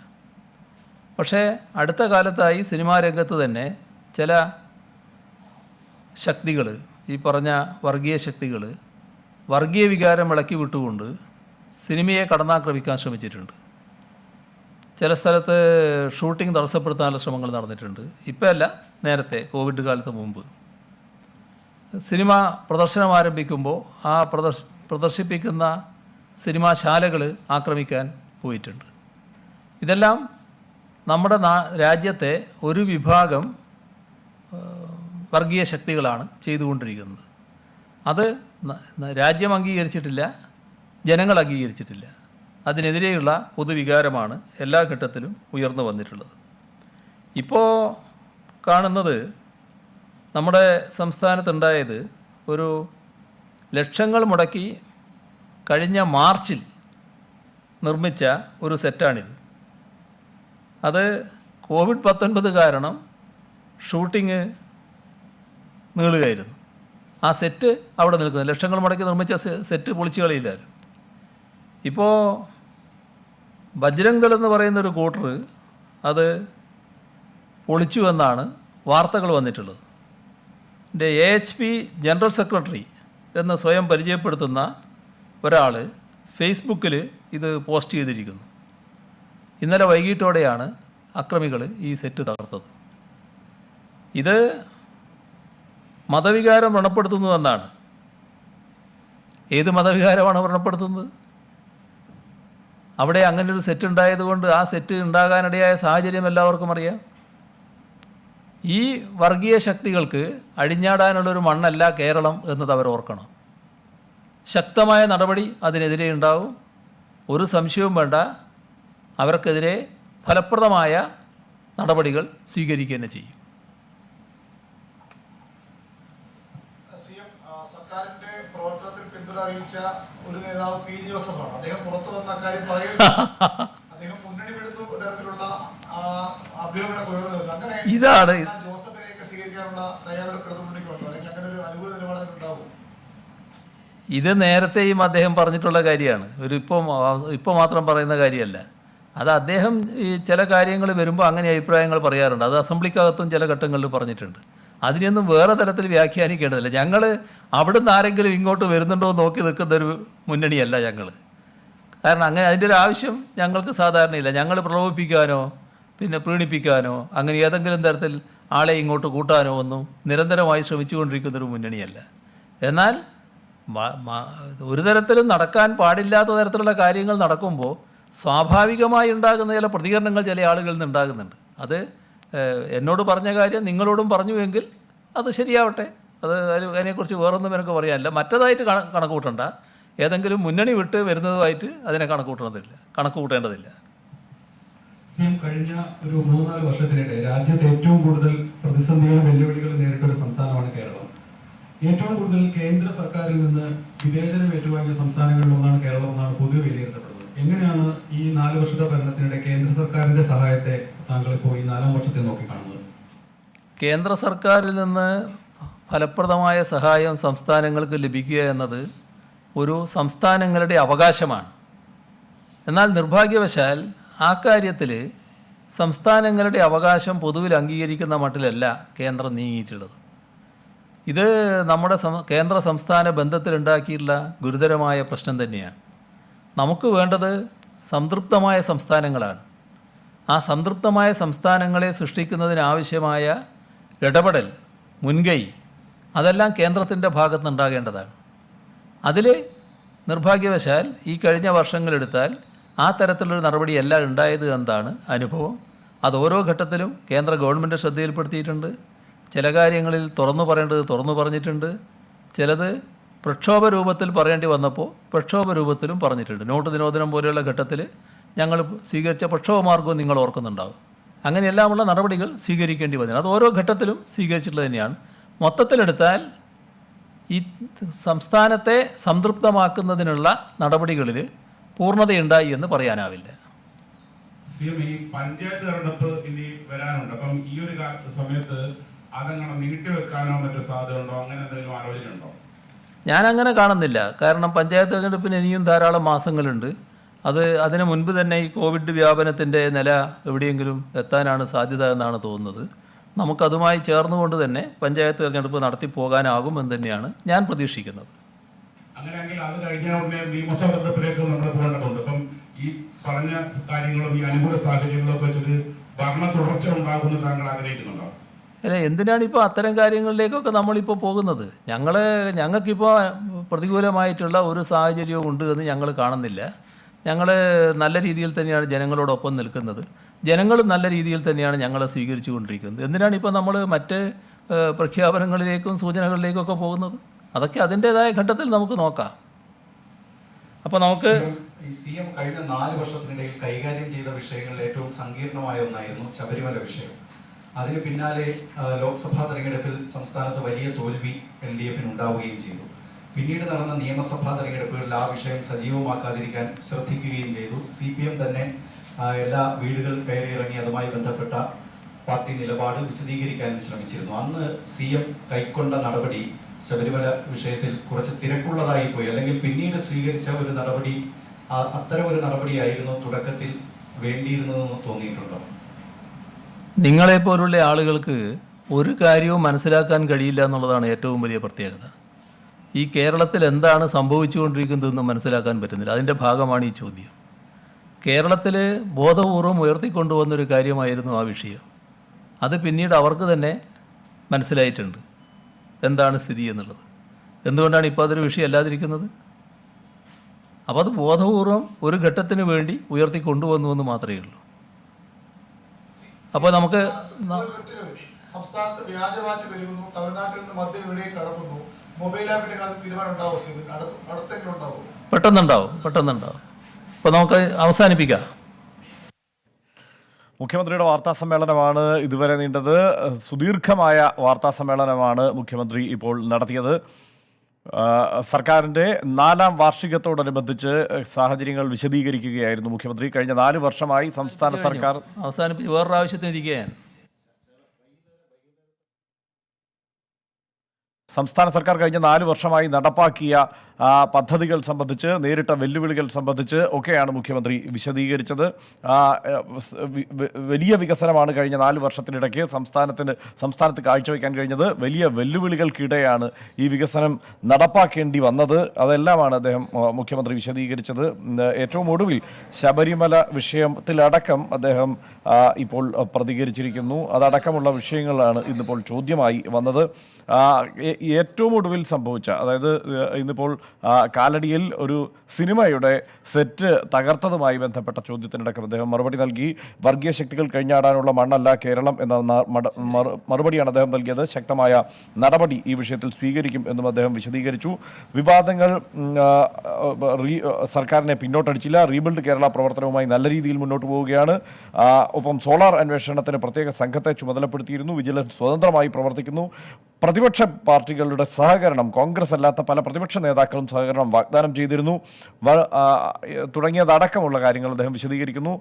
[SPEAKER 1] പക്ഷേ അടുത്ത കാലത്തായി സിനിമാ രംഗത്ത് തന്നെ ചില ശക്തികൾ, ഈ പറഞ്ഞ വർഗീയ ശക്തികൾ, വർഗീയ വികാരം ഇളക്കി വിട്ടുകൊണ്ട് സിനിമയെ കടന്നാക്രമിക്കാൻ ശ്രമിച്ചിട്ടുണ്ട്. ചില സ്ഥലത്ത് ഷൂട്ടിംഗ് തടസ്സപ്പെടുത്താനുള്ള ശ്രമങ്ങൾ നടന്നിട്ടുണ്ട്. ഇപ്പോൾ അല്ല, നേരത്തെ കോവിഡ് കാലത്ത് മുമ്പ് സിനിമ പ്രദർശനം ആരംഭിക്കുമ്പോൾ ആ പ്രദർശിപ്പിക്കുന്ന സിനിമാശാലകൾ ആക്രമിക്കാൻ പോയിട്ടുണ്ട്. ഇതെല്ലാം നമ്മുടെ രാജ്യത്തെ ഒരു വിഭാഗം വർഗീയ ശക്തികളാണ് ചെയ്തുകൊണ്ടിരിക്കുന്നത്. അത് രാജ്യം അംഗീകരിച്ചിട്ടില്ല, ജനങ്ങൾ അംഗീകരിച്ചിട്ടില്ല. അതിനെതിരെയുള്ള പൊതുവികാരമാണ് എല്ലാ ഘട്ടത്തിലും ഉയർന്നു വന്നിട്ടുള്ളത്. ഇപ്പോൾ കാണുന്നത് നമ്മുടെ സംസ്ഥാനത്തുണ്ടായത് ഒരു ലക്ഷങ്ങൾ മുടക്കി കഴിഞ്ഞ മാർച്ചിൽ നിർമ്മിച്ച ഒരു സെറ്റാണിത്. അത് കോവിഡ്-19 കാരണം ഷൂട്ടിങ് നീളുകയായിരുന്നു. ആ സെറ്റ് അവിടെ നിൽക്കുന്നത്, ലക്ഷങ്ങൾ മുടക്കി നിർമ്മിച്ച സെറ്റ് പൊളിച്ചു കളിയില്ലായിരുന്നു. ഇപ്പോൾ ബജ്രംഗ് ദൾ എന്ന് പറയുന്നൊരു കൂട്ടർ അത് പൊളിച്ചു എന്നാണ് വാർത്തകൾ വന്നിട്ടുള്ളത്. എൻ്റെ AHP ജനറൽ സെക്രട്ടറി എന്ന് സ്വയം പരിചയപ്പെടുത്തുന്ന ഒരാൾ ഫേസ്ബുക്കിൽ ഇത് പോസ്റ്റ് ചെയ്തിരിക്കുന്നു. ഇന്നലെ വൈകിട്ടോടെയാണ് അക്രമികൾ ഈ സെറ്റ് തകർത്തത്. ഇത് മതവികാരം വ്രണപ്പെടുത്തുന്നുവെന്നാണ്. ഏത് മതവികാരമാണ് വ്രണപ്പെടുത്തുന്നത്? അവിടെ അങ്ങനൊരു സെറ്റ് ഉണ്ടായതുകൊണ്ട് ആ സെറ്റ് ഉണ്ടാകാനിടയായ സാഹചര്യം എല്ലാവർക്കും അറിയാം. ഈ വർഗീയ ശക്തികൾക്ക് അഴിഞ്ഞാടാനുള്ളൊരു മണ്ണല്ല കേരളം എന്നത് അവർ ഓർക്കണം. ശക്തമായ നടപടി അതിനെതിരെ ഉണ്ടാവും, ഒരു സംശയവും വേണ്ട. അവർക്കെതിരെ ഫലപ്രദമായ നടപടികൾ സ്വീകരിക്കുക തന്നെ ചെയ്യും.
[SPEAKER 8] സർക്കാരിന്റെ പ്രവർത്തനത്തിൽ പിന്തുണ അറിയിച്ച ഒരു നേതാവ് P. ജോസഫാണ്. അദ്ദേഹം പുറത്തു വന്ന കാര്യം പറയുന്നു. അദ്ദേഹം മുന്നണി വിടുന്നു തരത്തിലുള്ള അഭ്യൂഹങ്ങളൊക്കെ ഉയർന്നു വരുന്നു. അങ്ങനെ
[SPEAKER 1] ഇതാണ്
[SPEAKER 8] ജോസഫിനെയൊക്കെ സ്വീകരിക്കാനുള്ള തയ്യാറെടുപ്പ് ഇടതുമുന്നണിക്കുണ്ടോ? അല്ലെങ്കിൽ അങ്ങനെ ഒരു അനുകൂല നിലപാട് ഉണ്ടാവും?
[SPEAKER 1] ഇത് നേരത്തെയും അദ്ദേഹം പറഞ്ഞിട്ടുള്ള കാര്യമാണ്. ഇപ്പോൾ മാത്രം പറയുന്ന കാര്യമല്ല. അത് അദ്ദേഹം ഈ ചില കാര്യങ്ങൾ വരുമ്പോൾ അങ്ങനെ അഭിപ്രായങ്ങൾ പറയാറുണ്ട്. അത് അസംബ്ലിക്കകത്തും ചില ഘട്ടങ്ങളിൽ പറഞ്ഞിട്ടുണ്ട്. അതിനൊന്നും വേറെ തരത്തിൽ വ്യാഖ്യാനിക്കേണ്ടതില്ല. ഞങ്ങൾ അവിടുന്ന് ആരെങ്കിലും ഇങ്ങോട്ട് വരുന്നുണ്ടോ എന്ന് നോക്കി നിൽക്കുന്നൊരു മുന്നണിയല്ല ഞങ്ങൾ. കാരണം അങ്ങനെ അതിൻ്റെ ഒരു ആവശ്യം ഞങ്ങൾക്ക് സാധാരണയില്ല. ഞങ്ങൾ പ്രലോഭിപ്പിക്കാനോ പിന്നെ പ്രീണിപ്പിക്കാനോ അങ്ങനെ ഏതെങ്കിലും തരത്തിൽ ആളെ ഇങ്ങോട്ട് കൂട്ടാനോ ഒന്നും നിരന്തരമായി ശ്രമിച്ചുകൊണ്ടിരിക്കുന്നൊരു മുന്നണിയല്ല. എന്നാൽ ഒരു തരത്തിലും നടക്കാൻ പാടില്ലാത്ത തരത്തിലുള്ള കാര്യങ്ങൾ നടക്കുമ്പോൾ സ്വാഭാവികമായി ഉണ്ടാകുന്ന ചില പ്രതികരണങ്ങൾ ചില ആളുകളിൽ നിന്ന് ഉണ്ടാകുന്നുണ്ട്. അത് എന്നോട് പറഞ്ഞ കാര്യം നിങ്ങളോടും പറഞ്ഞുവെങ്കിൽ അത് ശരിയാവട്ടെ, അതിനെക്കുറിച്ച് വേറൊന്നും എനിക്ക് പറയാനില്ല. മറ്റേതായിട്ട് കണക്ക് കൂട്ടണ്ട. ഏതെങ്കിലും മുന്നണി വിട്ട് വരുന്നതുമായിട്ട് അതിനെ കണക്ക് കൂട്ടേണ്ടതില്ല.
[SPEAKER 9] കഴിഞ്ഞ ഒരു 3-4 വർഷത്തിനിടെ രാജ്യത്ത് ഏറ്റവും കൂടുതൽ പ്രതിസന്ധികളും വെല്ലുവിളികളും നേരിട്ട ഒരു സംസ്ഥാനമാണ് കേരളം. ഏറ്റവും കൂടുതൽ കേന്ദ്ര സർക്കാരിൽ നിന്ന് വിവേചനം ഏറ്റുവാങ്ങിയ സംസ്ഥാനങ്ങളിൽ ഒന്നാണ് കേരളം എന്നാണ് പൊതുവെ വിലയിരുത്തപ്പെടുന്നത്. എങ്ങനെയാണ് ഈ 4 വർഷത്തെ ഭരണത്തിനിടെ കേന്ദ്ര സർക്കാരിന്റെ സഹായത്തെ താങ്കൾ ഇപ്പോൾ ഈ 4ാം വർഷത്തെ നോക്കിക്കാണുന്നത്?
[SPEAKER 1] കേന്ദ്ര സർക്കാരിൽ നിന്ന് ഫലപ്രദമായ സഹായം സംസ്ഥാനങ്ങൾക്ക് ലഭിക്കുക എന്നത് ഒരു സംസ്ഥാനങ്ങളുടെ അവകാശമാണ്. എന്നാൽ നിർഭാഗ്യവശാൽ ആ കാര്യത്തിൽ സംസ്ഥാനങ്ങളുടെ അവകാശം പൊതുവിൽ അംഗീകരിക്കുന്ന മട്ടിലല്ല കേന്ദ്രം നീങ്ങിയിട്ടുള്ളത്. ഇത് നമ്മുടെ കേന്ദ്ര സംസ്ഥാന ബന്ധത്തിലുണ്ടാക്കിയിട്ടുള്ള ഗുരുതരമായ പ്രശ്നം തന്നെയാണ്. നമുക്ക് വേണ്ടത് സംതൃപ്തമായ സംസ്ഥാനങ്ങളാണ്. ആ സംതൃപ്തമായ സംസ്ഥാനങ്ങളെ സൃഷ്ടിക്കുന്നതിനാവശ്യമായ ഇടപെടൽ, മുൻകൈ അതെല്ലാം കേന്ദ്രത്തിൻ്റെ ഭാഗത്തുനിന്നുണ്ടാകേണ്ടതാണ്. അതിൽ നിർഭാഗ്യവശാൽ ഈ കഴിഞ്ഞ വർഷങ്ങളെടുത്താൽ ആ തരത്തിലൊരു നടപടിയല്ല ഉണ്ടായത് എന്നതാണ് അനുഭവം. അത് ഓരോ ഘട്ടത്തിലും കേന്ദ്ര ഗവൺമെൻറ് ശ്രദ്ധയിൽപ്പെടുത്തിയിട്ടുണ്ട്. ചില കാര്യങ്ങളിൽ തുറന്നു പറയേണ്ടത് തുറന്നു പറഞ്ഞിട്ടുണ്ട്. ചിലത് പ്രക്ഷോഭ രൂപത്തിൽ പറയേണ്ടി വന്നപ്പോൾ പ്രക്ഷോഭ രൂപത്തിലും പറഞ്ഞിട്ടുണ്ട്. നോട്ട് നിരോധനം പോലെയുള്ള ഘട്ടത്തിൽ ഞങ്ങൾ സ്വീകരിച്ച പ്രക്ഷോഭമാർഗവും നിങ്ങൾ ഓർക്കുന്നുണ്ടാകും. അങ്ങനെയെല്ലാമുള്ള നടപടികൾ സ്വീകരിക്കേണ്ടി വന്നു. അത് ഓരോ ഘട്ടത്തിലും സ്വീകരിച്ചിട്ടുള്ളത് തന്നെയാണ്. മൊത്തത്തിലെടുത്താൽ ഈ സംസ്ഥാനത്തെ സംതൃപ്തമാക്കുന്നതിനുള്ള നടപടികളിൽ പൂർണ്ണതയുണ്ടായി എന്ന് പറയാനാവില്ല.
[SPEAKER 5] ഈ പഞ്ചായത്ത് തെരഞ്ഞെടുപ്പ് ഇനി വരാനുണ്ട്. അപ്പം ഈ ഒരു സമയത്ത് അതങ്ങനെ നീട്ടിവെക്കാനോ മറ്റോ സാധ്യത ഉണ്ടോ? അങ്ങനെ എന്തെങ്കിലും ആലോചനയുണ്ടോ?
[SPEAKER 1] ഞാനങ്ങനെ കാണുന്നില്ല. കാരണം പഞ്ചായത്ത് തെരഞ്ഞെടുപ്പിന് ഇനിയും ധാരാളം മാസങ്ങളുണ്ട്. അതിന് മുൻപ് തന്നെ ഈ കോവിഡ് വ്യാപനത്തിൻ്റെ നില എവിടെയെങ്കിലും എത്താനാണ് സാധ്യത എന്നാണ് തോന്നുന്നത്. നമുക്കതുമായി ചേർന്നുകൊണ്ട് തന്നെ പഞ്ചായത്ത് തെരഞ്ഞെടുപ്പ് നടത്തി പോകാനാകുമെന്ന് തന്നെയാണ് ഞാൻ പ്രതീക്ഷിക്കുന്നത്.
[SPEAKER 5] അങ്ങനെയെങ്കിൽ അത് കഴിഞ്ഞ ഉടനെ നിയമസഭ തെരഞ്ഞെടുപ്പിലേക്ക് നമ്മൾ പോകേണ്ടതുണ്ട്. അപ്പം ഈ പറഞ്ഞ കാര്യങ്ങളും ഈ അനുകൂല സാഹചര്യങ്ങളും ഒക്കെ വെച്ചിട്ട് ഭരണ തുടർച്ച ഉണ്ടാകുമെന്ന് താങ്കൾ ആഗ്രഹിക്കുന്നുണ്ടോ?
[SPEAKER 1] അല്ല, എന്തിനാണിപ്പോൾ അത്തരം കാര്യങ്ങളിലേക്കൊക്കെ നമ്മളിപ്പോൾ പോകുന്നത്? ഞങ്ങൾക്കിപ്പോൾ പ്രതികൂലമായിട്ടുള്ള ഒരു സാഹചര്യവും ഉണ്ട് എന്ന് ഞങ്ങൾ കാണുന്നില്ല. ഞങ്ങൾ നല്ല രീതിയിൽ തന്നെയാണ് ജനങ്ങളോടൊപ്പം നിൽക്കുന്നത്. ജനങ്ങളും നല്ല രീതിയിൽ തന്നെയാണ് ഞങ്ങളെ സ്വീകരിച്ചു കൊണ്ടിരിക്കുന്നത്. എന്തിനാണിപ്പോൾ നമ്മൾ മറ്റ് പ്രഖ്യാപനങ്ങളിലേക്കും സൂചനകളിലേക്കൊക്കെ പോകുന്നത്? അതൊക്കെ അതിൻ്റേതായ ഘട്ടത്തിൽ നമുക്ക് നോക്കാം. അപ്പോൾ നമുക്ക്
[SPEAKER 3] CM കഴിഞ്ഞ 4 വർഷത്തിനിടയിൽ കൈകാര്യം ചെയ്ത വിഷയങ്ങളിൽ ഏറ്റവും സങ്കീർണമായ ഒന്നായിരുന്നു ശബരിമല വിഷയം. അതിന് പിന്നാലെ ലോക്സഭാ തെരഞ്ഞെടുപ്പിൽ സംസ്ഥാനത്ത് വലിയ തോൽവി LDF ഉണ്ടാവുകയും ചെയ്തു. പിന്നീട് നടന്ന നിയമസഭാ തെരഞ്ഞെടുപ്പുകളിൽ ആ വിഷയം സജീവമാക്കാതിരിക്കാൻ ശ്രദ്ധിക്കുകയും ചെയ്തു. CPM തന്നെ എല്ലാ വീടുകൾ കയറിയിറങ്ങി അതുമായി ബന്ധപ്പെട്ട പാർട്ടി നിലപാട് വിശദീകരിക്കാനും ശ്രമിച്ചിരുന്നു. അന്ന് CM കൈക്കൊണ്ട നടപടി ശബരിമല വിഷയത്തിൽ കുറച്ച് തിരക്കുള്ളതായി പോയി, അല്ലെങ്കിൽ പിന്നീട് സ്വീകരിച്ച ഒരു നടപടി അത്തരം ഒരു നടപടിയായിരുന്നു തുടക്കത്തിൽ വേണ്ടിയിരുന്നതെന്ന് തോന്നിയിട്ടുണ്ടോ?
[SPEAKER 1] നിങ്ങളെപ്പോലുള്ള ആളുകൾക്ക് ഒരു കാര്യവും മനസ്സിലാക്കാൻ കഴിയില്ല എന്നുള്ളതാണ് ഏറ്റവും വലിയ പ്രത്യേകത. ഈ കേരളത്തിൽ എന്താണ് സംഭവിച്ചുകൊണ്ടിരിക്കുന്നതെന്ന് മനസ്സിലാക്കാൻ പറ്റുന്നില്ല. അതിൻ്റെ ഭാഗമാണ് ഈ ചോദ്യം. കേരളത്തിൽ ബോധപൂർവം ഉയർത്തിക്കൊണ്ടുവന്നൊരു കാര്യമായിരുന്നു ആ വിഷയം. അത് പിന്നീട് അവർക്ക് തന്നെ മനസ്സിലായിട്ടുണ്ട് എന്താണ് സ്ഥിതി എന്നുള്ളത്. എന്തുകൊണ്ടാണ് ഇപ്പോൾ അതൊരു വിഷയം അല്ലാതിരിക്കുന്നത്? അപ്പോൾ അത് ബോധപൂർവം ഒരു ഘട്ടത്തിന് വേണ്ടി ഉയർത്തിക്കൊണ്ടുവന്നു എന്ന് മാത്രമേ ഉള്ളൂ. അപ്പോൾ നമുക്ക്
[SPEAKER 8] സംസ്ഥാനത്ത് വ്യാജമാറ്റി പെരുകുന്നു, തമിഴ്നാട്ടിൽ നിന്ന് മദ്യം ഇവിടേക്ക് കടത്തുന്നു, മൊബൈൽ ആപ്പിന്റെ കാലത്ത് തീരുമാനം ഉണ്ടാവും, അടുത്തെങ്കിലും ഉണ്ടാവും?
[SPEAKER 1] പെട്ടെന്നുണ്ടാവും. അപ്പോൾ നമുക്ക് അവസാനിപ്പിക്കാം.
[SPEAKER 10] മുഖ്യമന്ത്രിയുടെ വാർത്താ സമ്മേളനമാണ് ഇതുവരെ നീണ്ടത്. സുദീർഘമായ വാർത്താ സമ്മേളനമാണ് മുഖ്യമന്ത്രി ഇപ്പോൾ നടത്തിയത്. സർക്കാരിൻ്റെ 4ാം വാർഷികത്തോടനുബന്ധിച്ച് സാഹചര്യങ്ങൾ വിശദീകരിക്കുകയായിരുന്നു മുഖ്യമന്ത്രി. കഴിഞ്ഞ 4 വർഷമായി സംസ്ഥാന സർക്കാർ
[SPEAKER 1] അവസാനിപ്പിച്ച് വേറൊരു ആവശ്യത്തിനിരിക്കുകയാണ്.
[SPEAKER 10] സംസ്ഥാന സർക്കാർ കഴിഞ്ഞ 4 വർഷമായി നടപ്പാക്കിയ പദ്ധതികൾ സംബന്ധിച്ച്, നേരിട്ട വെല്ലുവിളികൾ സംബന്ധിച്ച് ഒക്കെയാണ് മുഖ്യമന്ത്രി വിശദീകരിച്ചത്. വലിയ വികസനമാണ് കഴിഞ്ഞ 4 വർഷത്തിനിടയ്ക്ക് സംസ്ഥാനത്ത് കാഴ്ചവെക്കാൻ കഴിഞ്ഞത്. വലിയ വെല്ലുവിളികൾക്കിടെയാണ് ഈ വികസനം നടപ്പാക്കേണ്ടി വന്നത്. അതെല്ലാമാണ് മുഖ്യമന്ത്രി വിശദീകരിച്ചത്. ഏറ്റവും ഒടുവിൽ ശബരിമല വിഷയത്തിലടക്കം അദ്ദേഹം ഇപ്പോൾ പ്രതികരിച്ചിരിക്കുന്നു. അതടക്കമുള്ള വിഷയങ്ങളാണ് ഇന്നിപ്പോൾ ചോദ്യമായി വന്നത്. ഏറ്റവും ഒടുവിൽ സംഭവിച്ച, അതായത് ഇന്നിപ്പോൾ കാലടിയിൽ ഒരു സിനിമയുടെ സെറ്റ് തകർത്തതുമായി ബന്ധപ്പെട്ട ചോദ്യത്തിനടക്കം അദ്ദേഹം മറുപടി നൽകി. വർഗീയ ശക്തികൾ കഴിഞ്ഞാടാനുള്ള മണ്ണല്ല കേരളം എന്ന മറുപടിയാണ് അദ്ദേഹം നൽകിയത്. ശക്തമായ നടപടി ഈ വിഷയത്തിൽ സ്വീകരിക്കും എന്നും അദ്ദേഹം വിശദീകരിച്ചു. വിവാദങ്ങൾ സർക്കാരിനെ പിന്നോട്ടടിച്ചില്ല. റീബിൽഡ് കേരള പ്രവർത്തനവുമായി നല്ല രീതിയിൽ മുന്നോട്ട് പോവുകയാണ്. ഒപ്പം സോളാർ അന്വേഷണത്തിന് പ്രത്യേക സംഘത്തെ ചുമതലപ്പെടുത്തിയിരുന്നു. വിജിലൻസ് സ്വതന്ത്രമായി പ്രവർത്തിക്കുന്നു. പ്രതിപക്ഷ പാർട്ടികളുടെ സഹകരണം, കോൺഗ്രസ് അല്ലാത്ത പല പ്രതിപക്ഷ നേതാക്കളും സഹകരണം വാഗ്ദാനം ചെയ്തിരുന്നു തുടങ്ങിയതടക്കമുള്ള കാര്യങ്ങൾ അദ്ദേഹം വിശദീകരിക്കുന്നു.